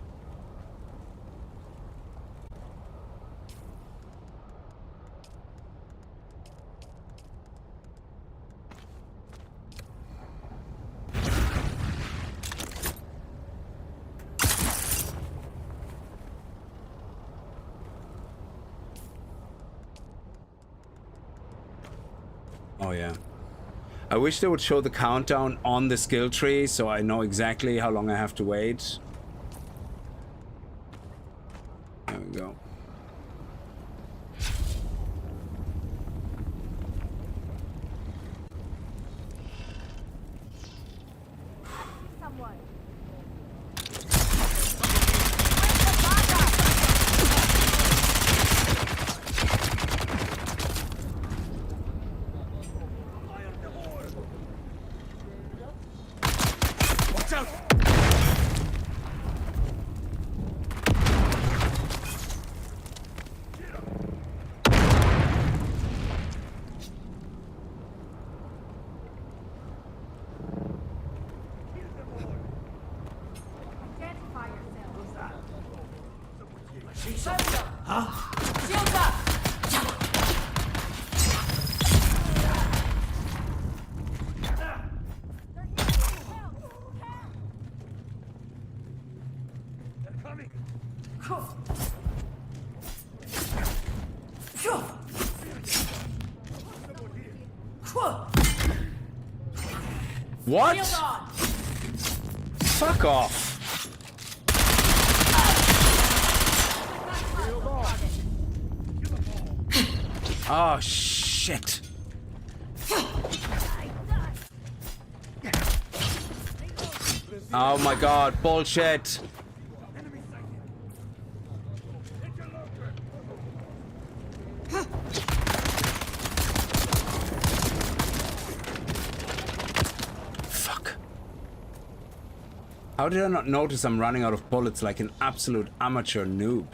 Oh yeah. I wish they would show the countdown on the skill tree so I know exactly how long I have to wait. There we go. What? Fuck off. Oh shit. Oh my god, bullshit. How did I not notice I'm running out of bullets like an absolute amateur noob?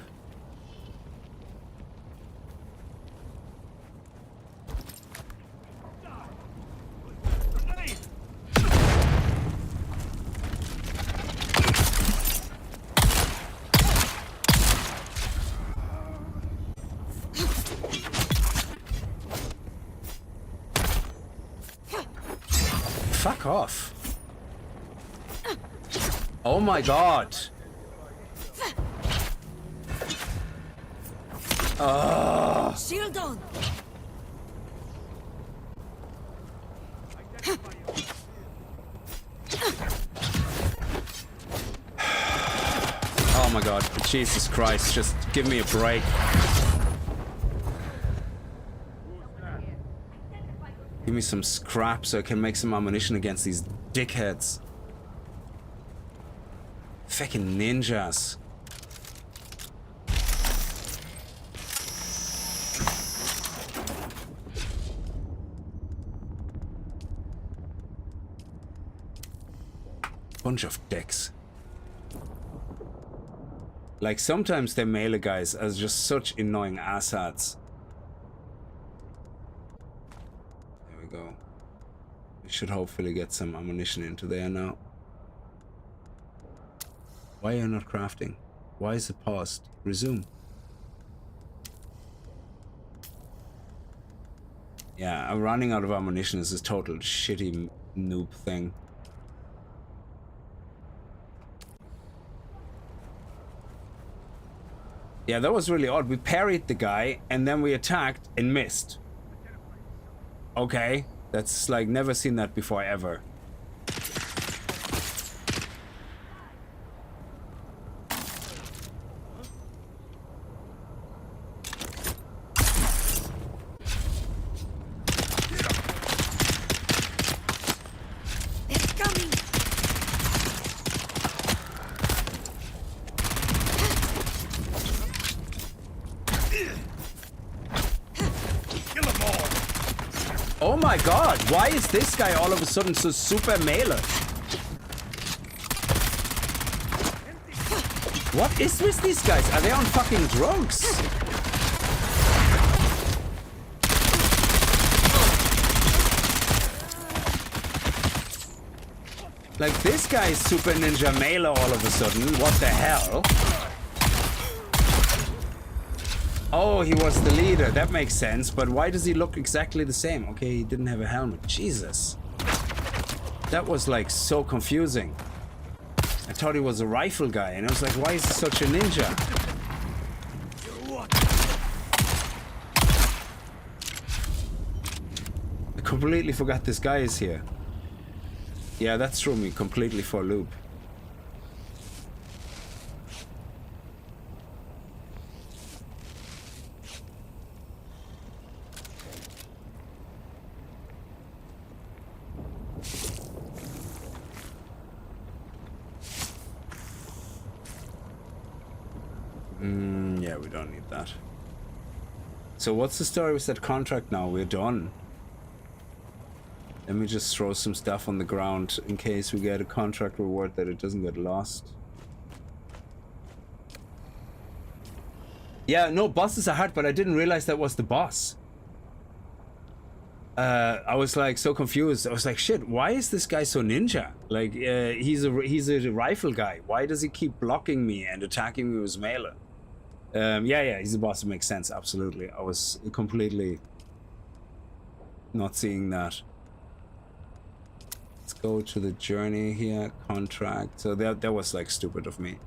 Fuck off. Oh my god. Shield on. Oh my god. Jesus Christ. Just give me a break. Give me some scrap so I can make some ammunition against these dickheads. Fucking ninjas. Bunch of dicks. Like sometimes the melee guys are just such annoying asshats. There we go. We should hopefully get some ammunition into there now. Why are you not crafting? Why is it paused? Resume. Yeah, I'm running out of ammunition is a total shitty noob thing. Yeah, that was really odd. We parried the guy and then we attacked and missed. Okay, that's like never seen that before ever. Oh my god, why is this guy all of a sudden so super melee? What is with these guys? Are they on fucking drugs? Like this guy is super ninja melee all of a sudden. What the hell? Oh, he was the leader. That makes sense. But why does he look exactly the same? Okay, he didn't have a helmet. Jesus. That was like so confusing. I thought he was a rifle guy and I was like, why is he such a ninja? completely forgot this guy is here. Yeah, that threw me completely for a loop. Yeah, we don't need that. So what's the story with that contract now? We're done. Let me just throw some stuff on the ground in case we get a contract reward that it doesn't get lost. Yeah, no, bosses are hard, but I didn't realize that was the boss. I was like so confused. I was like, shit, why is this guy so ninja? Like, he's a rifle guy. Why does he keep blocking me and attacking me with melee? Yeah, he's a boss. It makes sense. Absolutely. I was completely not seeing that. Let's go to the journey here. Contract. So that was like stupid of me.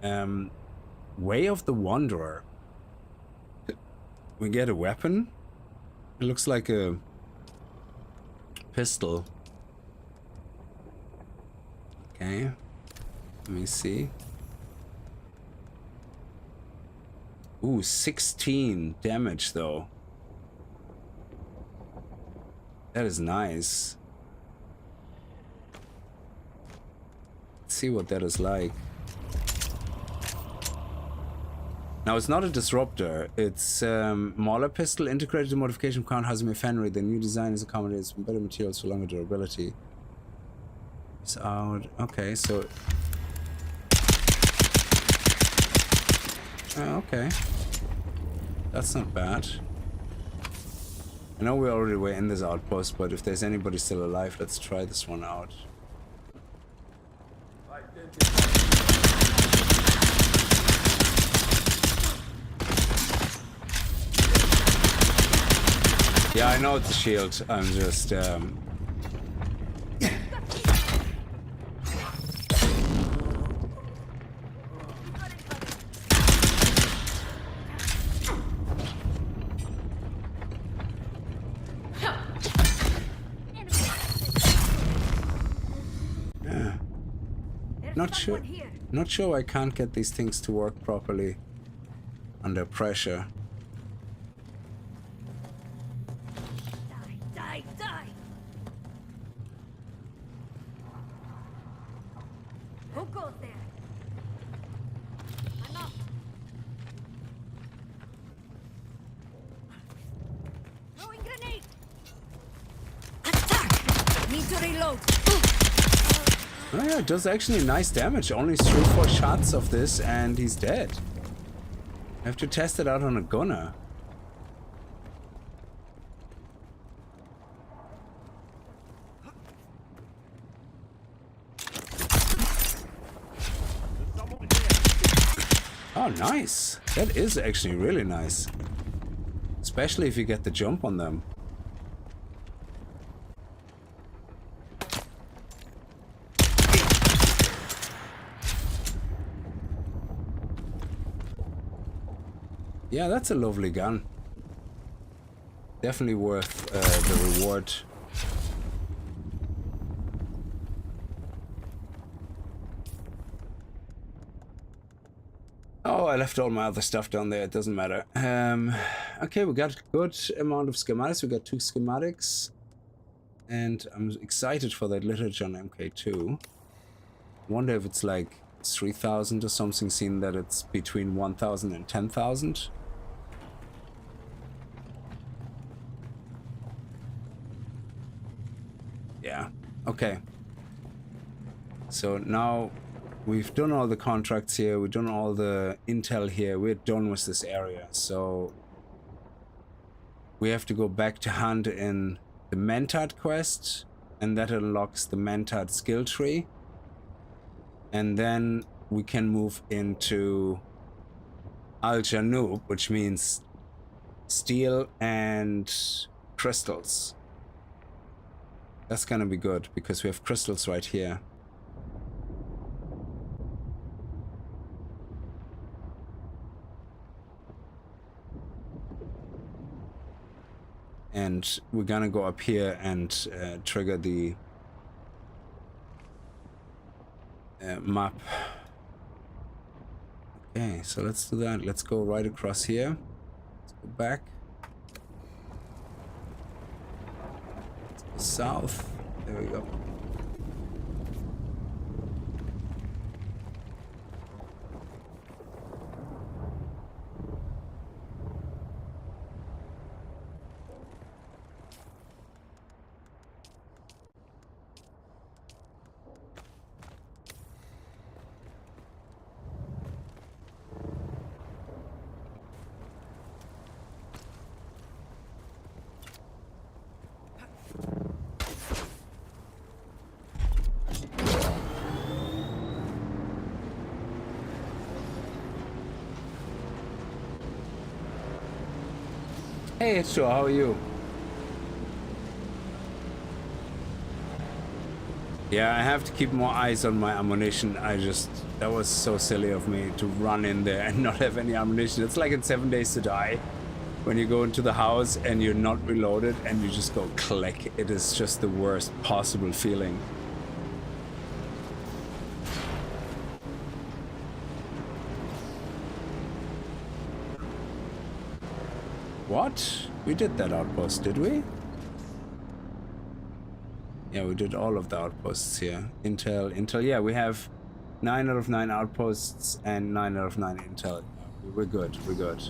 Way of the Wanderer. We get a weapon. It looks like a pistol. Okay. Let me see. Ooh, 16 damage though. That is nice. Let's see what that is like. Now it's not a disruptor. It's Mauler pistol integrated modification count has Mefenry. The new design is accommodates better materials for longer durability. It's out. Okay, so. Oh, okay. That's not bad. I know we already were in this outpost, but if there's anybody still alive, let's try this one out. Yeah, I know it's a shield. I'm just Not sure I can't get these things to work properly under pressure. Die, die! Who goes there? I'm up. Throwing grenade! Attack! Need to reload. Oh yeah, it does actually nice damage. Only 3-4 shots of this and he's dead. I have to test it out on a gunner. Oh, nice. That is actually really nice. Especially if you get the jump on them. Yeah, that's a lovely gun. Definitely worth the reward. Oh, I left all my other stuff down there. It doesn't matter. Okay, we got a good amount of schematics. We got 2 schematics. And I'm excited for that literature on MK2. Wonder if it's like 3,000 or something, seeing that it's between 1,000 and 10,000. Yeah, okay. So now we've done all the contracts here, we've done all the intel here, we're done with this area. So we have to go back to hand in the Mentad quest, and that unlocks the Mentad skill tree. And then we can move into Al Janub, which means steel and crystals. That's gonna be good because we have crystals right here. And we're gonna go up here and trigger the map. Okay, so let's do that. Let's go right across here. Let's go back. Let's go south. There we go. Hey, it's Joe, how are you? Yeah, I have to keep more eyes on my ammunition. That was so silly of me to run in there and not have any ammunition. It's like in 7 Days to Die, when you go into the house and you're not reloaded and you just go click. It is just the worst possible feeling. What? We did that outpost, did we? Yeah, we did all of the outposts here. Intel, yeah, we have 9 out of 9 outposts and 9 out of 9 intel. We're good, we're good.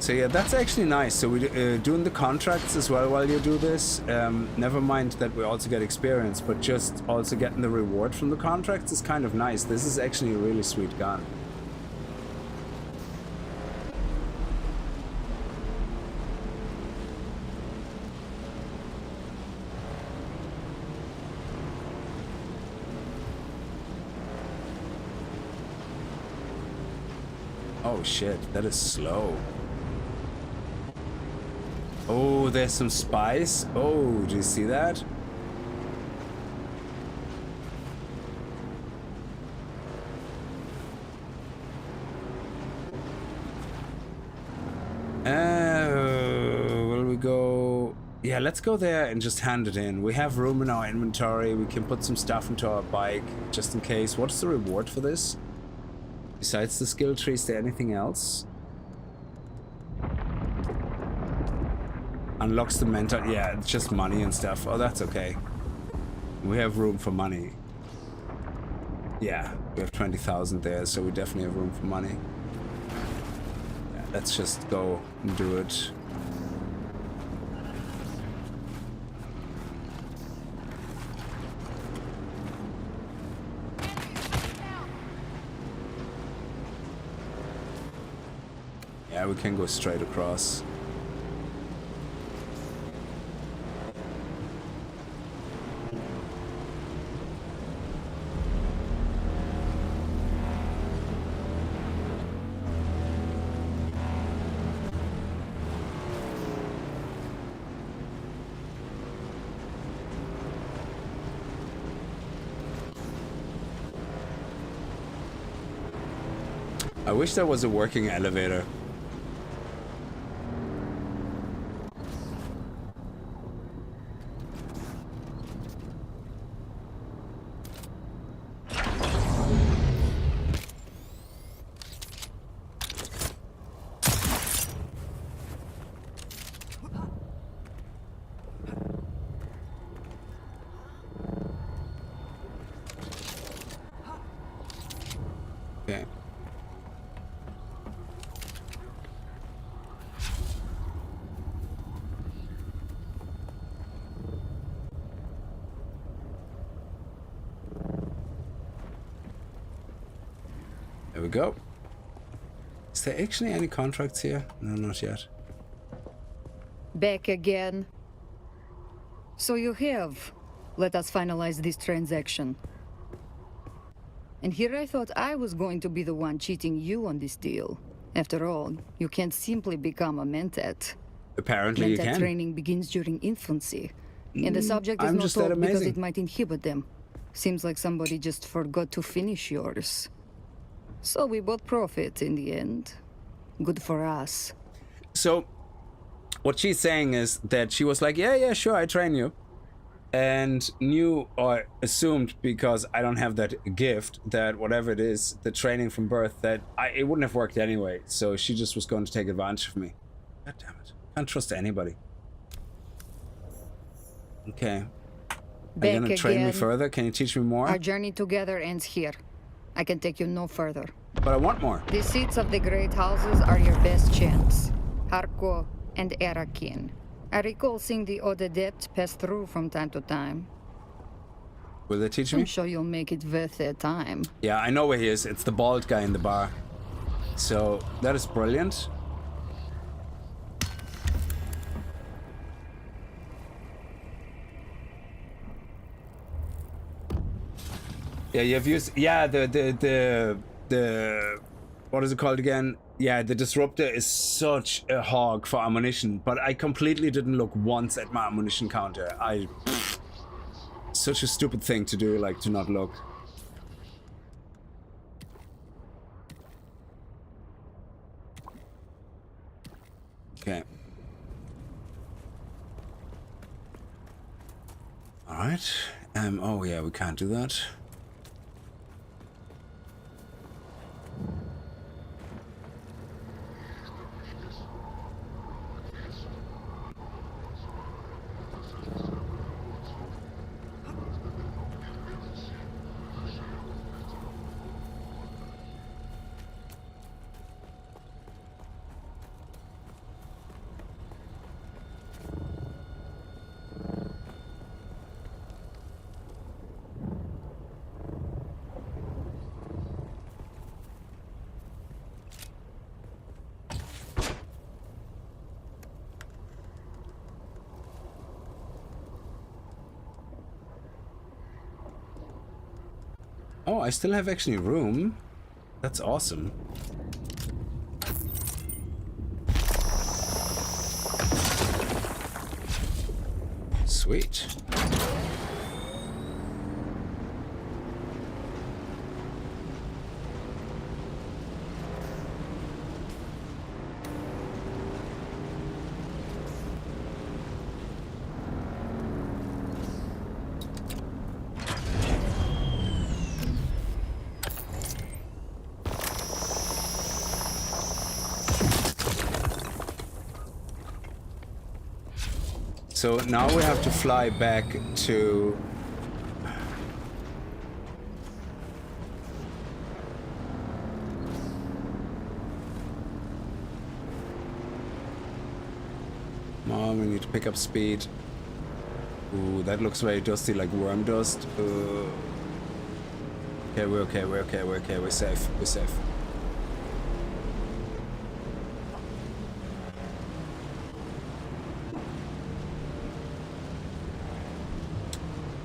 So yeah, that's actually nice. So we're doing the contracts as well while you do this. Never mind that we also get experience, but just also getting the reward from the contracts is kind of nice. This is actually a really sweet gun. Oh shit, that is slow. Oh, there's some spice. Oh, do you see that? Will we go? Yeah, let's go there and just hand it in. We have room in our inventory. We can put some stuff into our bike just in case. What's the reward for this? Besides the skill tree, is there anything else? Unlocks the mental. Yeah, it's just money and stuff. Oh, that's okay. We have room for money. Yeah, we have 20,000 there, so we definitely have room for money. Yeah, let's just go and do it. Yeah, we can go straight across. I wish there was a working elevator. Okay. There we go. Is there actually any contracts here? No, not yet. Back again. So you have. Let us finalize this transaction. And here I thought I was going to be the one cheating you on this deal. After all, you can't simply become a mentat. Apparently you Mentat can. training begins during infancy. And the subject is I'm not just that told because amazing. it might inhibit them. Seems like somebody just forgot to finish yours. So we both profit in the end. Good for us. So, what she's saying is that she was like, yeah, sure, I train you. And knew or assumed, because I don't have that gift, that whatever it is, the training from birth, that it wouldn't have worked anyway. So she just was going to take advantage of me. God damn it. Can't trust anybody. Okay. Are you gonna train me further? Can you teach me more? Our journey together ends here. I can take you no further. But I want more. The seats of the great houses are your best chance. Harko and Arakin. I recall seeing the odd adept pass through from time to time. Will they teach me? I'm sure you'll make it worth their time. Yeah, I know where he is. It's the bald guy in the bar. So, that is brilliant. Yeah, you've used... Yeah, the what is it called again? Yeah, the disruptor is such a hog for ammunition, but I completely didn't look once at my ammunition counter. Such a stupid thing to do, like, to not look. Okay. Alright. Oh yeah, we can't do that. Oh, I still have actually room. That's awesome. Sweet. So now we have to fly back to... Mom, we need to pick up speed. Ooh, that looks very dusty, like worm dust. Okay, we're okay, we're okay, we're okay, we're safe, we're safe.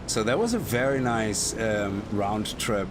So that was a very nice round trip.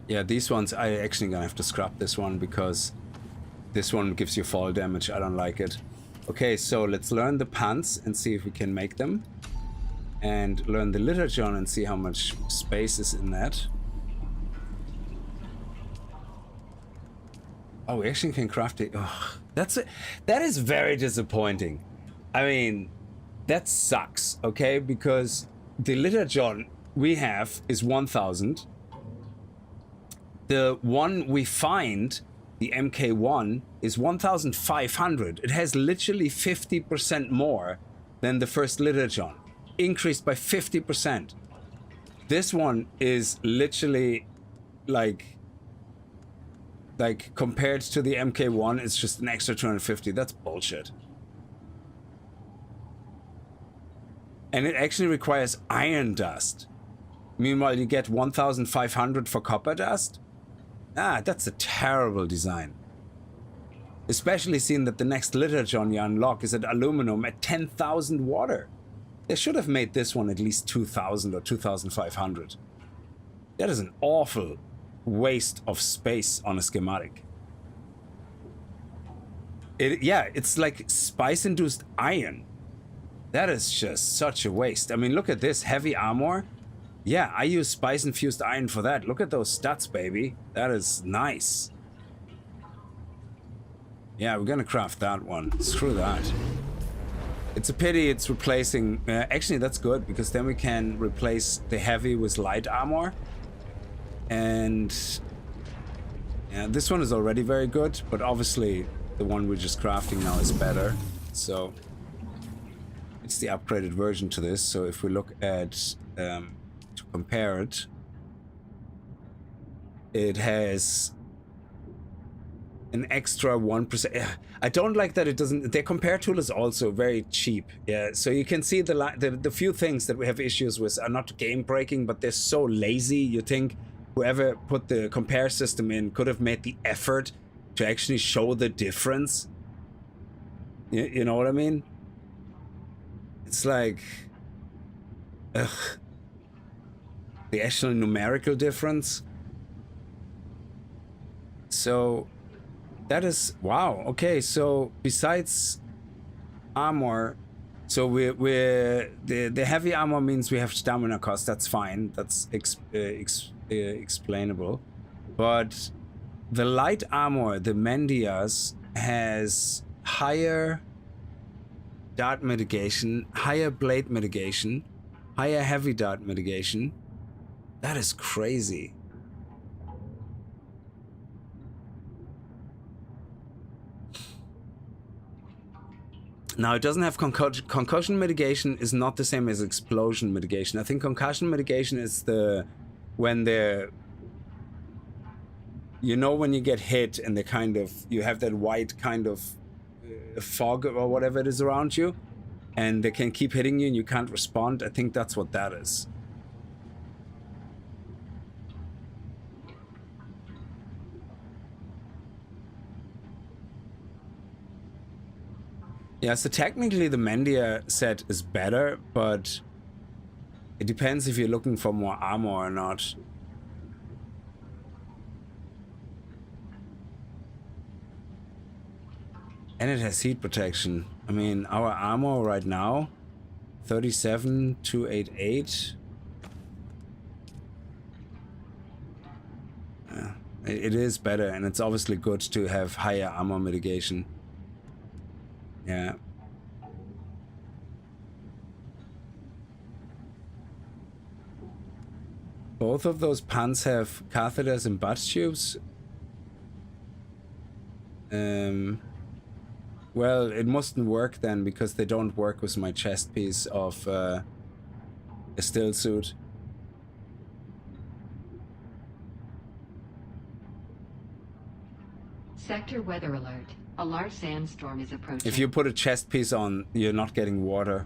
Yeah, these ones, I actually gonna have to scrap this one because this one gives you fall damage. I don't like it. Okay, so let's learn the pants and see if we can make them. And learn the literature and see how much space is in that. Oh, we actually can craft it. Oh, that is very disappointing. I mean, that sucks, okay? Because the literature we have is 1,000. The one we find, the MK1, is 1,500. It has literally 50% more than the first Liturgon. Increased by 50%. This one is literally like compared to the MK1, it's just an extra 250. That's bullshit. And it actually requires iron dust. Meanwhile, you get 1,500 for copper dust. Ah, that's a terrible design. Especially seeing that the next liturgon you unlock is at aluminum at 10,000 water. They should have made this one at least 2,000 or 2,500. That is an awful waste of space on a schematic. Yeah, it's like spice-induced iron. That is just such a waste. I mean, look at this heavy armor. Yeah, I use spice-infused iron for that. Look at those stats, baby. That is nice. Yeah, we're gonna craft that one. Screw that. It's a pity it's replacing... actually, that's good, because then we can replace the heavy with light armor. And... yeah, this one is already very good, but obviously the one we're just crafting now is better. So... it's the upgraded version to this. So if we look at... to compare it, it has an extra 1%. I don't like that it doesn't. The compare tool is also very cheap. Yeah, so you can see the few things that we have issues with are not game breaking, but they're so lazy. You think whoever put the compare system in could have made the effort to actually show the difference. You know what I mean? It's like, ugh. The actual numerical difference. So that is wow. Okay, so besides armor, so we're the heavy armor means we have stamina cost. That's fine. That's explainable. But the light armor, the Mendias, has higher dart mitigation, higher blade mitigation, higher heavy dart mitigation. That is crazy. Now, it doesn't have concussion mitigation is not the same as explosion mitigation. I think concussion mitigation is when they're, when you get hit and you have that white kind of fog or whatever it is around you, and they can keep hitting you and you can't respond. I think that's what that is. Yeah, so technically the Mendia set is better, but it depends if you're looking for more armor or not. And it has heat protection. I mean, our armor right now, 37,288. It is better, and it's obviously good to have higher armor mitigation. Yeah. Both of those pants have catheters and butt tubes. Well, it mustn't work then, because they don't work with my chest piece of a still suit. Sector weather alert. A large sandstorm is approaching. If you put a chest piece on, you're not getting water.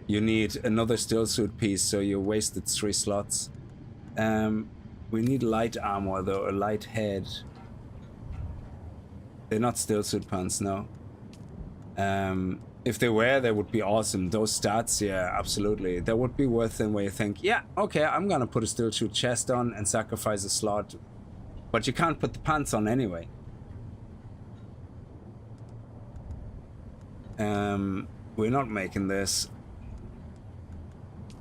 You need another still suit piece, so you wasted 3 slots. We need light armor though, a light head. They're not still suit pants, no. If they were, they would be awesome. Those stats, yeah, absolutely. That would be worth them where you think, yeah, okay, I'm gonna put a still suit chest on and sacrifice a slot. But you can't put the pants on anyway. We're not making this.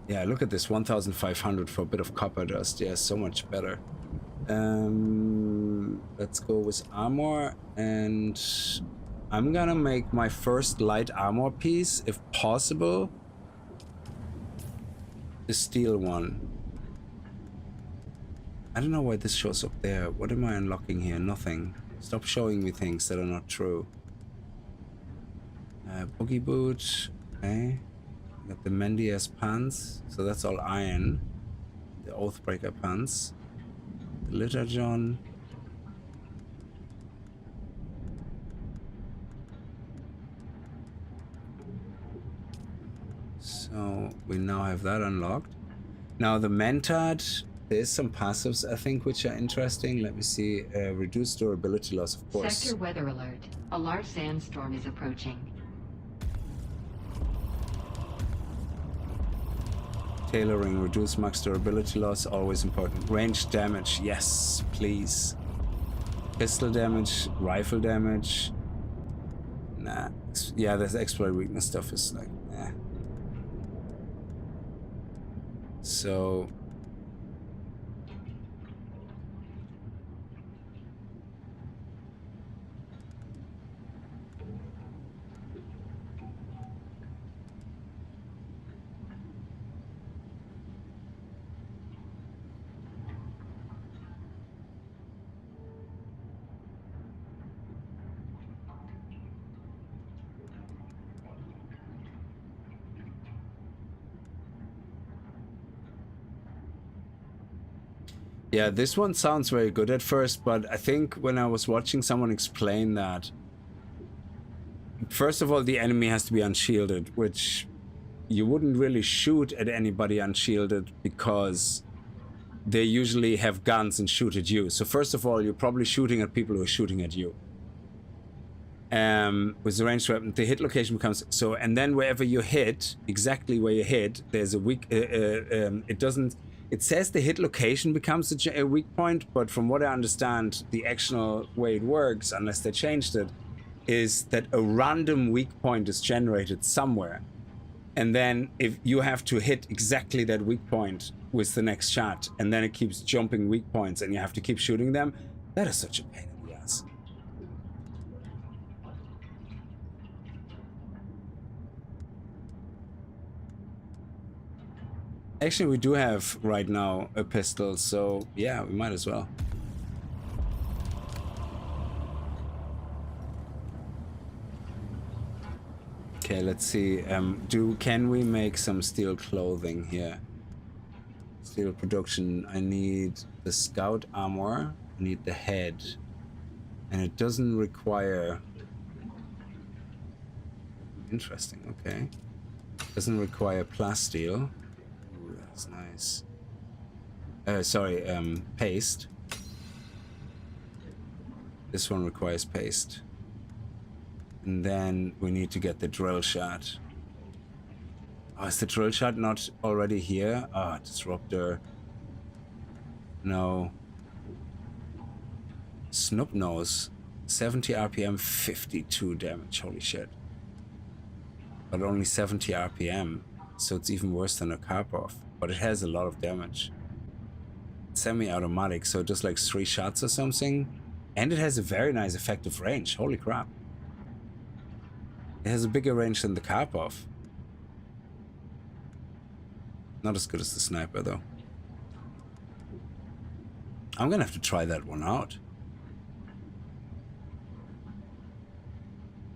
Yeah, look at this, 1,500 for a bit of copper dust. Yeah, so much better. Let's go with armor, and I'm gonna make my first light armor piece, if possible, the steel one. I don't know why this shows up there. What am I unlocking here? Nothing. Stop showing me things that are not true. Boogie boot. Okay. Got the Mendias pants. So that's all iron. the Oathbreaker pants. The Litter John. So we now have that unlocked. Now the Mentad, there's some passives I think which are interesting. Let me see. Reduced durability loss, of course. Sector weather alert. A large sandstorm is approaching. Tailoring, reduce max durability loss, always important. Range damage, yes, please. Pistol damage, rifle damage. Nah. Yeah, there's exploit weakness stuff is like, nah. So yeah, this one sounds very good at first, but I think when I was watching someone explain that, first of all, the enemy has to be unshielded, which you wouldn't really shoot at anybody unshielded because they usually have guns and shoot at you. So first of all, you're probably shooting at people who are shooting at you. With the ranged weapon, the hit location becomes so, and then wherever you hit, exactly where you hit, there's a weak. It says the hit location becomes a weak point, but from what I understand, the actual way it works, unless they changed it, is that a random weak point is generated somewhere. And then if you have to hit exactly that weak point with the next shot, and then it keeps jumping weak points and you have to keep shooting them, that is such a pain in the ass. Actually, we do have right now a pistol, so yeah, we might as well. Okay, let's see. Can we make some steel clothing here? Steel production. I need the scout armor. I need the head, and it doesn't require. Interesting. Okay, doesn't require plasteel. That's nice. Sorry, paste. This one requires paste. And then we need to get the drill shot. Oh, is the drill shot not already here? Ah, oh, disruptor. No. Snoop nose. 70 RPM, 52 damage. Holy shit. But only 70 RPM. So it's even worse than a Karpov. But it has a lot of damage. Semi-automatic, so it does like 3 shots or something. And it has a very nice effective range. Holy crap. It has a bigger range than the Karpov. Not as good as the sniper, though. I'm gonna have to try that one out.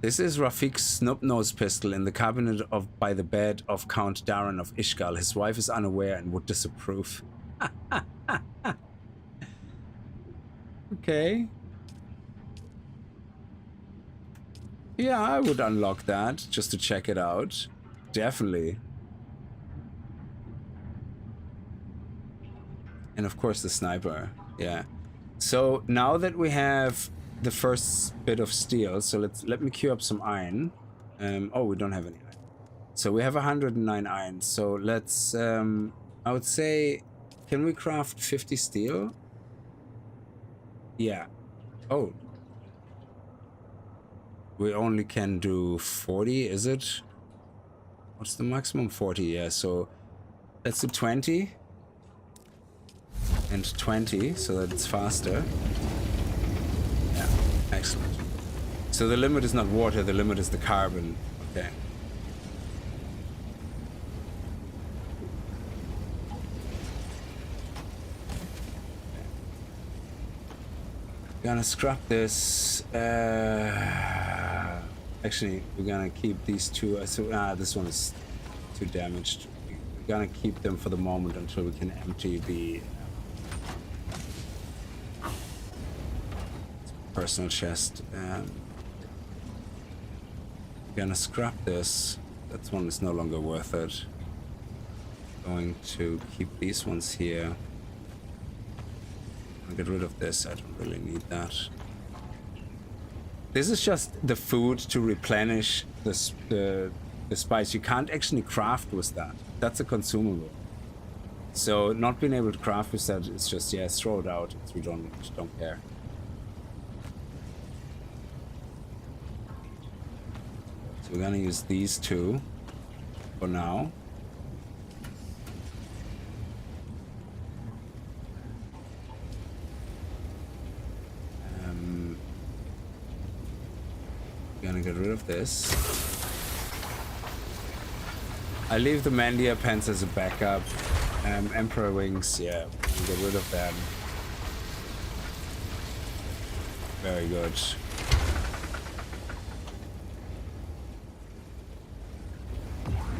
This is Rafik's snub-nosed pistol in the cabinet by the bed of Count Darren of Ishgal. His wife is unaware and would disapprove. Okay. Yeah, I would unlock that just to check it out. Definitely. And of course the sniper. Yeah. So now that we have the first bit of steel, so let me queue up some iron. Oh, we don't have any iron. So we have 109 iron. So let's I would say, can we craft 50 steel? Yeah. Oh. We only can do 40, is it? What's the maximum? 40, yeah. So let's do 20 and 20 so that it's faster. Yeah, excellent. So the limit is not water, the limit is the carbon. Okay. Gonna scrap this. Actually, we're gonna keep these two. So this one is too damaged. We gonna keep them for the moment until we can empty the personal chest. Gonna scrap this. That one is no longer worth it. Going to keep these ones here. I'll get rid of this. I don't really need that. This is just the food to replenish the spice. You can't actually craft with that. That's a consumable. So not being able to craft with that is just, yeah, throw it out. We don't care. So we're gonna use these two for now. Gonna get rid of this. I leave the Mandia pants as a backup. Emperor wings, yeah, get rid of them. Very good.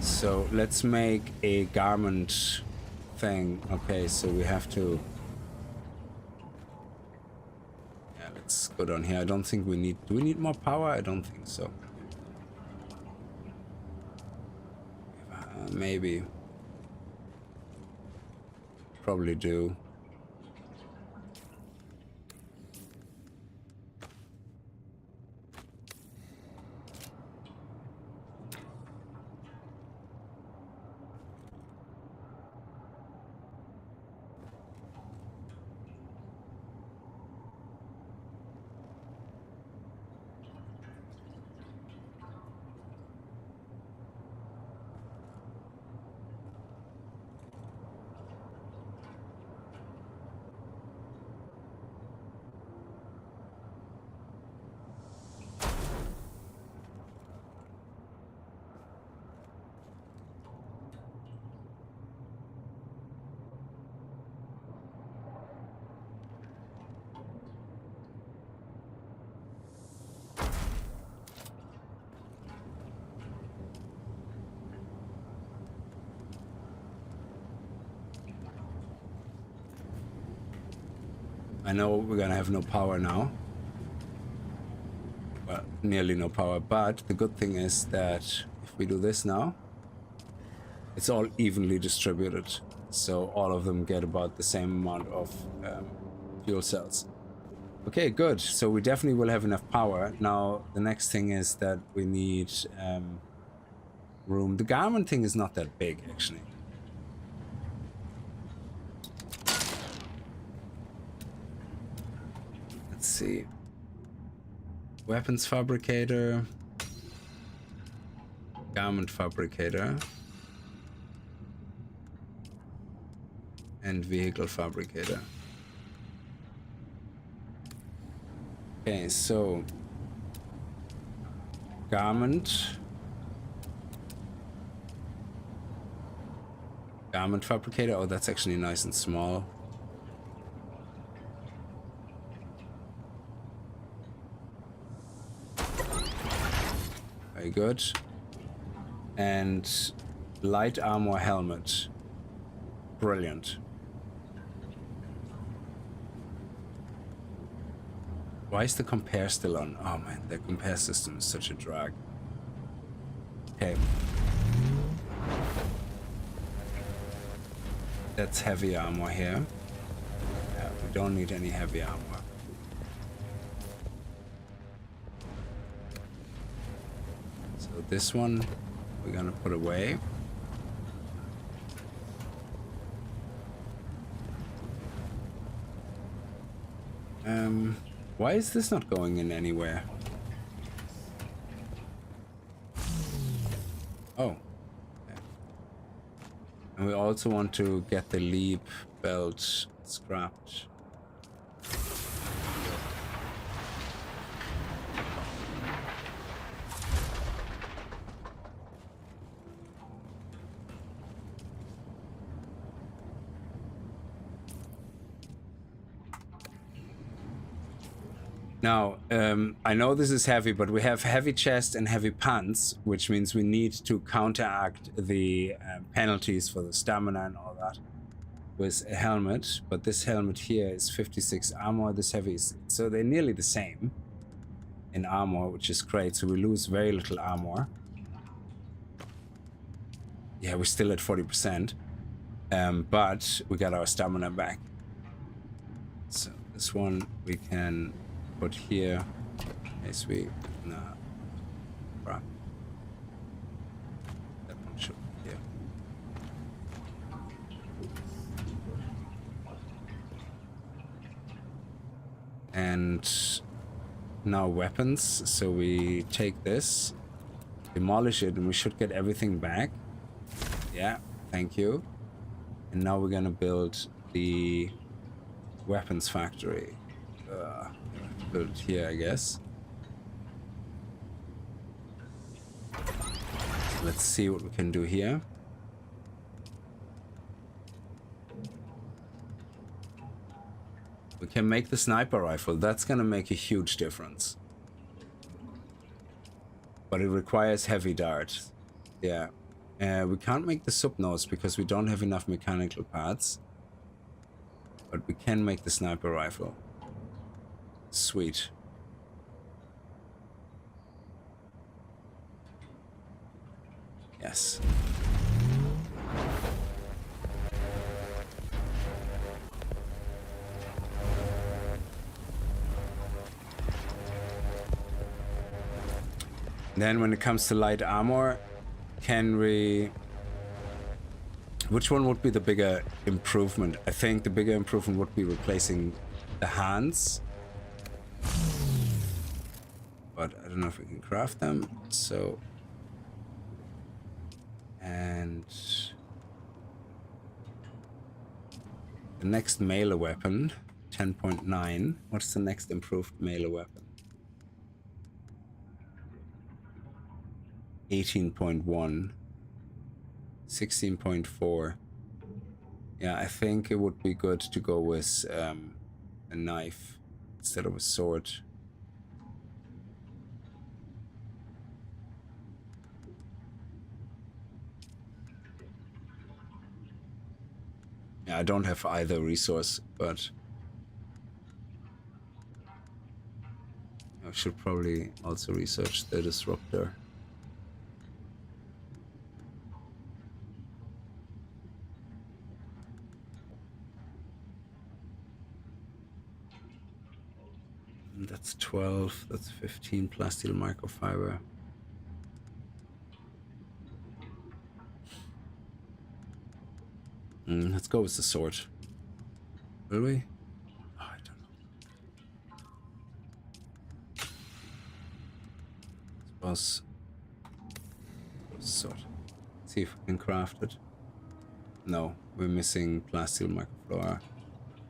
So let's make a garment thing. Okay, so we have to. Yeah, let's go down here. I don't think we need. Do we need more power? I don't think so. Maybe. Probably do. I know we're gonna have no power now. Well, nearly no power, but the good thing is that if we do this now, it's all evenly distributed. So all of them get about the same amount of fuel cells. Okay, good. So we definitely will have enough power. Now, the next thing is that we need room. The garment thing is not that big, actually. Let's see. Weapons fabricator. Garment fabricator. And vehicle fabricator. Okay, so garment fabricator. Oh, that's actually nice and small. Very good. And light armor helmet. Brilliant. Why is the compare still on? Oh man, the compare system is such a drag. Okay. That's heavy armor here. Yeah, we don't need any heavy armor. So this one we're gonna put away. Why is this not going in anywhere? Oh. Okay. And we also want to get the leap belt scrapped. Now, I know this is heavy, but we have heavy chest and heavy pants, which means we need to counteract the penalties for the stamina and all that with a helmet. But this helmet here is 56 armor, this heavy is... So they're nearly the same in armor, which is great. So we lose very little armor. Yeah, we're still at 40%. But we got our stamina back. So this one we can... put here as we crap. That one should be here. And now weapons. So we take this, demolish it, and we should get everything back. Yeah, thank you. And now we're gonna build the weapons factory. Build it here, I guess. Let's see what we can do here. We can make the sniper rifle. That's gonna make a huge difference. But it requires heavy darts. Yeah. We can't make the subnose because we don't have enough mechanical parts. But we can make the sniper rifle. Sweet. Yes. Then when it comes to light armor, can we... Which one would be the bigger improvement? I think the bigger improvement would be replacing the hands. But I don't know if we can craft them, so... And... The next melee weapon, 10.9. What's the next improved melee weapon? 18.1. 16.4. Yeah, I think it would be good to go with a knife instead of a sword. Yeah, I don't have either resource, but I should probably also research the disruptor. And that's 12, that's 15 plasteel microfiber. Let's go with the sword. Will we? Oh, I don't know. Suppose sword. See if we can craft it. No, we're missing plasteel microflora.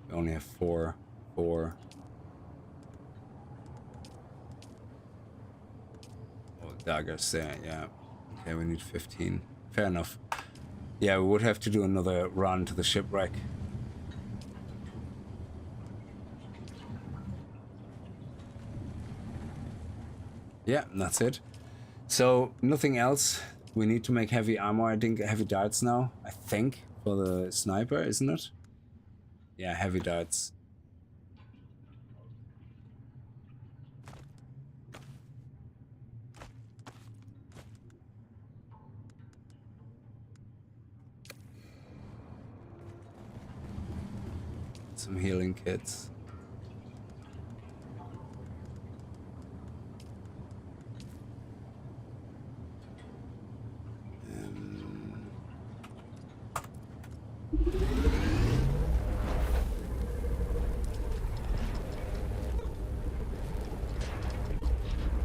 We only have 4. Oh, daggers there, yeah. Okay, we need 15. Fair enough. Yeah, we would have to do another run to the shipwreck. Yeah, that's it. So, nothing else. We need to make heavy armor. I think heavy darts now, I think, for the sniper, isn't it? Yeah, heavy darts. Some healing kits.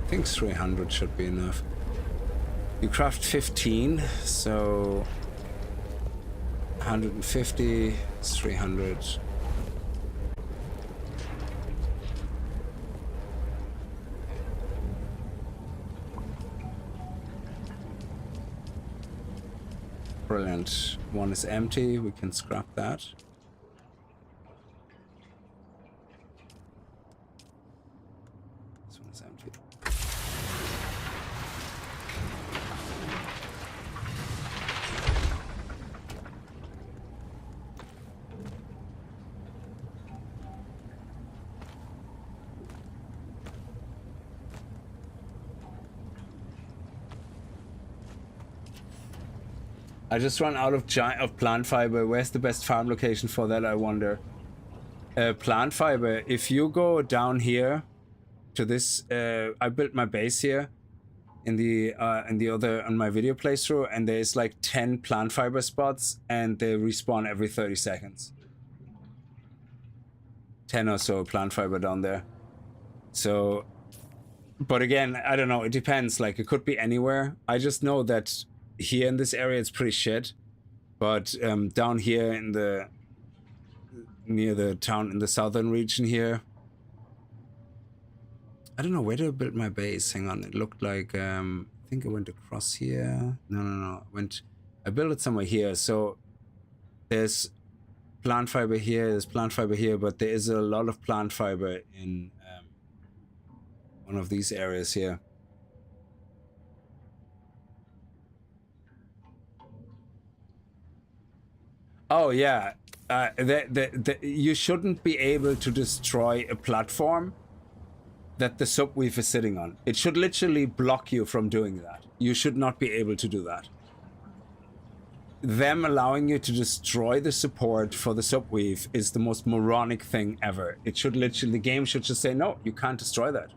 I think 300 should be enough. You craft 15, so 150, 300. Brilliant. One is empty, we can scrap that. I just run out of plant fiber. Where's the best farm location for that, I wonder? Plant fiber, if you go down here to this, I built my base here in the other, on my video playthrough, and there's like 10 plant fiber spots, and they respawn every 30 seconds. 10 or so plant fiber down there. So, but again, I don't know, it depends, like it could be anywhere. I just know that here in this area it's pretty shit, but down here in the near the town in the southern region here, I don't know where to build my base. Hang on, it looked like I think I went across here. No, I built it somewhere here. So there's plant fiber here, there's plant fiber here, but there is a lot of plant fiber in one of these areas here. Oh yeah, you shouldn't be able to destroy a platform that the subweave is sitting on. It should literally block you from doing that. You should not be able to do that. Them allowing you to destroy the support for the subweave is the most moronic thing ever. It should literally, the game should just say, no, you can't destroy that.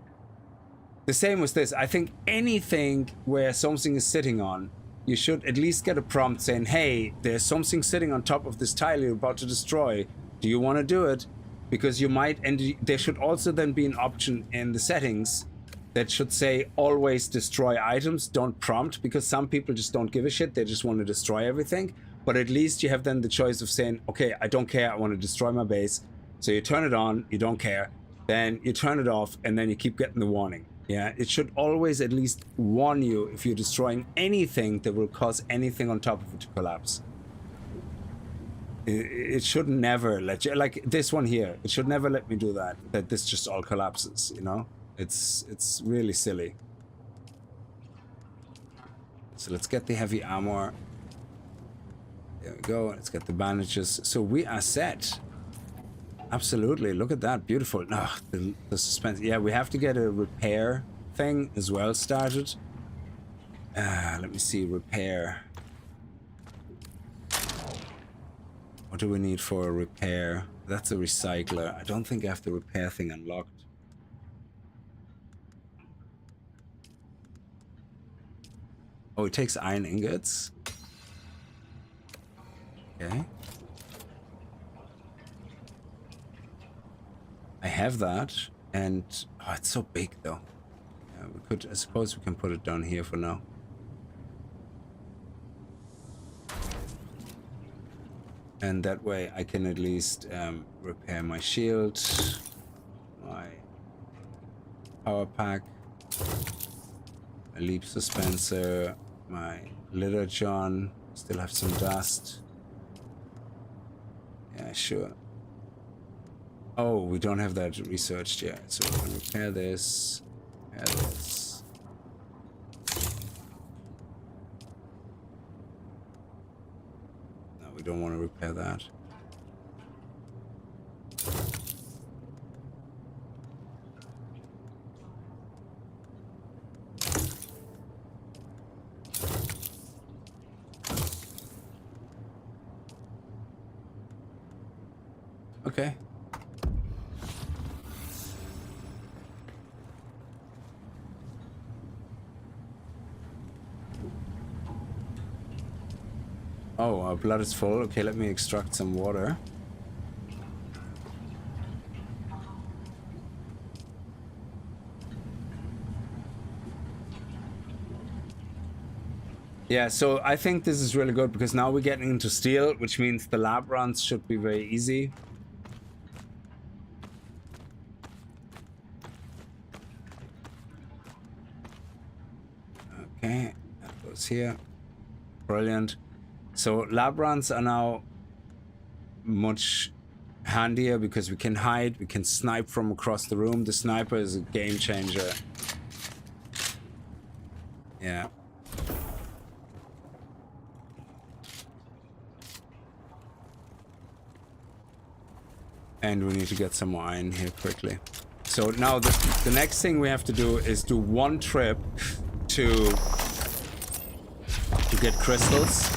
The same with this. I think anything where something is sitting on, you should at least get a prompt saying, hey, there's something sitting on top of this tile you're about to destroy. Do you want to do it? Because you might, and there should also then be an option in the settings that should say always destroy items, don't prompt, because some people just don't give a shit. They just want to destroy everything. But at least you have then the choice of saying, okay, I don't care. I want to destroy my base. So you turn it on, you don't care. Then you turn it off, and then you keep getting the warning. Yeah, it should always at least warn you if you're destroying anything that will cause anything on top of it to collapse. It should never let you, like this one here, it should never let me do that, that this just all collapses, you know? It's really silly. So let's get the heavy armor. There we go, let's get the bandages. So we are set. Absolutely, look at that, beautiful. Oh, the suspense. Yeah, we have to get a repair thing as well started. Let me see, repair. What do we need for a repair? That's a recycler. I don't think I have the repair thing unlocked. Oh, it takes iron ingots. Okay. I have that, and oh, it's so big though. Yeah, we could, I suppose we can put it down here for now. And that way I can at least repair my shield, my power pack, my leap dispenser, my litter john. Still have some dust. Yeah, sure. Oh, we don't have that researched yet, so we can repair this, repair this. No, we don't want to repair that. Okay. Oh, our blood is full. Okay, let me extract some water. Yeah, so I think this is really good because now we're getting into steel, which means the lab runs should be very easy. Okay, that goes here. Brilliant. So lab runs are now much handier because we can hide, we can snipe from across the room. The sniper is a game changer. Yeah. And we need to get some more iron here quickly. So now the next thing we have to do is do one trip to get crystals.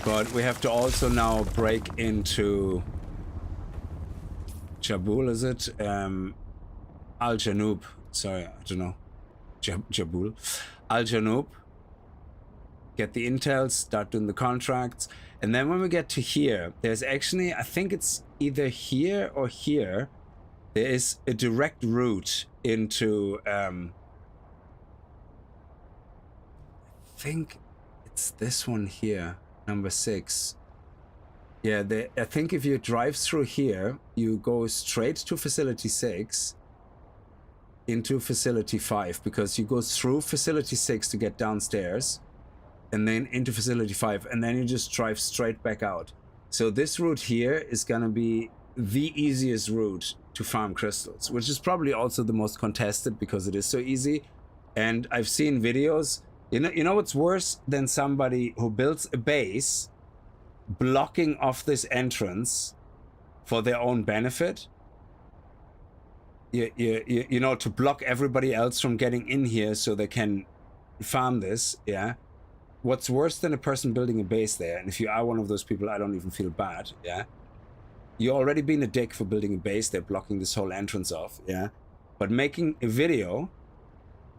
But we have to also now break into Jabul, is it? Al Janub. Sorry, I don't know. Jabul. Al Janub. Get the intels, start doing the contracts. And then when we get to here, there's actually, I think it's either here or here, there is a direct route into, I think it's this one here, number 6. Yeah, I think if you drive through here, you go straight to Facility 6 into Facility 5, because you go through Facility 6 to get downstairs, and then into Facility 5, and then you just drive straight back out. So this route here is gonna be the easiest route to farm crystals, which is probably also the most contested because it is so easy. And I've seen videos, you know what's worse than somebody who builds a base blocking off this entrance for their own benefit? You know, to block everybody else from getting in here so they can farm this, yeah? What's worse than a person building a base there, and if you are one of those people, I don't even feel bad, yeah? You're already being a dick for building a base, they're blocking this whole entrance off, yeah? But making a video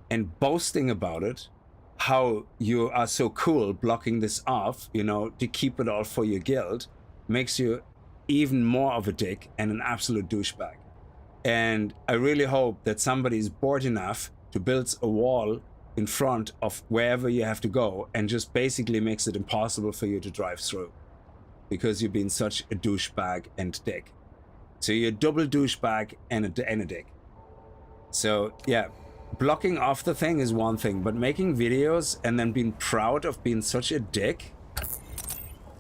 and boasting about it, how you are so cool blocking this off, you know, to keep it all for your guild, makes you even more of a dick and an absolute douchebag. And I really hope that somebody is bored enough to build a wall in front of wherever you have to go and just basically makes it impossible for you to drive through because you've been such a douchebag and dick. So you're a double douchebag and a dick. So yeah, blocking off the thing is one thing, but making videos and then being proud of being such a dick,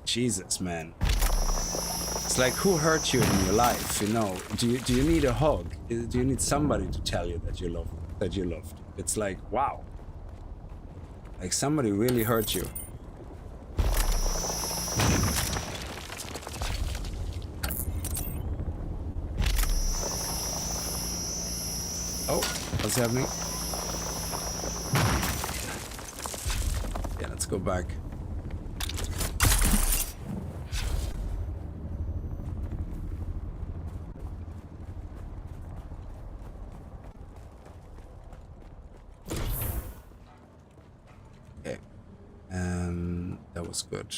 Jesus, man. It's like, who hurt you in your life, you know? Do you need a hug? Do you need somebody to tell you that you're loved? It's like, wow. Like somebody really hurt you. Oh, what's happening? Yeah, let's go back. That was good.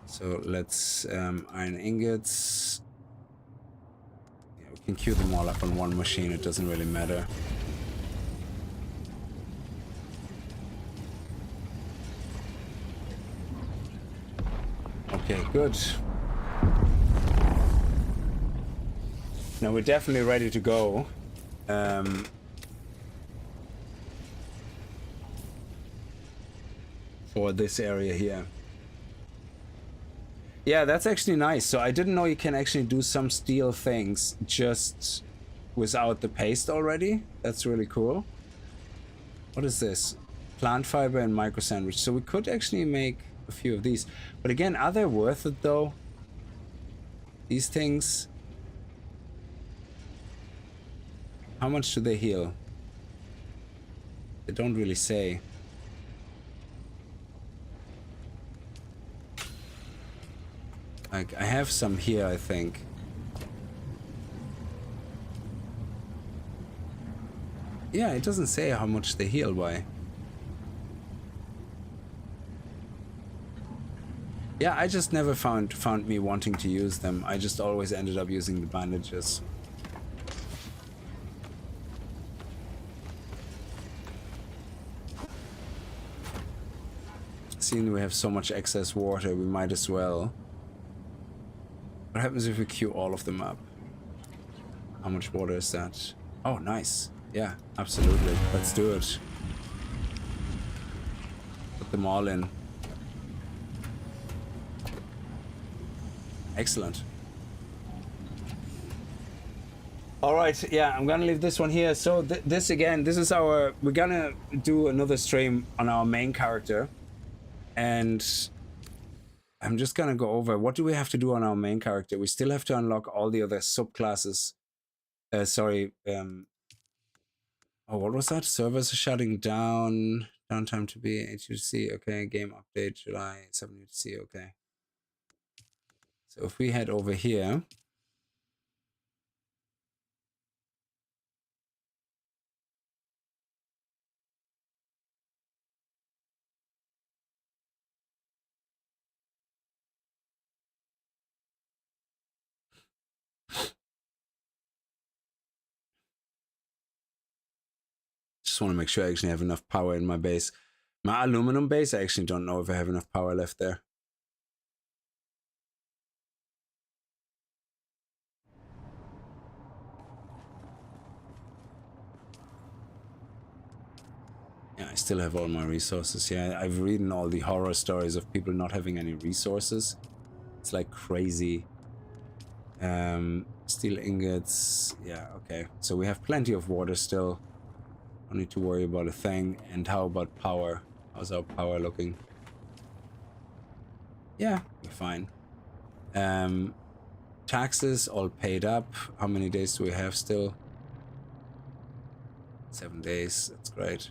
So let's iron ingots. Yeah, we can queue them all up on one machine, it doesn't really matter. Okay, good. Now we're definitely ready to go. For this area here. Yeah, that's actually nice. So I didn't know you can actually do some steel things just without the paste already. That's really cool. What is this? Plant fiber and micro sandwich. So we could actually make a few of these. But again, are they worth it though? These things. How much do they heal? They don't really say. Like, I have some here, I think. Yeah, it doesn't say how much they heal by. Yeah, I just never found me wanting to use them. I just always ended up using the bandages. Seeing we have so much excess water, we might as well. What happens if we queue all of them up? How much water is that? Oh, nice. Yeah, absolutely. Let's do it. Put them all in. Excellent. All right, yeah, I'm gonna leave this one here. So this again, this is our, we're gonna do another stream on our main character. And I'm just gonna go over, what do we have to do on our main character? We still have to unlock all the other subclasses. Oh, what was that? Servers are shutting down. Downtime to be HUC. Okay, game update July 7 UTC. Okay. So if we head over here, just want to make sure I actually have enough power in my base. My aluminum base, I actually don't know if I have enough power left there. Yeah, I still have all my resources. Yeah, I've read all the horror stories of people not having any resources. It's like crazy. Steel ingots. Yeah, okay. So we have plenty of water still. Don't need to worry about a thing. And how about power? How's our power looking? Yeah, we're fine. Taxes all paid up. How many days do we have still? 7 days. That's great.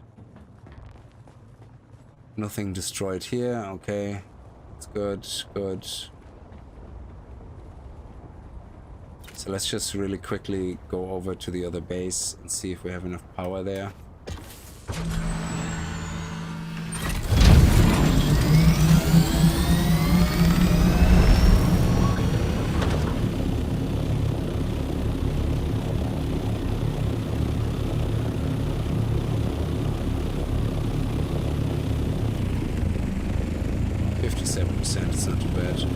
Nothing destroyed here. Okay. That's good. Good. So let's just really quickly go over to the other base and see if we have enough power there. It's not too bad.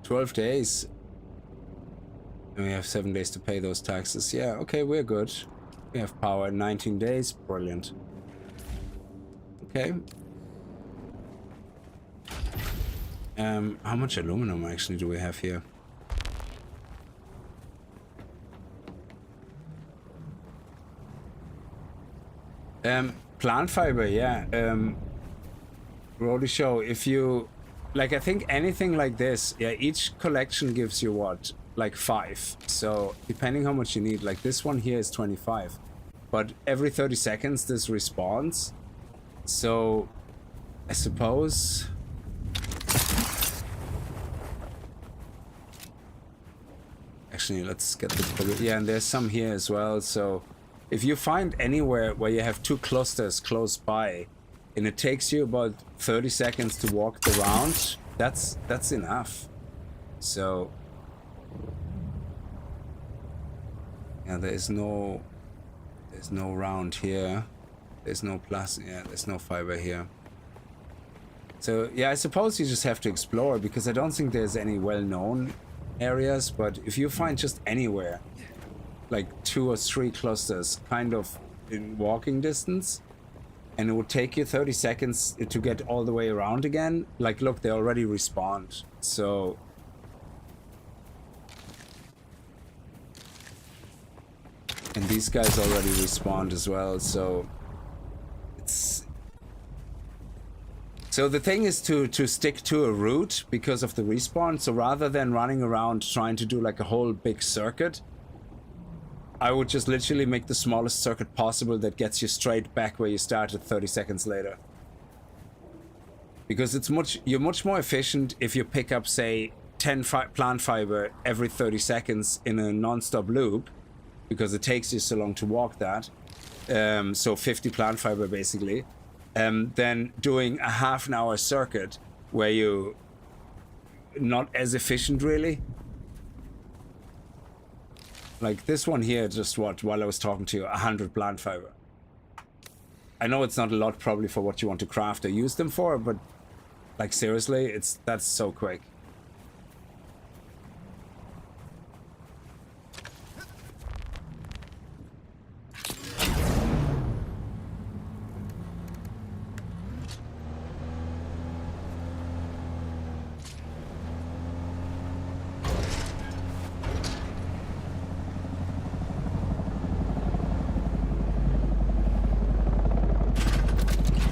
$12 days. And we have 7 days to pay those taxes. Yeah, okay, we're good. We have power in 19 days. Brilliant. Okay. How much aluminum actually do we have here? Plant fiber, yeah. Roadie show, if you like, I think anything like this, yeah, each collection gives you what, like 5. So depending how much you need, like this one here is 25, but every 30 seconds this respawns. So I suppose actually let's get the, yeah, and there's some here as well. So if you find anywhere where you have 2 clusters close by and it takes you about 30 seconds to walk the round, that's enough. So yeah, there's no round here, there's no plus, yeah, there's no fiber here. So yeah, I suppose you just have to explore, because I don't think there's any well-known areas, but if you find just anywhere, like 2 or 3 clusters kind of in walking distance, and it would take you 30 seconds to get all the way around again, like look, they already respawned. So and these guys already respawned as well, so it's... So the thing is to stick to a route because of the respawn, so rather than running around trying to do like a whole big circuit, I would just literally make the smallest circuit possible that gets you straight back where you started 30 seconds later. Because you're much more efficient if you pick up, say, 10 plant fiber every 30 seconds in a non-stop loop, because it takes you so long to walk that. So 50 plant fiber basically. Then doing a half an hour circuit where you not as efficient really. Like this one here, just what, while I was talking to you, 100 plant fiber. I know it's not a lot probably for what you want to craft or use them for, but like seriously, that's so quick.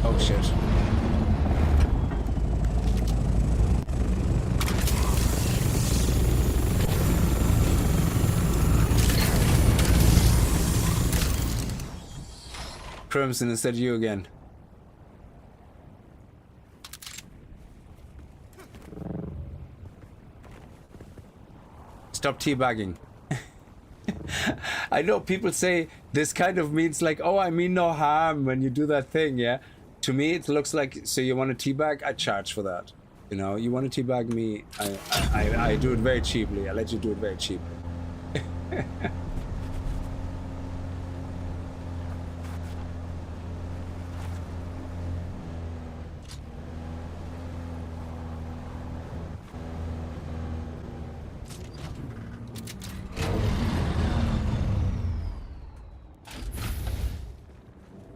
Oh shit. Crimson, is that you again? Stop teabagging. I know people say this kind of means like, oh, I mean no harm when you do that thing, yeah? To me, it looks like, so you want to teabag? I charge for that. You know, you want to teabag me? I do it very cheaply. I let you do it very cheaply.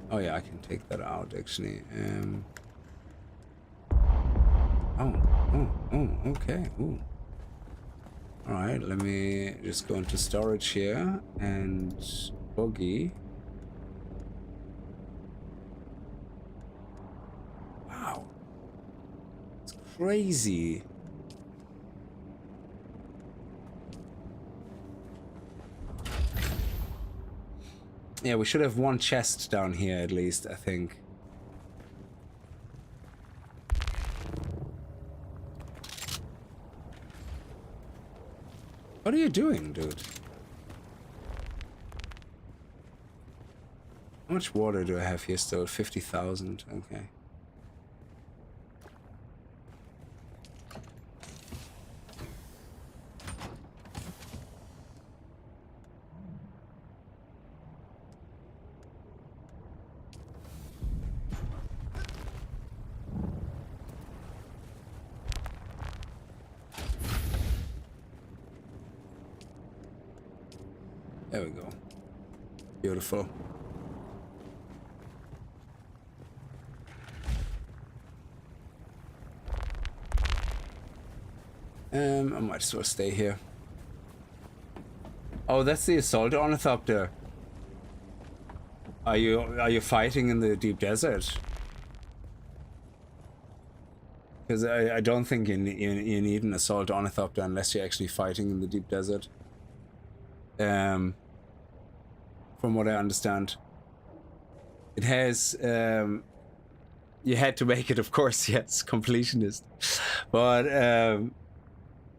Oh yeah, I can take that out actually. Okay. Ooh. All right, let me just go into storage here and boogie. Wow, it's crazy. Yeah, we should have one chest down here at least, I think. What are you doing, dude? How much water do I have here still? 50,000, okay. There we go. Beautiful. I might as well stay here. Oh, that's the assault ornithopter. Are you fighting in the deep desert? Because I don't think you need an assault ornithopter unless you're actually fighting in the deep desert. From what I understand, it has. You had to make it, of course. Yes, completionist. But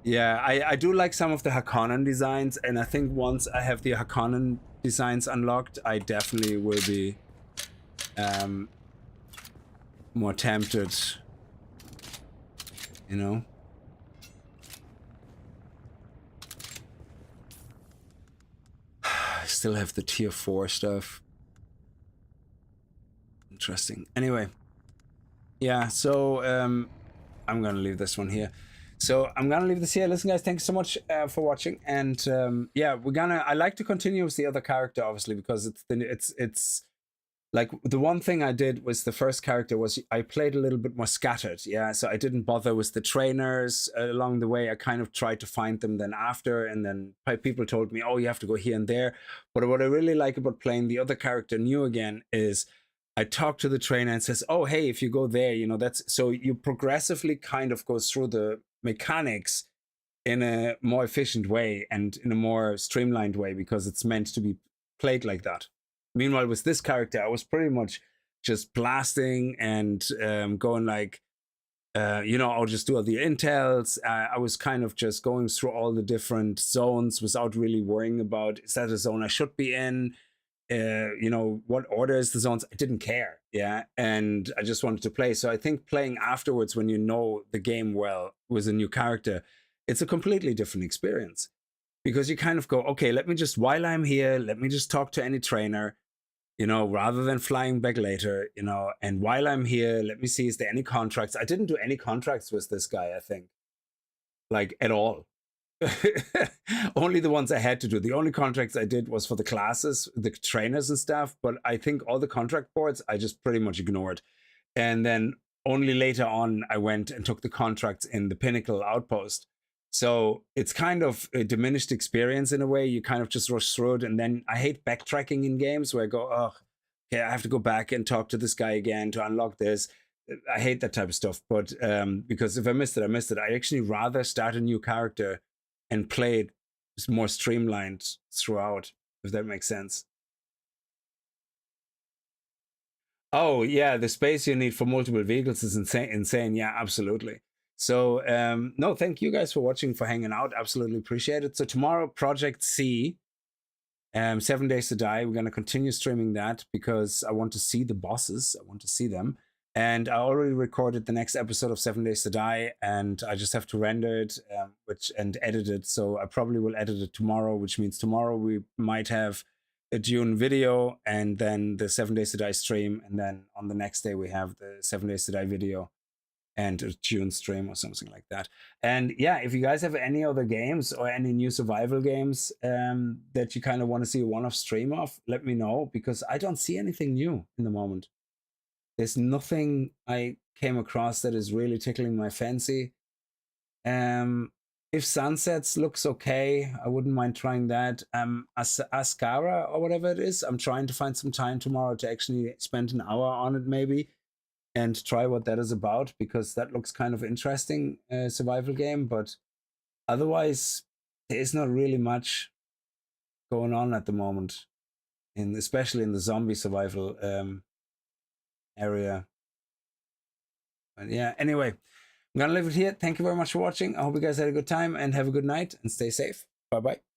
yeah, I do like some of the Harkonnen designs, and I think once I have the Harkonnen designs unlocked, I definitely will be more tempted. You know. Still have the tier 4 stuff. Interesting. Anyway, Yeah, so I'm gonna leave this one here. So I'm gonna leave this here. Listen, guys, thanks so much for watching, and yeah, I like to continue with the other character, obviously, because it's like the one thing I did was the first character was I played a little bit more scattered. Yeah, so I didn't bother with the trainers along the way. I kind of tried to find them then after, and then people told me, oh, you have to go here and there. But what I really like about playing the other character new again is I talk to the trainer and says, oh, hey, if you go there, you know, that's so you progressively kind of go through the mechanics in a more efficient way and in a more streamlined way because it's meant to be played like that. Meanwhile, with this character, I was pretty much just blasting and going like, you know, I'll just do all the intels. I was kind of just going through all the different zones without really worrying about, is that a zone I should be in? You know, what order is the zones? I didn't care. Yeah. And I just wanted to play. So I think playing afterwards, when you know the game well with a new character, it's a completely different experience. Because you kind of go, okay, let me just, while I'm here, let me just talk to any trainer, you know, rather than flying back later, you know, and while I'm here, let me see, is there any contracts? I didn't do any contracts with this guy, I think, like at all. Only the ones I had to do. The only contracts I did was for the classes, the trainers and stuff, but I think all the contract boards, I just pretty much ignored. And then only later on, I went and took the contracts in the Pinnacle outpost. So it's kind of a diminished experience in a way. You kind of just rush through it. And then I hate backtracking in games where I go, oh, okay, I have to go back and talk to this guy again to unlock this. I hate that type of stuff. But because if I missed it, I missed it. I actually rather start a new character and play it more streamlined throughout, if that makes sense. Oh, yeah, the space you need for multiple vehicles is insane. Yeah, absolutely. So, no, thank you guys for watching, for hanging out. Absolutely appreciate it. So tomorrow, Project C, 7 Days to Die. We're going to continue streaming that because I want to see the bosses. I want to see them. And I already recorded the next episode of 7 Days to Die, and I just have to render it and edit it. So I probably will edit it tomorrow, which means tomorrow we might have a Dune video and then the 7 Days to Die stream. And then on the next day, we have the 7 Days to Die video and a Dune stream or something like that. And yeah, if you guys have any other games or any new survival games that you kind of want to see a one-off stream of, let me know, because I don't see anything new in the moment. There's nothing I came across that is really tickling my fancy. If Sunsets looks okay, I wouldn't mind trying that. Ascara or whatever it is, I'm trying to find some time tomorrow to actually spend an hour on it maybe and try what that is about, because that looks kind of interesting, survival game. But otherwise, there is not really much going on at the moment, especially in the zombie survival area. But yeah, anyway, I'm gonna leave it here. Thank you very much for watching. I hope you guys had a good time and have a good night and stay safe. Bye bye.